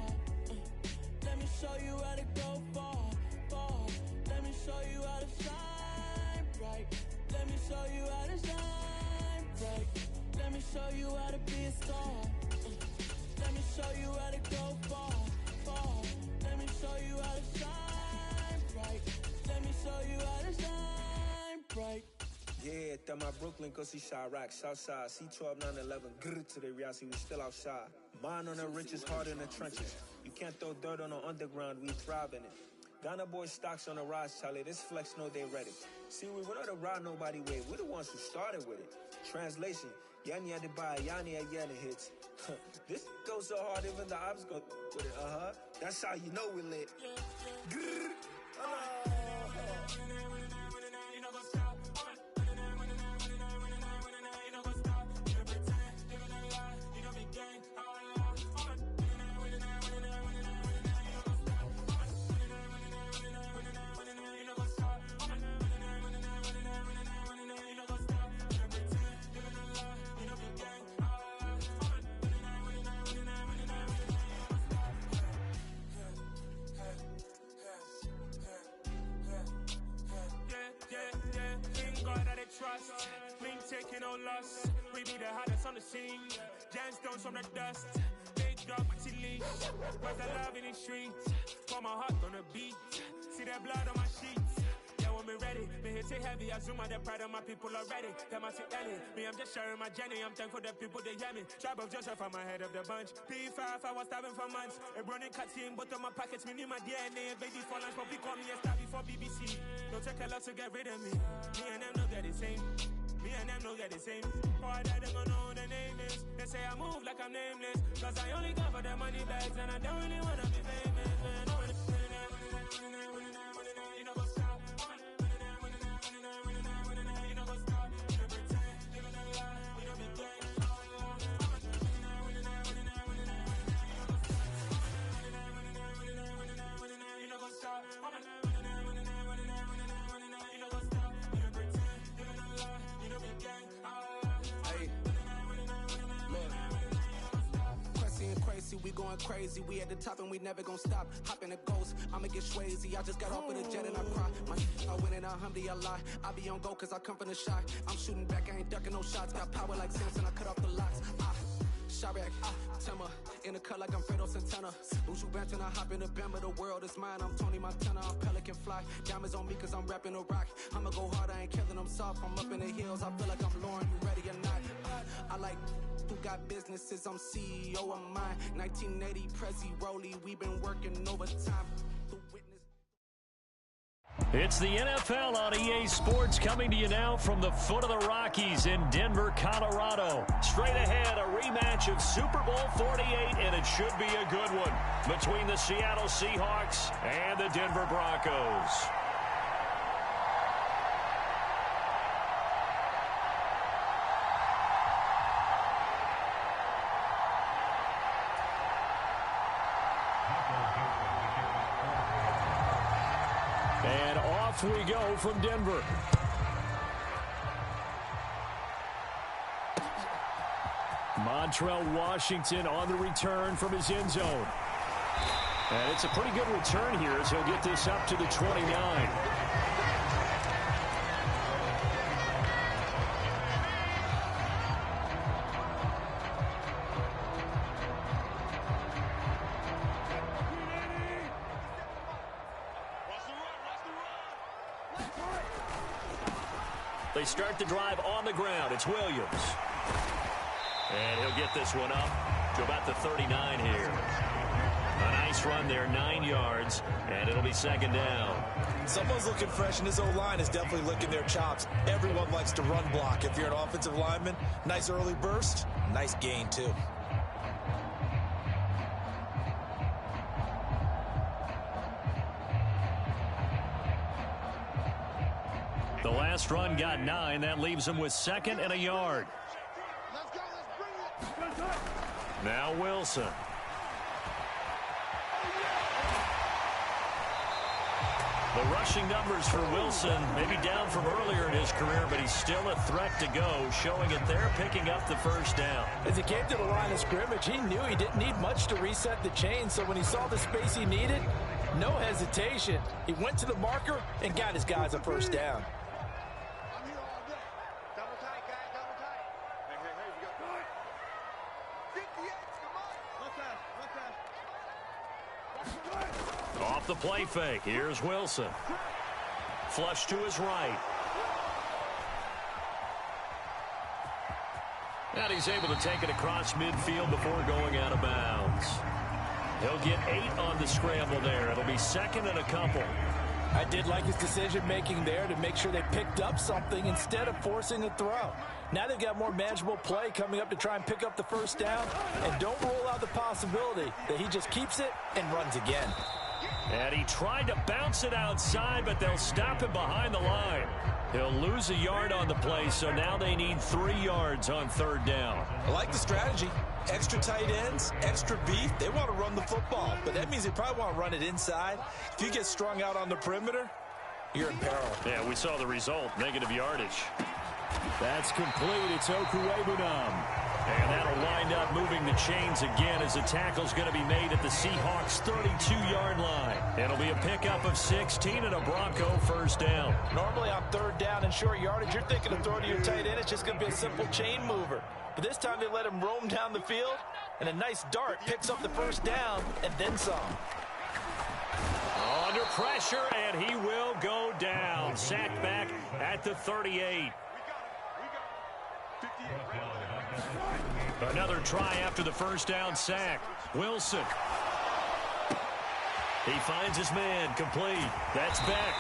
Let me show you how to go far, far. Let me show you how to shine bright. Let me show you how to shine bright. Let me show you how to be a star. Let me show you how to go far, far. Let me show you how to shine bright. Let me show you how to shine bright. Yeah, that my Brooklyn, cause he shot rock, Southside, C12, 911, grrr to the reality, we still outside. Mine on the richest, heart in the trenches. You can't throw dirt on the underground, we thrive in it. Ghana boys stocks on the rise, Charlie, this flex know they ready. See, we were not to ride nobody way, we the ones who started with it. Translation, Yani had to buy, Yani had yelling hits. This goes so hard, even the ops go with it, That's how you know we lit. Grrr, trust. We ain't taking no loss. We be the hottest on the scene. Gemstones from the dust. Big dog, but leash. Where's the love in the streets? Pour my heart on the beat. See that blood on my sheets. Yeah, when we ready, me hit it heavy. I zoom out the pride of my people already. Them I see Ellie. Me, I'm just sharing my journey. I'm thankful that people they hear me. Tribe of Joseph, I'm ahead of the bunch. P5, I was starving for months. A running cutscene, but on my pockets, me need my DNA. Baby for lunch, but we call me a star before BBC. Don't take a lot to get rid of me. Me and them know they're the same. Me and them know they're the same. Before I die, they gon' know who the name is. They say I move like I'm nameless. Cause I only got for the money bags. And I don't really wanna be famous, man. You know, go stop. You know, go stop. You know, pretend. Living a lie. We don't be gang. You know, go stop. We going crazy, we at the top and we never gon' stop. Hop in a ghost, I'ma get swayzy. I just got off with a jet and I cry. I win in alhamdulillah. I be on go cause I come from the shot. I'm shooting back, I ain't ducking no shots. Got power like Samson, I cut off the locks. Shot back, Timber, in the cut like I'm Fredo Santana. Uju Benton, I hop in the Bama, the world is mine. I'm Tony Montana, I'm Pelican Fly. Diamonds on me cause I'm rapping a rock. I'ma go hard, I ain't killing them soft. I'm up in the hills, I feel like I'm Lauren, you ready or not? I like who got businesses, I'm CEO of mine. 1980 Prezi Rolly, we been working overtime. It's the NFL on EA Sports coming to you now from the foot of the Rockies in Denver, Colorado. Straight ahead, a rematch of Super Bowl 48, and it should be a good one between the Seattle Seahawks and the Denver Broncos. And off we go from Denver. Montrell Washington on the return from his end zone. And it's a pretty good return here as he'll get this up to the 29. They start the drive on the ground. It's Williams. And he'll get this one up to about the 39 here. A nice run there, 9 yards, and it'll be second down. Someone's looking fresh, and this O-line is definitely licking their chops. Everyone likes to run block. If you're an offensive lineman, nice early burst, nice gain, too. The last run got 9. That leaves him with 2nd and a yard. Now Wilson. The rushing numbers for Wilson maybe down from earlier in his career, but he's still a threat to go, showing it there, picking up the first down. As he came to the line of scrimmage, he knew he didn't need much to reset the chain, so when he saw the space he needed, no hesitation. He went to the marker and got his guys a first down. Off the play fake, here's Wilson. Flush to his right. And he's able to take it across midfield before going out of bounds. He'll get 8 on the scramble there. It'll be 2nd and a couple. I did like his decision-making there to make sure they picked up something instead of forcing a throw. Now they've got more manageable play coming up to try and pick up the first down, and don't rule out the possibility that he just keeps it and runs again. And he tried to bounce it outside, but they'll stop him behind the line. He'll lose a yard on the play, so now they need 3 yards on 3rd down. I like the strategy. Extra tight ends, extra beef. They want to run the football, but that means they probably want to run it inside. If you get strung out on the perimeter, you're in peril. Yeah, we saw the result, negative yardage. That's complete. It's Okuwebunam. And that'll wind up moving the chains again as the tackle's going to be made at the Seahawks' 32-yard line. It'll be a pickup of 16 and a Bronco first down. Normally on 3rd down and short yardage, you're thinking of throwing to your tight end. It's just going to be a simple chain mover. But this time they let him roam down the field, and a nice dart picks up the first down and then some. Under pressure, and he will go down. Sacked back at the 38. Another try after the first down sack. Wilson. He finds his man, complete. That's Beck.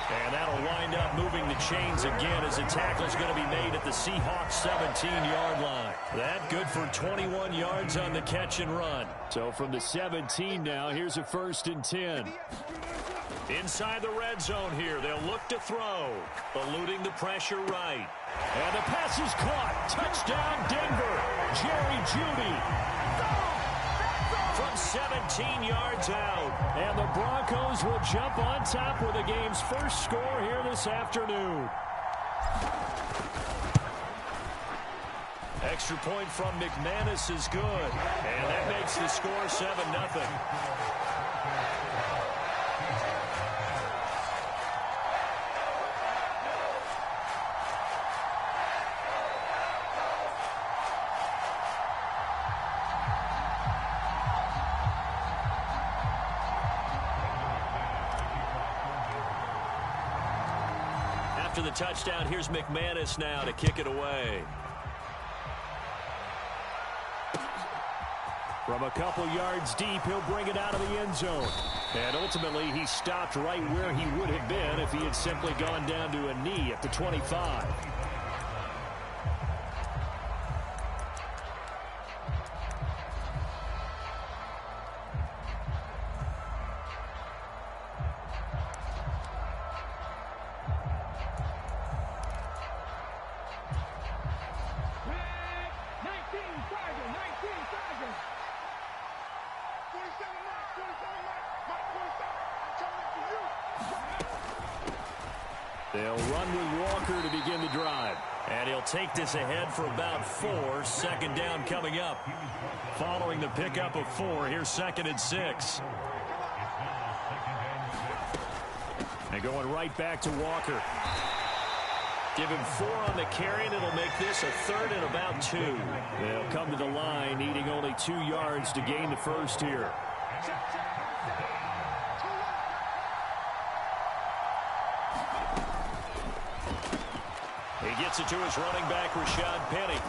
And that'll wind up moving the chains again as the tackle's going to be made at the Seahawks' 17-yard line. That good for 21 yards on the catch and run. So from the 17 now, here's a 1st and 10. Inside the red zone here, they'll look to throw. Eluding the pressure right. And the pass is caught. Touchdown, Denver. Jerry Jeudy. From 17 yards out. And the Broncos will jump on top with the game's first score here this afternoon. Extra point from McManus is good. And that makes the score 7-0. After the touchdown, here's McManus now to kick it away. From a couple yards deep, he'll bring it out of the end zone. And ultimately, he stopped right where he would have been if he had simply gone down to a knee at the 25. They'll run with Walker to begin the drive. And he'll take this ahead for about 4. 2nd down coming up. Following the pickup of 4, here's 2nd and 6. And going right back to Walker. Give him 4 on the carry, and it'll make this a 3rd and about 2. They'll come to the line, needing only 2 yards to gain the first here. He gets it to his running back, Rashad Penny.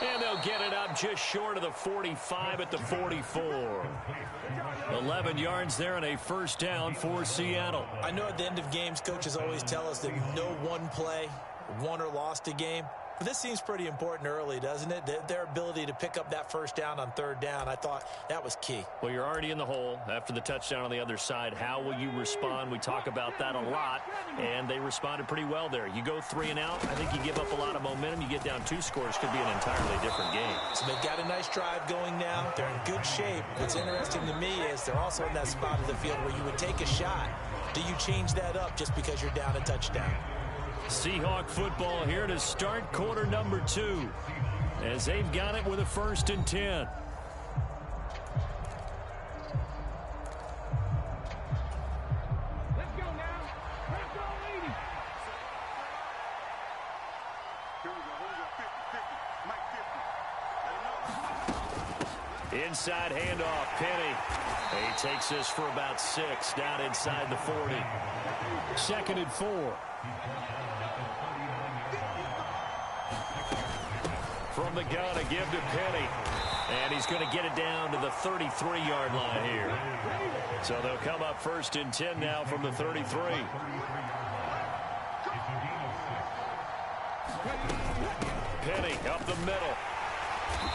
And they'll get it up just short of the 45 at the 44. 11 yards there and a first down for Seattle. I know at the end of games, coaches always tell us that no one play won or lost a game. But this seems pretty important early, doesn't it? Their ability to pick up that first down on third down, I thought that was key. Well, you're already in the hole after the touchdown on the other side. How will you respond? We talk about that a lot, and they responded pretty well there. You go 3 and out, I think you give up a lot of momentum. You get down 2 scores, could be an entirely different game. So they've got a nice drive going now. They're in good shape. What's interesting to me is they're also in that spot of the field where you would take a shot. Do you change that up just because you're down a touchdown? Seahawk football here to start quarter number 2 as they've got it with a 1st and 10. Let's go now. Let's go, ladies. Here we go. 50. Inside handoff, Penny. He takes this for about 6 down inside the 40. 2nd and 4. From the gun, a give to Penny. And he's going to get it down to the 33-yard line here. So they'll come up 1st and 10 now from the 33. Penny up the middle.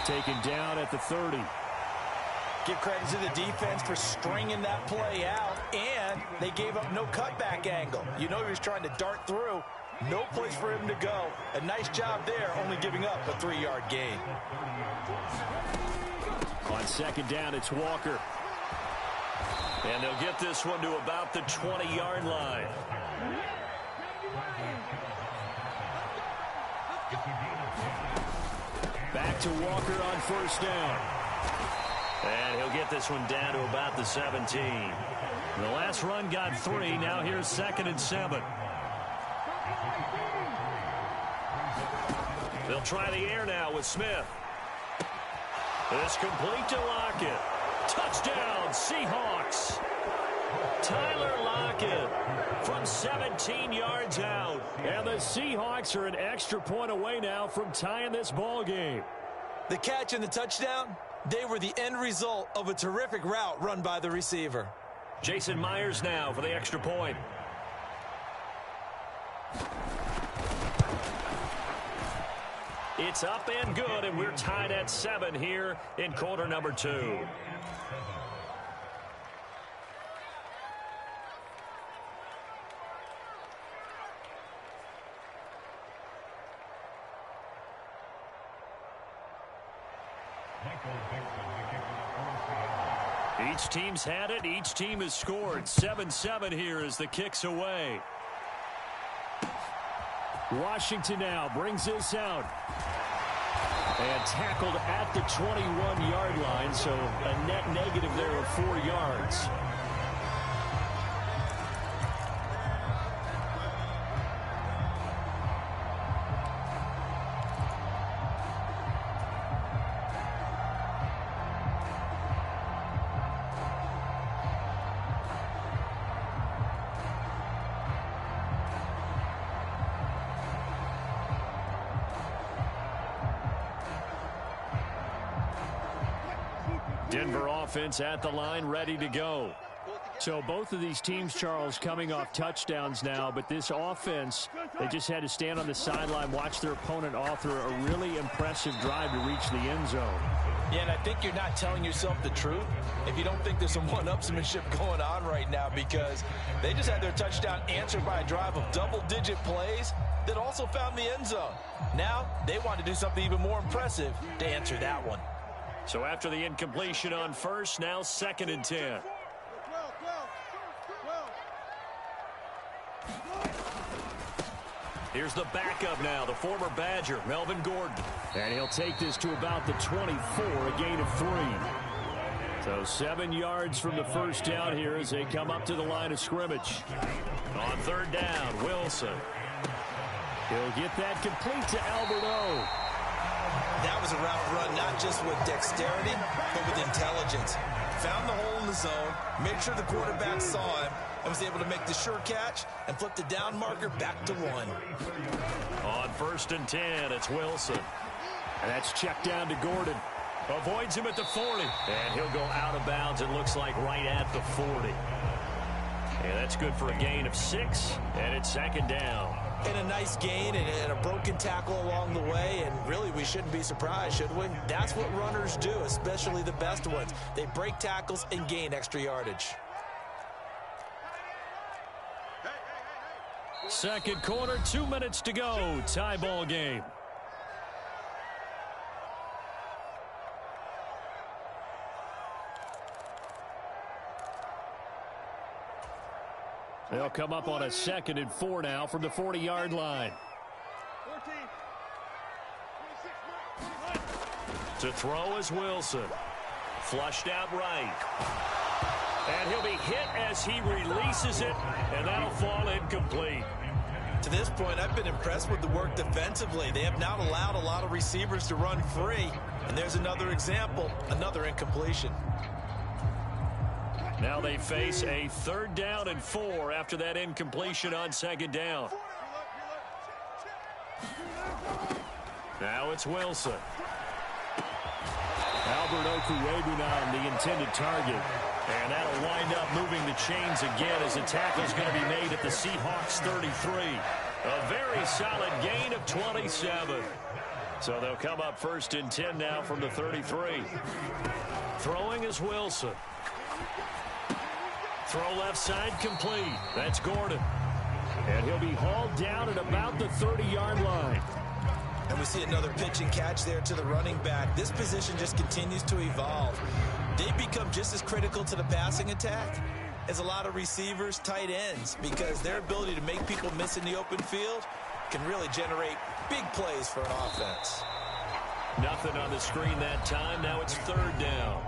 Taken down at the 30. Give credit to the defense for stringing that play out, and they gave up no cutback angle. You know he was trying to dart through. No place for him to go. A nice job there, only giving up a 3-yard gain. On 2nd down, it's Walker. And they'll get this one to about the 20-yard line. Back to Walker on 1st down. And he'll get this one down to about the 17. The last run got 3. Now here's 2nd and 7. They'll try the air now with Smith. It's complete to Lockett. Touchdown, Seahawks. Tyler Lockett from 17 yards out. And the Seahawks are an extra point away now from tying this ball game. The catch and the touchdown, they were the end result of a terrific route run by the receiver. Jason Myers now for the extra point. It's up and good, and we're tied at 7 here in quarter number 2. Each team's had it. Each team has scored. 7-7 here as the kick's away. Washington now brings this out. And tackled at the 21-yard line, so a net negative there of 4 yards. Denver offense at the line, ready to go. So both of these teams, Charles, coming off touchdowns now, but this offense, they just had to stand on the sideline, watch their opponent author a really impressive drive to reach the end zone. Yeah, and I think you're not telling yourself the truth if you don't think there's some one-upsmanship going on right now, because they just had their touchdown answered by a drive of double-digit plays that also found the end zone. Now they want to do something even more impressive to answer that one. So after the incompletion on first, now 2nd and 10. Here's the backup now, the former Badger, Melvin Gordon. And he'll take this to about the 24, a gain of 3. So 7 yards from the first down here as they come up to the line of scrimmage. On 3rd down, Wilson. He'll get that complete to Alberto. That was a route run, not just with dexterity, but with intelligence. Found the hole in the zone, made sure the quarterback saw him, and was able to make the sure catch and flip the down marker back to 1. On 1st and 10, it's Wilson. And that's checked down to Gordon. Avoids him at the 40. And he'll go out of bounds, it looks like, right at the 40. And that's good for a gain of 6, and it's 2nd down. And a nice gain and a broken tackle along the way, and really we shouldn't be surprised, should we? That's what runners do, especially the best ones. They break tackles and gain extra yardage. Second quarter, 2 minutes to go. Tie ball game. They'll come up on a 2nd and 4 now from the 40-yard line. 14. To throw is Wilson. Flushed out right. And he'll be hit as he releases it, and that'll fall incomplete. To this point, I've been impressed with the work defensively. They have not allowed a lot of receivers to run free. And there's another example, another incompletion. Now they face a 3rd down and 4 after that incompletion on 2nd down. Now it's Wilson. Albert Okwuegbunam, the intended target. And that'll wind up moving the chains again as the tackle's going to be made at the Seahawks 33. A very solid gain of 27. So they'll come up 1st and 10 now from the 33. Throwing is Wilson. Throw left side complete. That's Gordon. And he'll be hauled down at about the 30-yard line. And we see another pitch and catch there to the running back. This position just continues to evolve. They become just as critical to the passing attack as a lot of receivers, tight ends, because their ability to make people miss in the open field can really generate big plays for an offense. Nothing on the screen that time. Now it's 3rd down.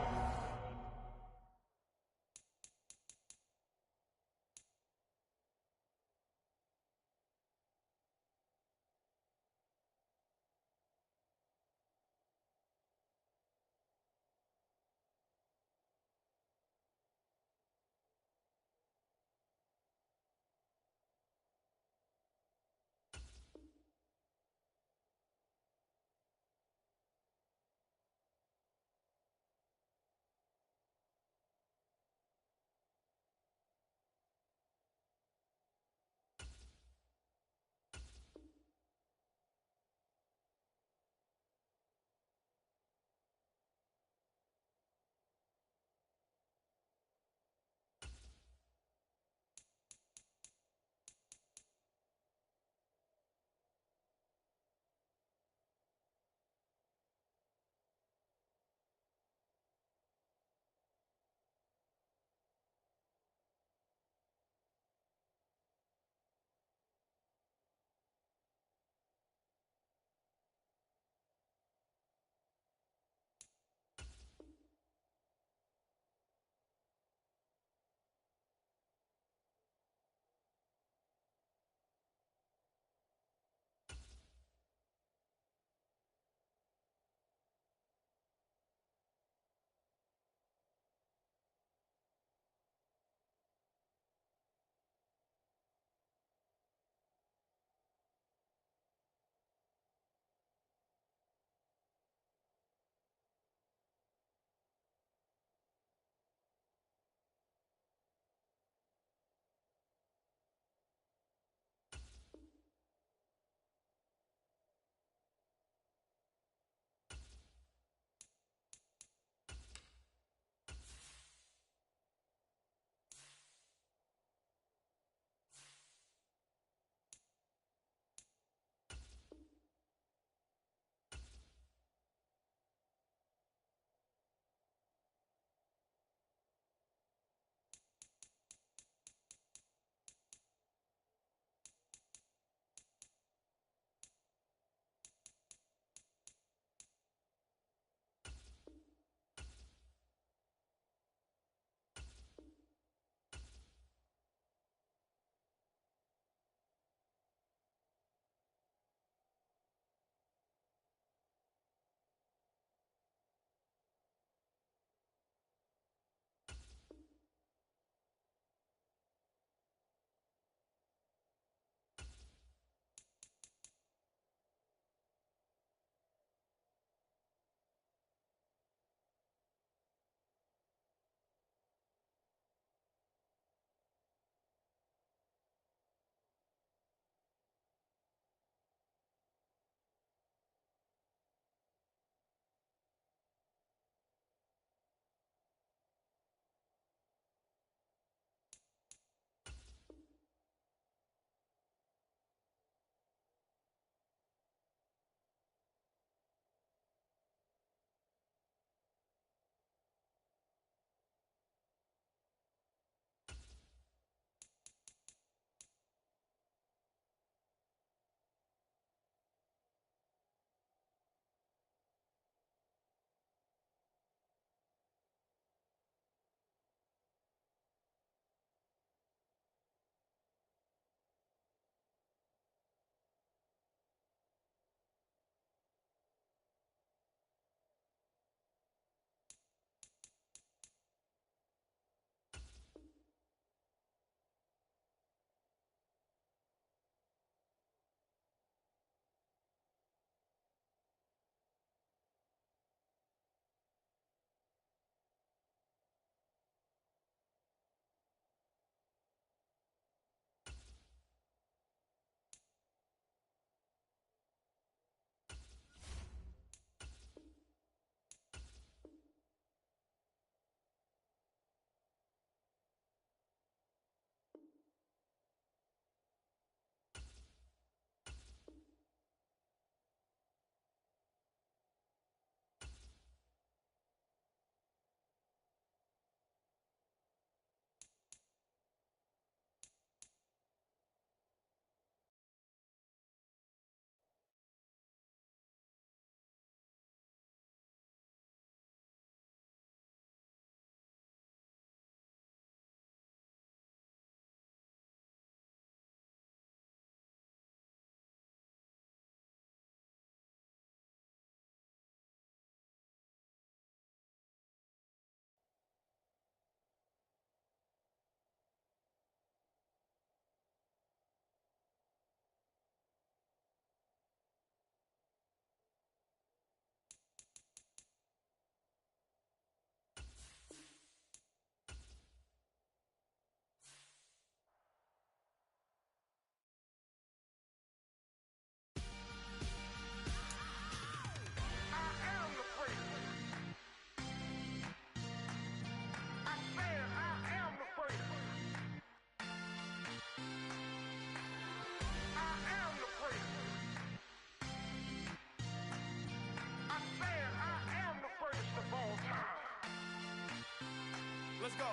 go.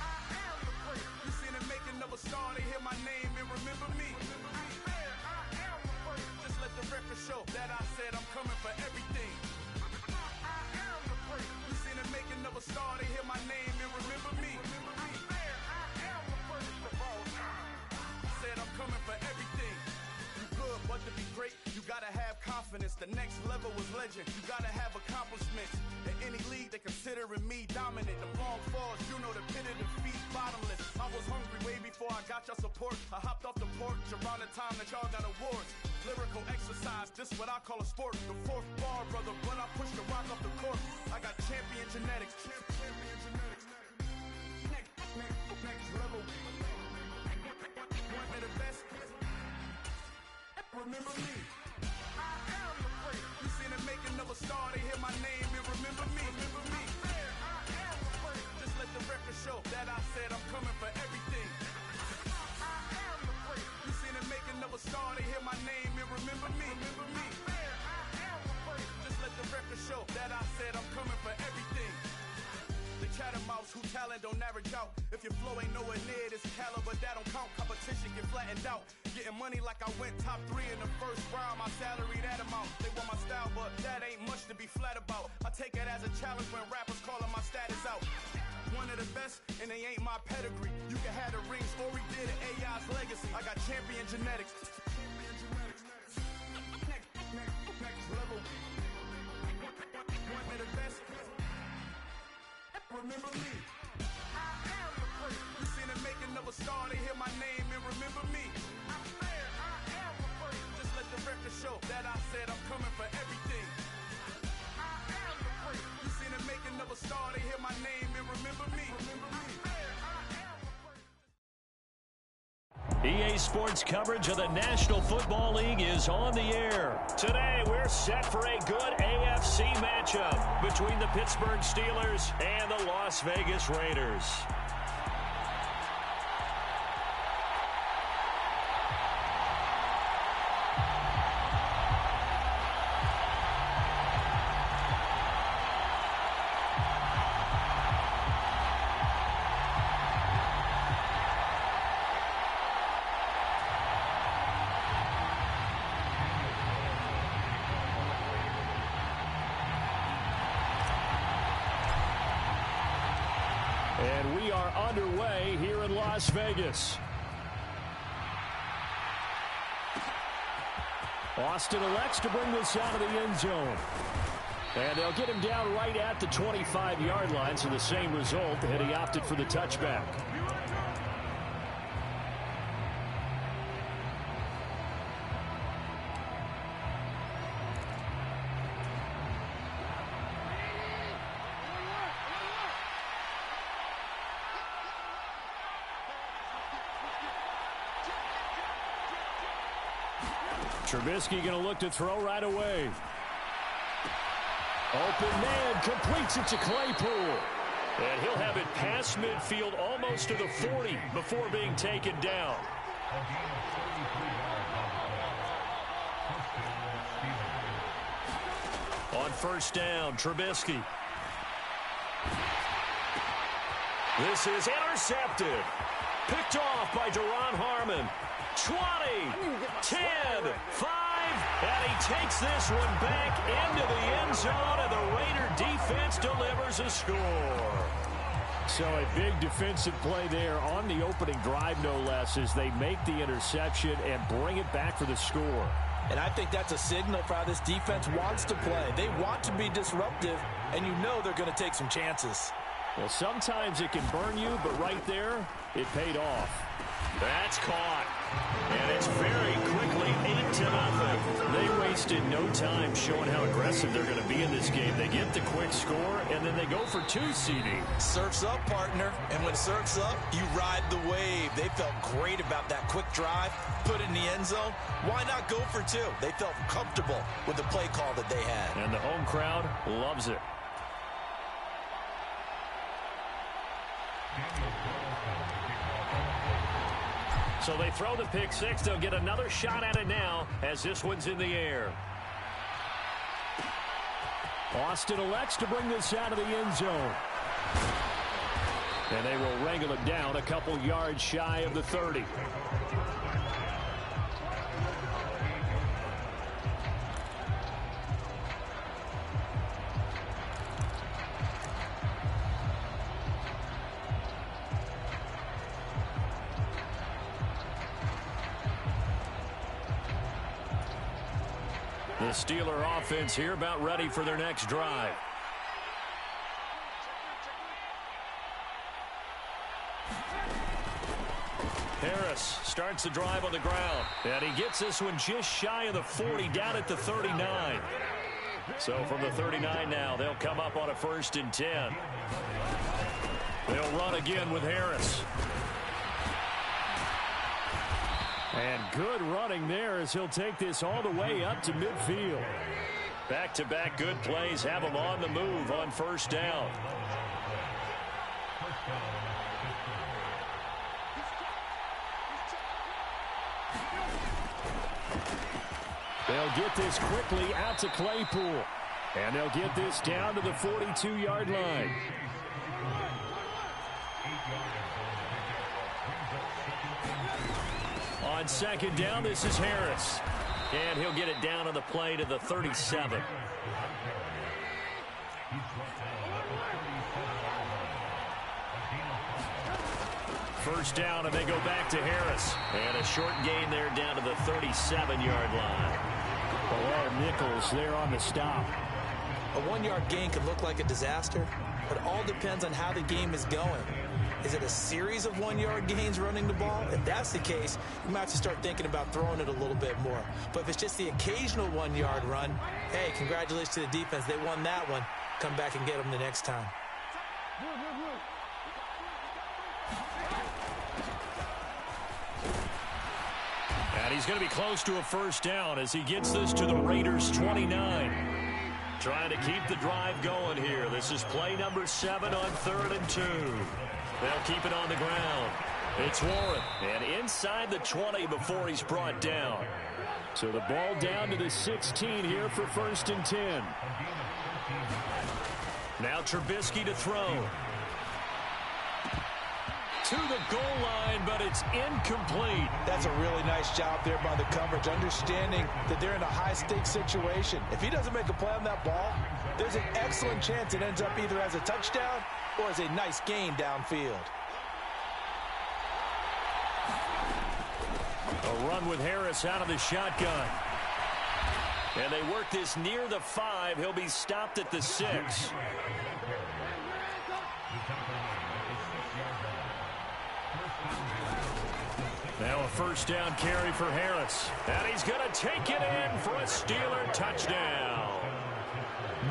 I am the great. You seen the making of a star, they hear my name and remember me. I swear I am the great. Just let the record show that I said I'm coming for everything. I am the great. You seen the making of a star, they hear my name and remember me. I swear I am the greatest of all time. Said I'm coming for everything. You good, but to be great, you gotta have confidence. The next level was legend. You gotta have accomplishments. In any league, they considering me dominant. The long falls, you know the pit of defeat, bottomless. I was hungry way before I got your support. I hopped off the porch around the time that y'all got awards. Lyrical exercise, this what I call a sport. The fourth bar, brother, when I push the rock off the court. I got champion genetics. Champion genetics. Next level. One of the best. Remember me. I am the great. You seen the making of a star, they hear my name and remember me. Remember me. I am the great. Just let the record show that I said I'm coming for everything. I am the great. You seen the making of a star, they hear my name and remember me. Remember me. I am the great. Just let the record show that I said I'm coming for everything. The catamouse who talent don't average out. If your flow ain't nowhere near this caliber, that don't count. Competition get flattened out. Getting money like I went top 3 in the first round. My salary that amount. They want my style, but that ain't much to be flat about. I take it as a challenge when rappers calling my status out. One of the best, and they ain't my pedigree. You can have the rings, or we did it, AI's legacy. I got champion genetics. Next level. One of the best. Remember me. I am the great. You seen the making of a star, they hear my name and remember me. I swear I am the great. Just let the record show that I said I'm coming for everything. I am the great. You seen the making of a star, they hear my name and remember me. Remember me. EA Sports coverage of the National Football League is on the air. Today, we're set for a good AFC matchup between the Pittsburgh Steelers and the Las Vegas Raiders. And we are underway here in Las Vegas. Austin elects to bring this out of the end zone. And they'll get him down right at the 25-yard line, so the same result, and he opted for the touchback. Trubisky going to look to throw right away. Open man, completes it to Claypool. And he'll have it past midfield almost to the 40 before being taken down. On first down, Trubisky. This is intercepted. Picked off by Duron Harmon. 20, 10, 5, and he takes this one back into the end zone, and the Raider defense delivers a score. So a big defensive play there on the opening drive, no less, as they make the interception and bring it back for the score. And I think that's a signal for how this defense wants to play. They want to be disruptive, and you know they're going to take some chances. Well, sometimes it can burn you, but right there, it paid off. That's caught. And it's very quickly 8-0. They wasted no time showing how aggressive they're going to be in this game. They get the quick score, and then they go for 2, CD. Surf's up, partner. And when surf's up, you ride the wave. They felt great about that quick drive, put it in the end zone. Why not go for 2? They felt comfortable with the play call that they had. And the home crowd loves it. So they throw the pick six. They'll get another shot at it now as this one's in the air. Austin elects to bring this out of the end zone. And they will wrangle it down a couple yards shy of the 30. The Steeler offense here about ready for their next drive. Harris starts the drive on the ground. And he gets this one just shy of the 40, down at the 39. So from the 39 now, they'll come up on a 1st and 10. They'll run again with Harris. And good running there as he'll take this all the way up to midfield. Back-to-back good plays have him on the move on 1st down. They'll get this quickly out to Claypool. And they'll get this down to the 42-yard line. On 2nd down, this is Harris. And he'll get it down on the play to the 37. First down, and they go back to Harris. And a short gain there down to the 37-yard line. A lot of nickels there on the stop. A 1-yard gain could look like a disaster, but it all depends on how the game is going. Is it a series of 1-yard gains running the ball? If that's the case, you might have to start thinking about throwing it a little bit more. But if it's just the occasional 1-yard run, hey, congratulations to the defense. They won that one. Come back and get them the next time. And he's going to be close to a 1st down as he gets this to the Raiders' 29. Trying to keep the drive going here. This is play number 7 on 3rd and 2. They'll keep it on the ground. It's Warren. And inside the 20 before he's brought down. So the ball down to the 16 here for 1st and 10. Now Trubisky to throw. To the goal line, but it's incomplete. That's a really nice job there by the coverage, understanding that they're in a high-stakes situation. If he doesn't make a play on that ball, there's an excellent chance it ends up either as a touchdown or as a nice gain downfield. A run with Harris out of the shotgun. And they work this near the 5. He'll be stopped at the 6. Now a 1st down carry for Harris. And he's going to take it in for a Steeler touchdown.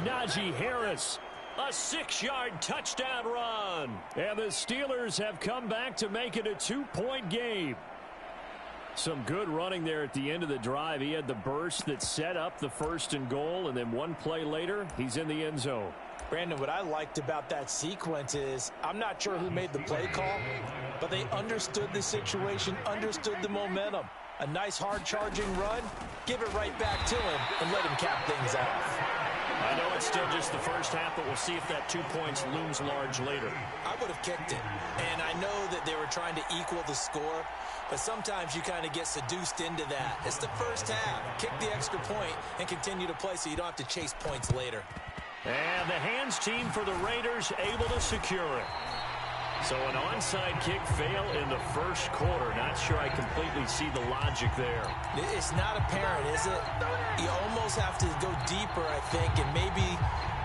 Najee Harris, a 6-yard touchdown run. And the Steelers have come back to make it a 2-point game. Some good running there at the end of the drive. He had the burst that set up the 1st and goal, and then one play later, he's in the end zone. Brandon, what I liked about that sequence is I'm not sure who made the play call, but they understood the situation, understood the momentum. A nice hard-charging run, give it right back to him, and let him cap things off. I know it's still just the first half, but we'll see if that 2 points looms large later. I would have kicked it, and I know that they were trying to equal the score, but sometimes you kind of get seduced into that. It's the first half. Kick the extra point and continue to play so you don't have to chase points later. And the hands team for the Raiders able to secure it. So an onside kick fail in the 1st quarter. Not sure I completely see the logic there. It's not apparent, is it? You almost have to go deeper, I think, and maybe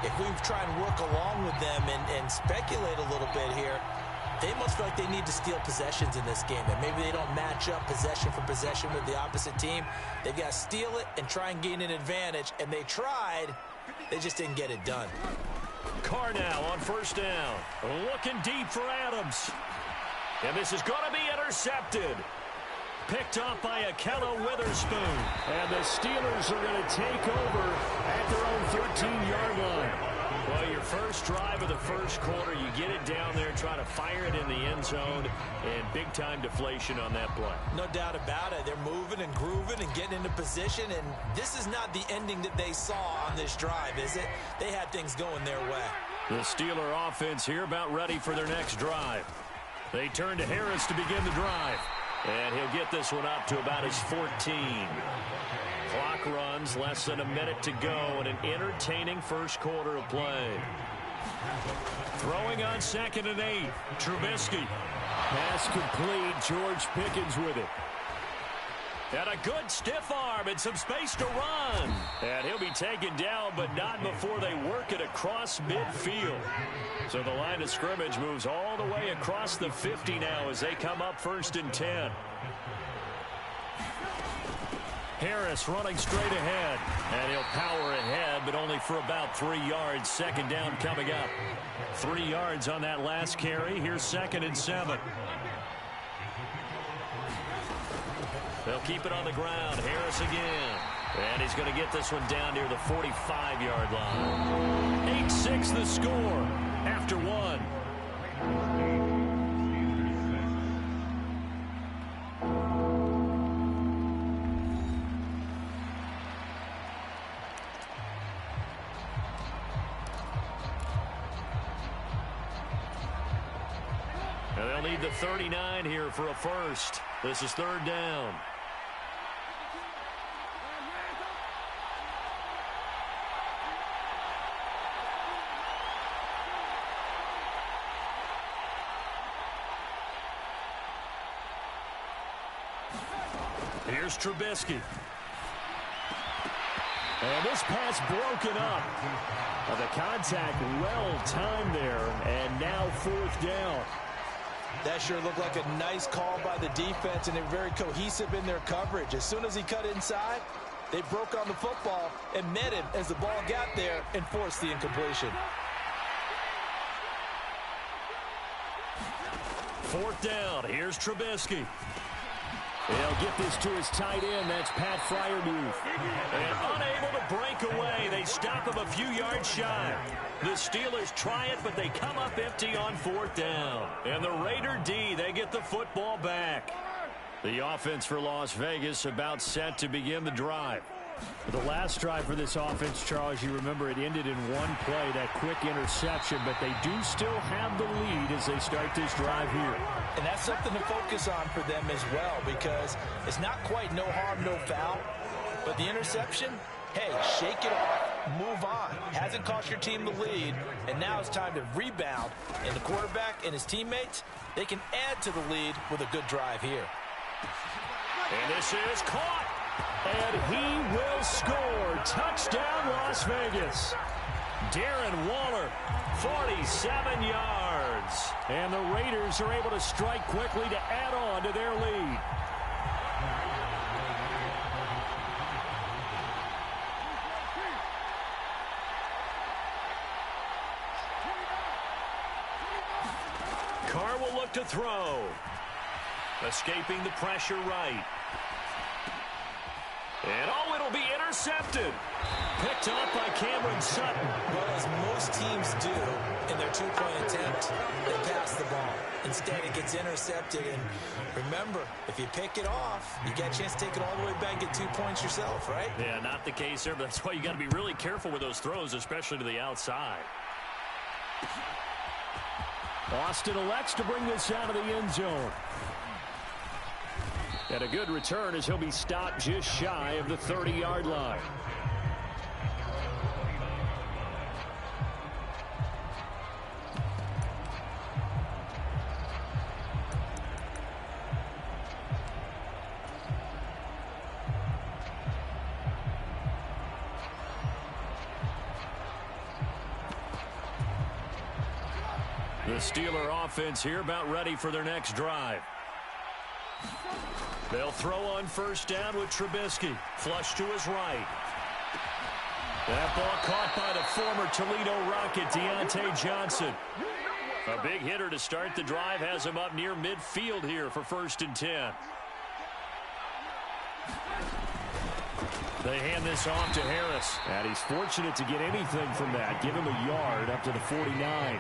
if we try and work along with them and speculate a little bit here, they must feel like they need to steal possessions in this game, and maybe they don't match up possession for possession with the opposite team. They've got to steal it and try and gain an advantage, and they tried. They just didn't get it done. Carr now on 1st down. Looking deep for Adams. And this is going to be intercepted. Picked off by Akella Witherspoon. And the Steelers are going to take over at their own 13-yard line. Well, your first drive of the first quarter, you get it down there, try to fire it in the end zone, and big-time deflation on that play. No doubt about it. They're moving and grooving and getting into position, and this is not the ending that they saw on this drive, is it? They had things going their way. The Steeler offense here about ready for their next drive. They turn to Harris to begin the drive, and he'll get this one up to about his 14. Clock runs, less than a minute to go, and an entertaining first quarter of play. Throwing on 2nd and 8, Trubisky. Pass complete, George Pickens with it. And a good stiff arm and some space to run. And he'll be taken down, but not before they work it across midfield. So the line of scrimmage moves all the way across the 50 now as they come up 1st and 10. Harris running straight ahead, and he'll power ahead, but only for about 3 yards. 2nd down coming up. 3 yards on that last carry. Here's 2nd and 7. They'll keep it on the ground. Harris again. And he's going to get this one down near the 45-yard line. 8-6 the score after 1. And they'll need the 39 here for a first. This is 3rd down. Here's Trubisky. And this pass broken up. The contact well timed there, and now 4th down. That sure looked like a nice call by the defense, and they're very cohesive in their coverage. As soon as he cut inside, they broke on the football and met him as the ball got there and forced the incompletion. 4th down. Here's Trubisky. He'll get this to his tight end. That's Pat Freiermuth. And unable to break away. They stop him a few yards shy. The Steelers try it, but they come up empty on 4th down. And the Raider D, they get the football back. The offense for Las Vegas about set to begin the drive. The last drive for this offense, Charles, you remember it ended in one play, that quick interception, but they do still have the lead as they start this drive here. And that's something to focus on for them as well, because it's not quite no harm, no foul, but the interception, hey, shake it off, move on. Hasn't cost your team the lead, and now it's time to rebound. And the quarterback and his teammates, they can add to the lead with a good drive here. And this is caught. And he will score. Touchdown, Las Vegas. Darren Waller, 47 yards. And the Raiders are able to strike quickly to add on to their lead. Carr will look to throw. Escaping the pressure right. And oh, it'll be intercepted. Picked off by Cameron Sutton. Well, as most teams do in their two-point attempt, they pass the ball. Instead, it gets intercepted. And remember, if you pick it off, you get a chance to take it all the way back and get 2 points yourself, right? Yeah, not the case there, but that's why you got to be really careful with those throws, especially to the outside. Austin elects to bring this out of the end zone. And a good return as he'll be stopped just shy of the 30-yard line. The Steeler offense here about ready for their next drive. They'll throw on first down with Trubisky. Flush to his right. That ball caught by the former Toledo Rocket, Deontay Johnson. A big hitter to start the drive has him up near midfield here for 1st and 10. They hand this off to Harris. And he's fortunate to get anything from that. Give him a yard up to the 49.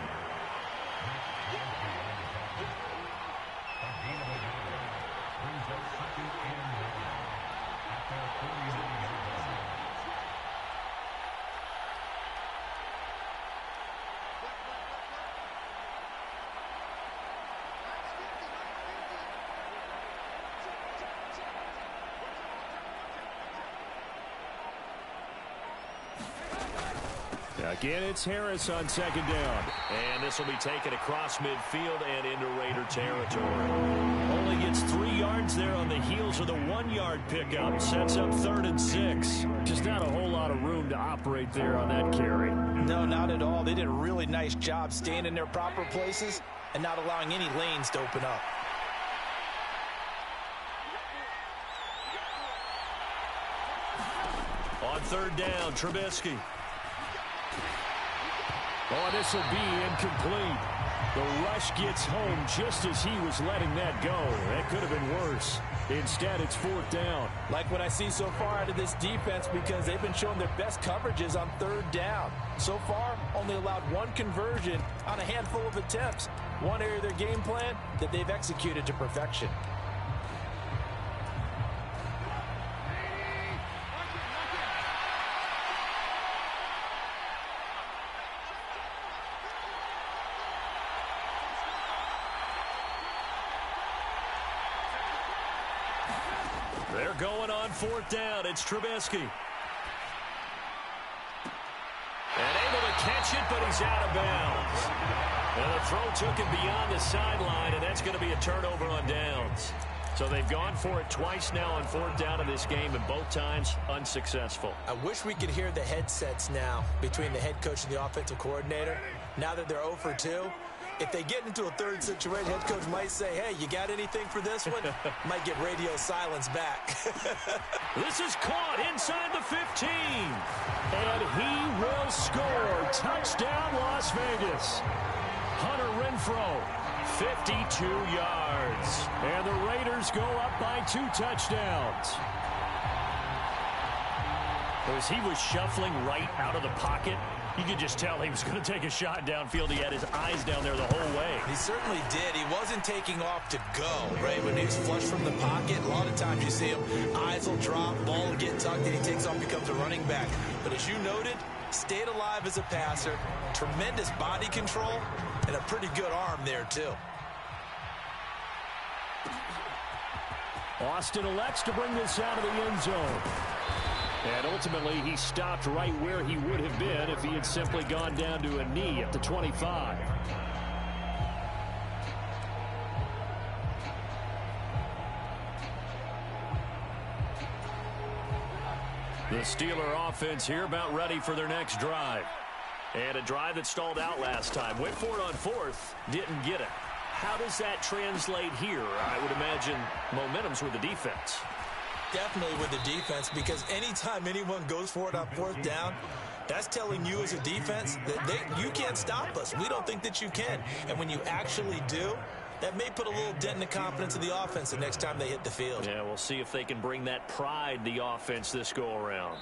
Again, it's Harris on second down. And this will be taken across midfield and into Raider territory. Only gets 3 yards there on the heels of the 1-yard pickup. Sets up 3rd and 6. Just not a whole lot of room to operate there on that carry. No, not at all. They did a really nice job staying in their proper places and not allowing any lanes to open up. On 3rd down, Trubisky. Oh, this will be incomplete. The rush gets home just as he was letting that go. That could have been worse. Instead, it's 4th down. Like what I see so far out of this defense, because they've been showing their best coverages on 3rd down. So far, only allowed 1 conversion on a handful of attempts. One area of their game plan that they've executed to perfection. They're going on 4th down. It's Trubisky. And able to catch it, but he's out of bounds. And the throw took him beyond the sideline, and that's going to be a turnover on downs. So they've gone for it twice now on 4th down in this game, and both times unsuccessful. I wish we could hear the headsets now between the head coach and the offensive coordinator. Now that they're 0 for 2. If they get into a 3rd situation, head coach might say, hey, you got anything for this one? Might get radio silence back. This is caught inside the 15. And he will score. Touchdown, Las Vegas. Hunter Renfrow, 52 yards. And the Raiders go up by 2 touchdowns. As he was shuffling right out of the pocket, you could just tell he was going to take a shot downfield. He had his eyes down there the whole way. He certainly did. He wasn't taking off to go, right? When he was flush from the pocket, a lot of times you see him, eyes will drop, ball will get tucked, and he takes off, becomes a running back. But as you noted, stayed alive as a passer, tremendous body control, and a pretty good arm there, too. Austin elects to bring this out of the end zone. And ultimately, he stopped right where he would have been if he had simply gone down to a knee at the 25. The Steeler offense here about ready for their next drive. And a drive that stalled out last time. Went for it on 4th, didn't get it. How does that translate here? I would imagine momentum's with the defense. Definitely with the defense, because anytime anyone goes for it on 4th down, that's telling you as a defense that you can't stop us. We don't think that you can. And when you actually do, that may put a little dent in the confidence of the offense the next time they hit the field. Yeah, we'll see if they can bring that pride, the offense, this go-around.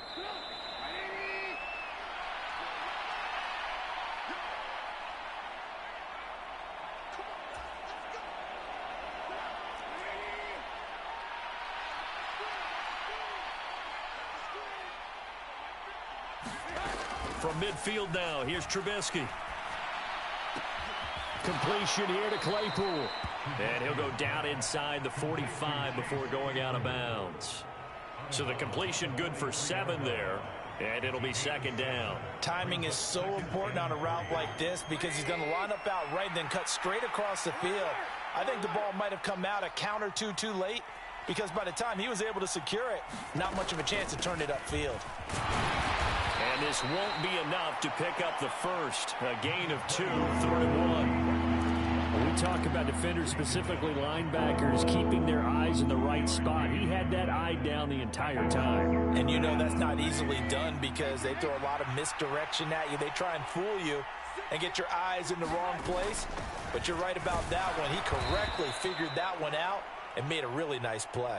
From midfield now, here's Trubisky. Completion here to Claypool. And he'll go down inside the 45 before going out of bounds. So the completion good for 7 there. And it'll be 2nd down. Timing is so important on a route like this because he's going to line up out right and then cut straight across the field. I think the ball might have come out a count or two too late because by the time he was able to secure it, not much of a chance to turn it upfield. And this won't be enough to pick up the first. A gain of 2, 3rd and 1. When we talk about defenders, specifically linebackers, keeping their eyes in the right spot, he had that eye down the entire time. And you know that's not easily done because they throw a lot of misdirection at you. They try and fool you and get your eyes in the wrong place. But you're right about that one. He correctly figured that one out and made a really nice play.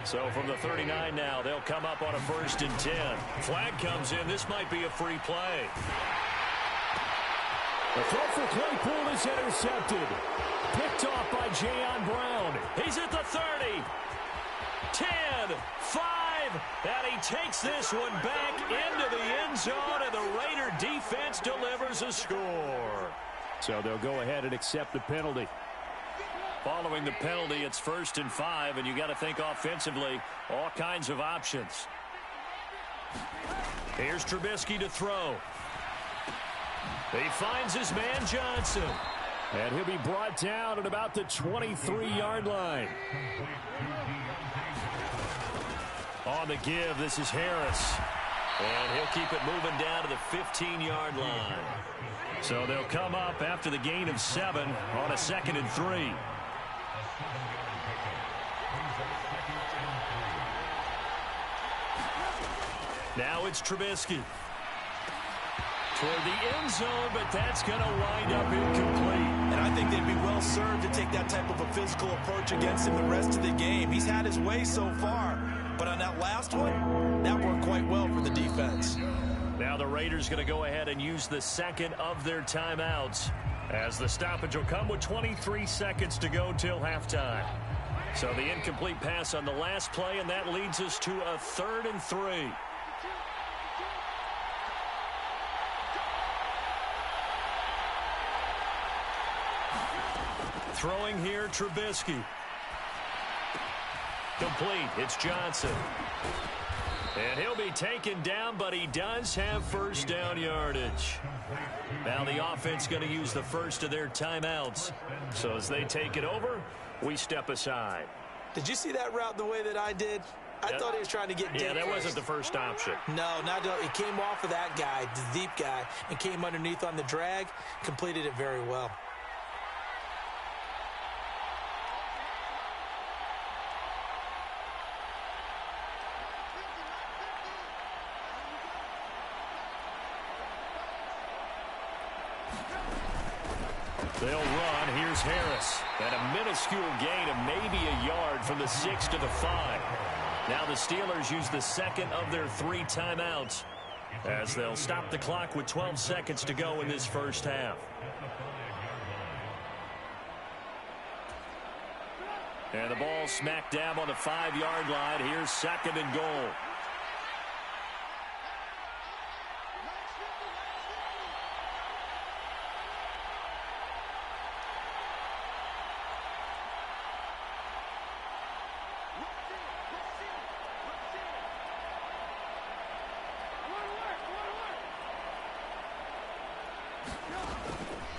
So from the 39 now, they'll come up on a 1st and 10. Flag comes in. This might be a free play. The throw for Claypool is intercepted. Picked off by Jayon Brown. He's at the 30. 10, 5, and he takes this one back into the end zone, and the Raider defense delivers a score. So they'll go ahead and accept the penalty. Following the penalty, it's 1st and 5, and you got to think offensively, all kinds of options. Here's Trubisky to throw. He finds his man Johnson. And he'll be brought down at about the 23-yard line. On the give, this is Harris. And he'll keep it moving down to the 15-yard line. So they'll come up after the gain of 7 on a 2nd and 3. Now it's Trubisky. Toward the end zone, but that's going to wind up incomplete. And I think they'd be well served to take that type of a physical approach against him the rest of the game. He's had his way so far, but on that last one, that worked quite well for the defense. Now the Raiders going to go ahead and use the 2nd of their timeouts, as the stoppage will come with 23 seconds to go till halftime. So the incomplete pass on the last play, and that leads us to a 3rd and 3. Throwing here, Trubisky. Complete. It's Johnson. And he'll be taken down, but he does have 1st down yardage. Now the offense going to use the 1st of their timeouts. So as they take it over, we step aside. Did you see that route the way that I did? I thought he was trying to get deep. Yeah, that wasn't the first option. No, it came off of that guy, the deep guy, and came underneath on the drag, completed it very well. They'll run. Here's Harris. And a minuscule gain of maybe a yard from the 6 to the 5. Now the Steelers use the 2nd of their 3 timeouts, as they'll stop the clock with 12 seconds to go in this first half. And the ball smack dab on the 5-yard line. Here's 2nd and goal.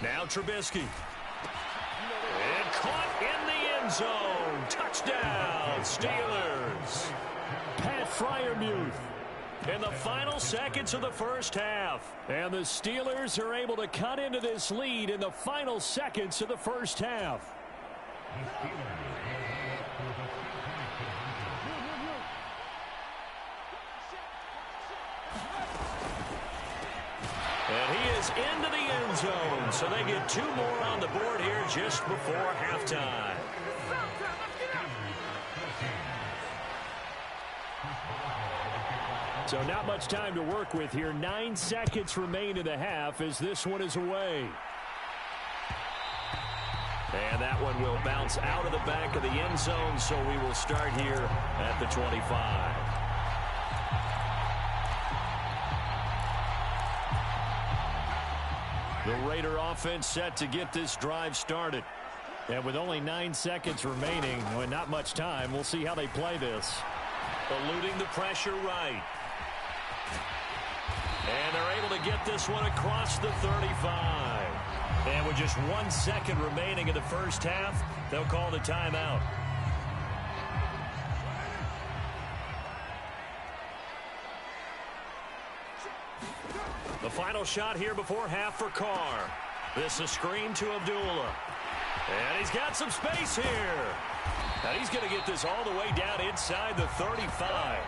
Now Trubisky. And caught in the end zone. Touchdown, Steelers. Pat Freiermuth. In the final seconds of the first half. And the Steelers are able to cut into this lead in the final seconds of the first half. And he is into the end zone, so they get 2 more on the board here just before halftime. So not much time to work with here. 9 seconds remain in the half as this one is away. And that one will bounce out of the back of the end zone, so we will start here at the 25. The Raider offense set to get this drive started. And with only 9 seconds remaining, well, not much time, we'll see how they play this. Eluding the pressure right. And they're able to get this one across the 35. And with just 1 second remaining in the first half, they'll call the timeout. The final shot here before half for Carr. This is screen to Abdullah. And he's got some space here. And he's going to get this all the way down inside the 35.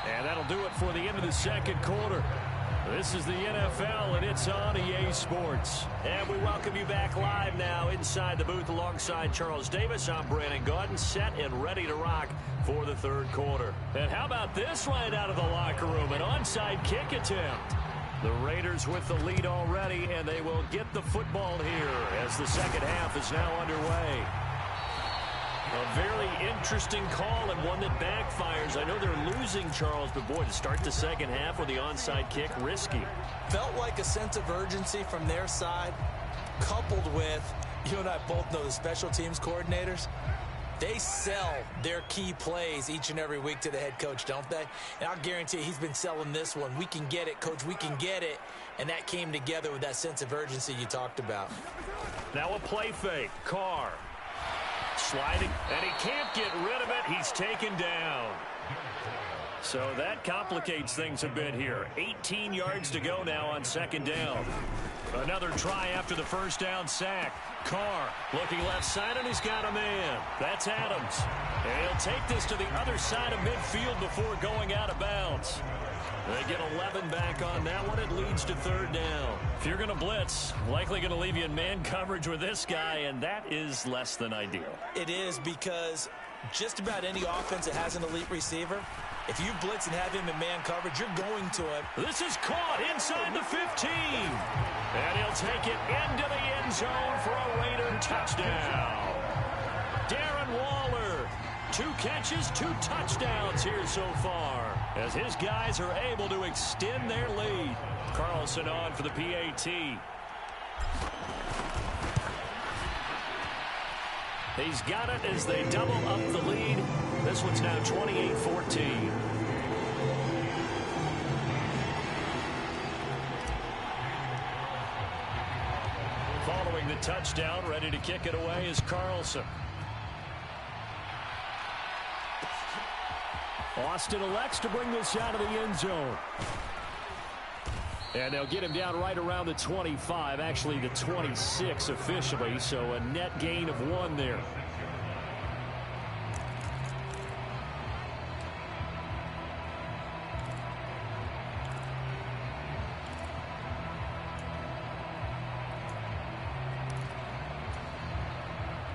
And that'll do it for the end of the second quarter. This is the NFL, and it's on EA Sports. And we welcome you back live now inside the booth alongside Charles Davis. I'm Brandon Gaudin, set and ready to rock for the third quarter. And how about this right out of the locker room? An onside kick attempt. The Raiders with the lead already, and they will get the football here as the second half is now underway. A very interesting call and one that backfires. I know they're losing, Charles, but boy, to start the second half with the onside kick, risky. Felt like a sense of urgency from their side, coupled with, you and I both know the special teams coordinators. They sell their key plays each and every week to the head coach, don't they? And I'll guarantee you he's been selling this one. We can get it, coach, we can get it. And that came together with that sense of urgency you talked about. Now a play fake. Carr. Sliding, and he can't get rid of it. He's taken down. So that complicates things a bit here. 18 yards to go now on second down. Another try after the first down sack. Carr looking left side, and he's got a man. That's Adams. And he'll take this to the other side of midfield before going out of bounds. They get 11 back on that one. It leads to third down. If you're going to blitz, likely going to leave you in man coverage with this guy, and that is less than ideal. It is, because just about any offense that has an elite receiver, if you blitz and have him in man coverage, you're going to him. This is caught inside the 15. And he'll take it into the end zone for a Raider touchdown. Darren Waller, 2 catches, 2 touchdowns here so far, as his guys are able to extend their lead. Carlson on for the PAT. He's got it as they double up the lead. This one's now 28-14. Following the touchdown, ready to kick it away is Carlson. Austin elects to bring this out of the end zone. And they'll get him down right around the 25, actually the 26 officially, so a net gain of 1 there.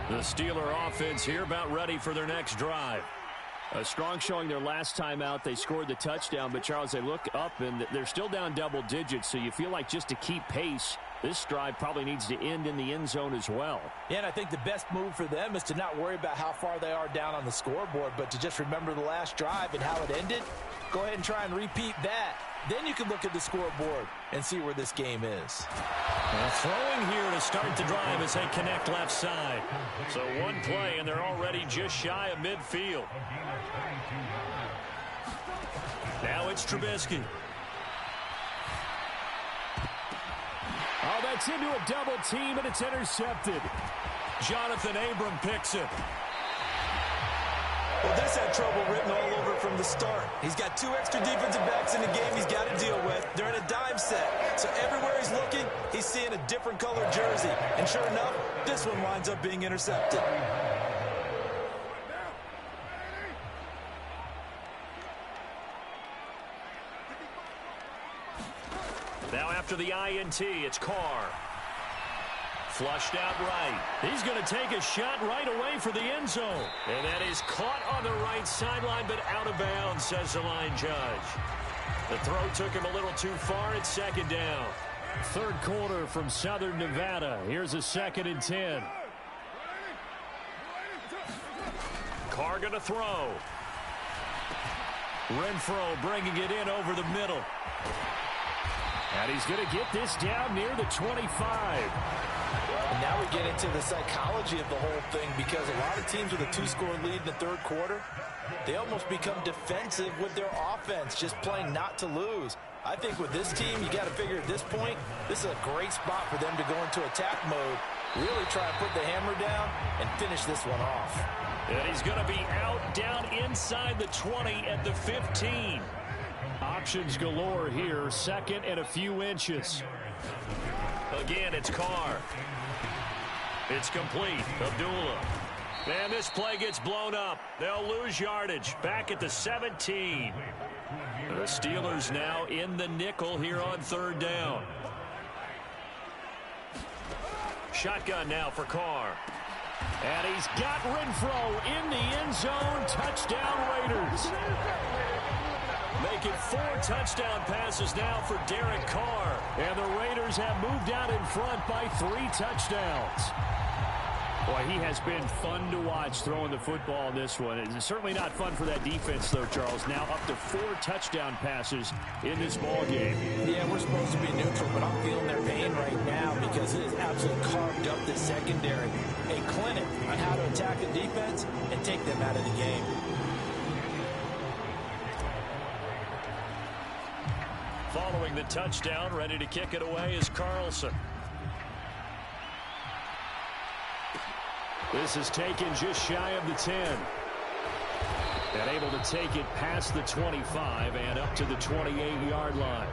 The Steeler offense here about ready for their next drive. A strong showing their last time out. They scored the touchdown, but, Charles, they look up, and they're still down double digits, so you feel like just to keep pace, this drive probably needs to end in the end zone as well. Yeah, and I think the best move for them is to not worry about how far they are down on the scoreboard, but to just remember the last drive and how it ended. Go ahead and try and repeat that. Then you can look at the scoreboard and see where this game is. Throwing here to start the drive as they connect left side. So one play, and they're already just shy of midfield. Now it's Trubisky. Oh, that's into a double team, and it's intercepted. Jonathan Abram picks it. Well, this had trouble written all over from the start. He's got 2 extra defensive backs in the game he's got to deal with. They're in a dime set. So everywhere he's looking, he's seeing a different color jersey. And sure enough, this one winds up being intercepted. Now after the INT, it's Carr. Flushed out right. He's going to take a shot right away for the end zone. And that is caught on the right sideline, but out of bounds, says the line judge. The throw took him a little too far. It's second down. Third quarter from Southern Nevada. Here's a 2nd and 10. Carr going to throw. Renfro bringing it in over the middle. And he's going to get this down near the 25. And now we get into the psychology of the whole thing, because a lot of teams with a 2-score lead in the third quarter, they almost become defensive with their offense, just playing not to lose. I think with this team, you got to figure at this point, this is a great spot for them to go into attack mode, really try and put the hammer down and finish this one off. And he's going to be out down inside the 20 at the 15. Options galore here, 2nd and a few inches. Again, it's Carr. It's complete. Abdullah. And this play gets blown up. They'll lose yardage. Back at the 17. The Steelers now in the nickel here on 3rd down. Shotgun now for Carr. And he's got Renfro in the end zone. Touchdown Raiders. Making 4 touchdown passes now for Derek Carr. And the Raiders have moved out in front by 3 touchdowns. Boy, he has been fun to watch throwing the football in this one. It's certainly not fun for that defense, though, Charles. Now up to 4 touchdown passes in this ball game. Yeah, we're supposed to be neutral, but I'm feeling their pain right now because it has absolutely carved up the secondary. A clinic on how to attack the defense and take them out of the game. Following the touchdown, ready to kick it away is Carlson. This is taken just shy of the 10. And able to take it past the 25 and up to the 28-yard line.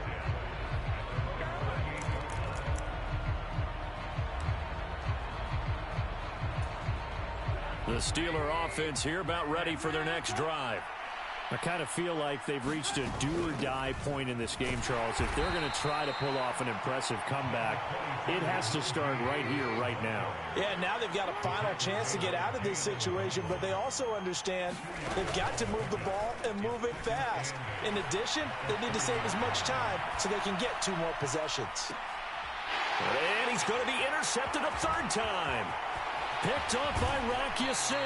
The Steeler offense here about ready for their next drive. I kind of feel like they've reached a do-or-die point in this game, Charles. If they're going to try to pull off an impressive comeback, it has to start right here, right now. Yeah, now they've got a final chance to get out of this situation, but they also understand they've got to move the ball and move it fast. In addition, they need to save as much time so they can get 2 more possessions. And he's going to be intercepted a 3rd time. Picked off by Rocky Sin.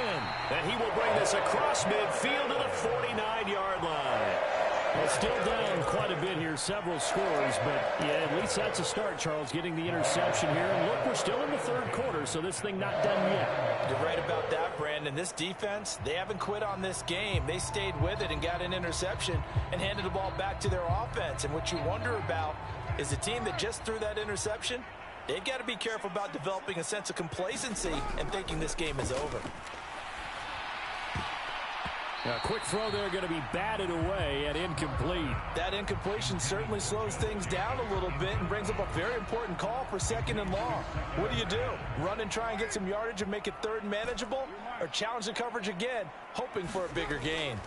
And he will bring this across midfield to the 49-yard line. Well, still down quite a bit here, several scores, but yeah, at least that's a start, Charles, getting the interception here. And look, we're still in the 3rd quarter, so this thing not done yet. You're right about that, Brandon. This defense, they haven't quit on this game. They stayed with it and got an interception and handed the ball back to their offense. And what you wonder about is the team that just threw that interception, they've got to be careful about developing a sense of complacency and thinking this game is over. A quick throw there going to be batted away and incomplete. That incompletion certainly slows things down a little bit and brings up a very important call for 2nd and long. What do? Run and try and get some yardage and make it 3rd manageable? Or challenge the coverage again, hoping for a bigger gain?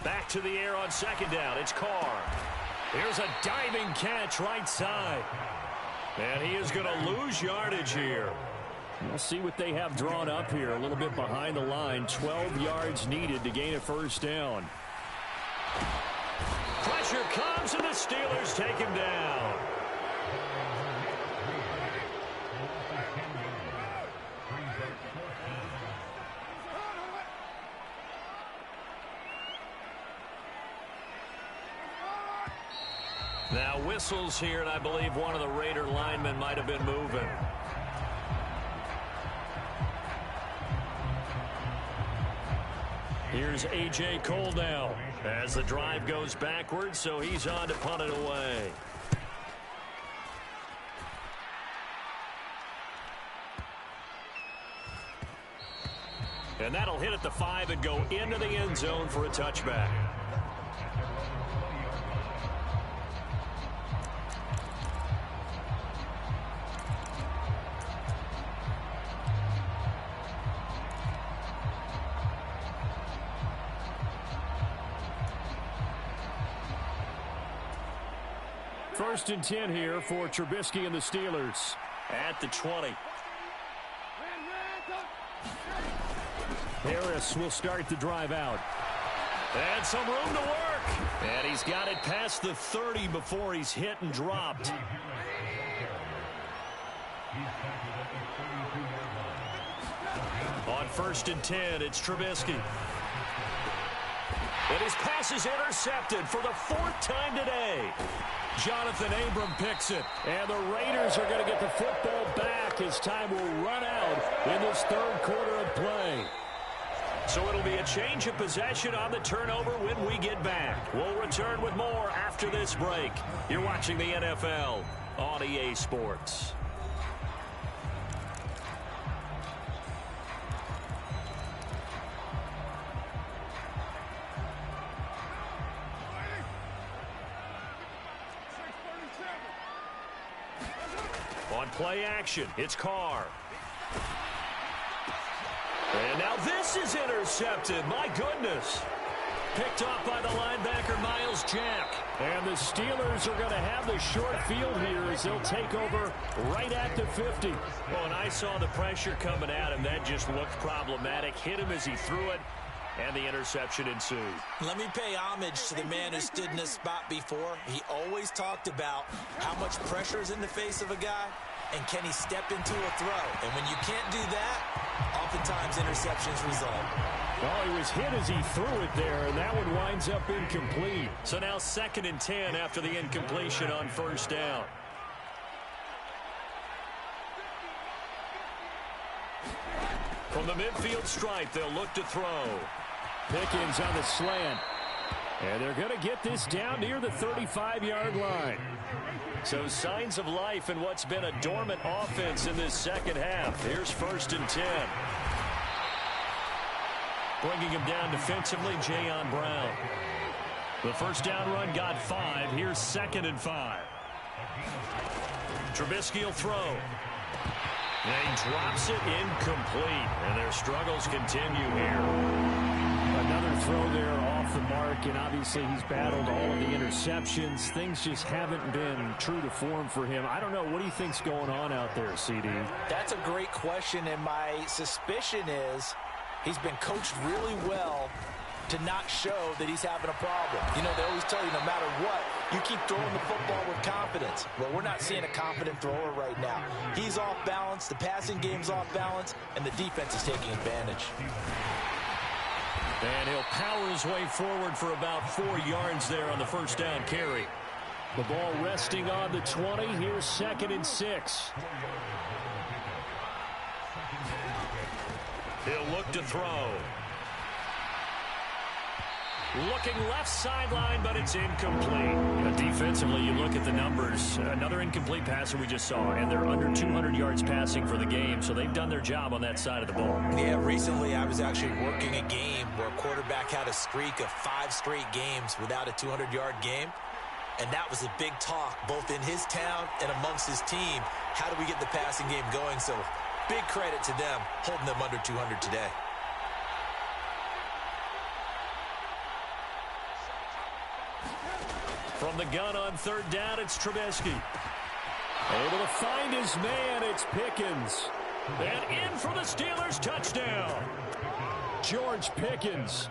Back to the air on 2nd down. It's Carr. Here's a diving catch right side. And he is going to lose yardage here. We'll see what they have drawn up here. A little bit behind the line. 12 yards needed to gain a 1st down. Pressure comes and the Steelers take him down. Now whistles here, and I believe one of the Raider linemen might have been moving. Here's A.J. Cole now as the drive goes backwards, so he's on to punt it away. And that'll hit at the 5 and go into the end zone for a touchback. First and 10 here for Trubisky and the Steelers at the 20. Harris will start the drive out. And some room to work. And he's got it past the 30 before he's hit and dropped. On 1st and 10, it's Trubisky. And his pass is intercepted for the 4th time today. Jonathan Abram picks it. And the Raiders are going to get the football back as time will run out in this 3rd quarter of play. So it'll be a change of possession on the turnover when we get back. We'll return with more after this break. You're watching the NFL on EA Sports. On play action, it's Carr. And now this is intercepted. My goodness. picked off by the linebacker, Miles Jack. And the Steelers are going to have the short field here as they'll take over right at the 50. Well, and I saw the pressure coming at him. That just looked problematic. Hit him as he threw it, and the interception ensued. Let me pay homage to the man who stood in this spot before. He always talked about how much pressure is in the face of a guy, and can he step into a throw. And when you can't do that, oftentimes interceptions result. Well, he was hit as he threw it there, and that one winds up incomplete. So now 2nd and 10 after the incompletion on first down. From the midfield stripe, they'll look to throw. Pickens on the slant. And they're going to get this down near the 35-yard line. So signs of life in what's been a dormant offense in this second half. Here's 1st and 10. Bringing him down defensively, Jayon Brown. The first down run got 5. Here's 2nd and 5. Trubisky will throw. And he drops it incomplete. And their struggles continue here. Another throw there off the mark, and obviously he's battled all of the interceptions. Things just haven't been true to form for him. I don't know. What do you think's going on out there, CD? That's a great question, and my suspicion is he's been coached really well to not show that he's having a problem. You know, they always tell you no matter what, you keep throwing the football with confidence. Well, we're not seeing a confident thrower right now. He's off balance, the passing game's off balance, and the defense is taking advantage. And he'll power his way forward for about 4 yards there on the first down carry. The ball resting on the 20. Here's 2nd and 6. He'll look to throw. Looking left sideline, but it's incomplete. Defensively, you look at the numbers. Another incomplete passer we just saw, and they're under 200 yards passing for the game, so they've done their job on that side of the ball. Yeah, recently I was actually working a game where a quarterback had a streak of 5 straight games without a 200-yard game, and that was a big talk both in his town and amongst his team. How do we get the passing game going? So big credit to them holding them under 200 today. From the gun on 3rd down, it's Trubisky. Able to find his man, it's Pickens. And in for the Steelers, touchdown. George Pickens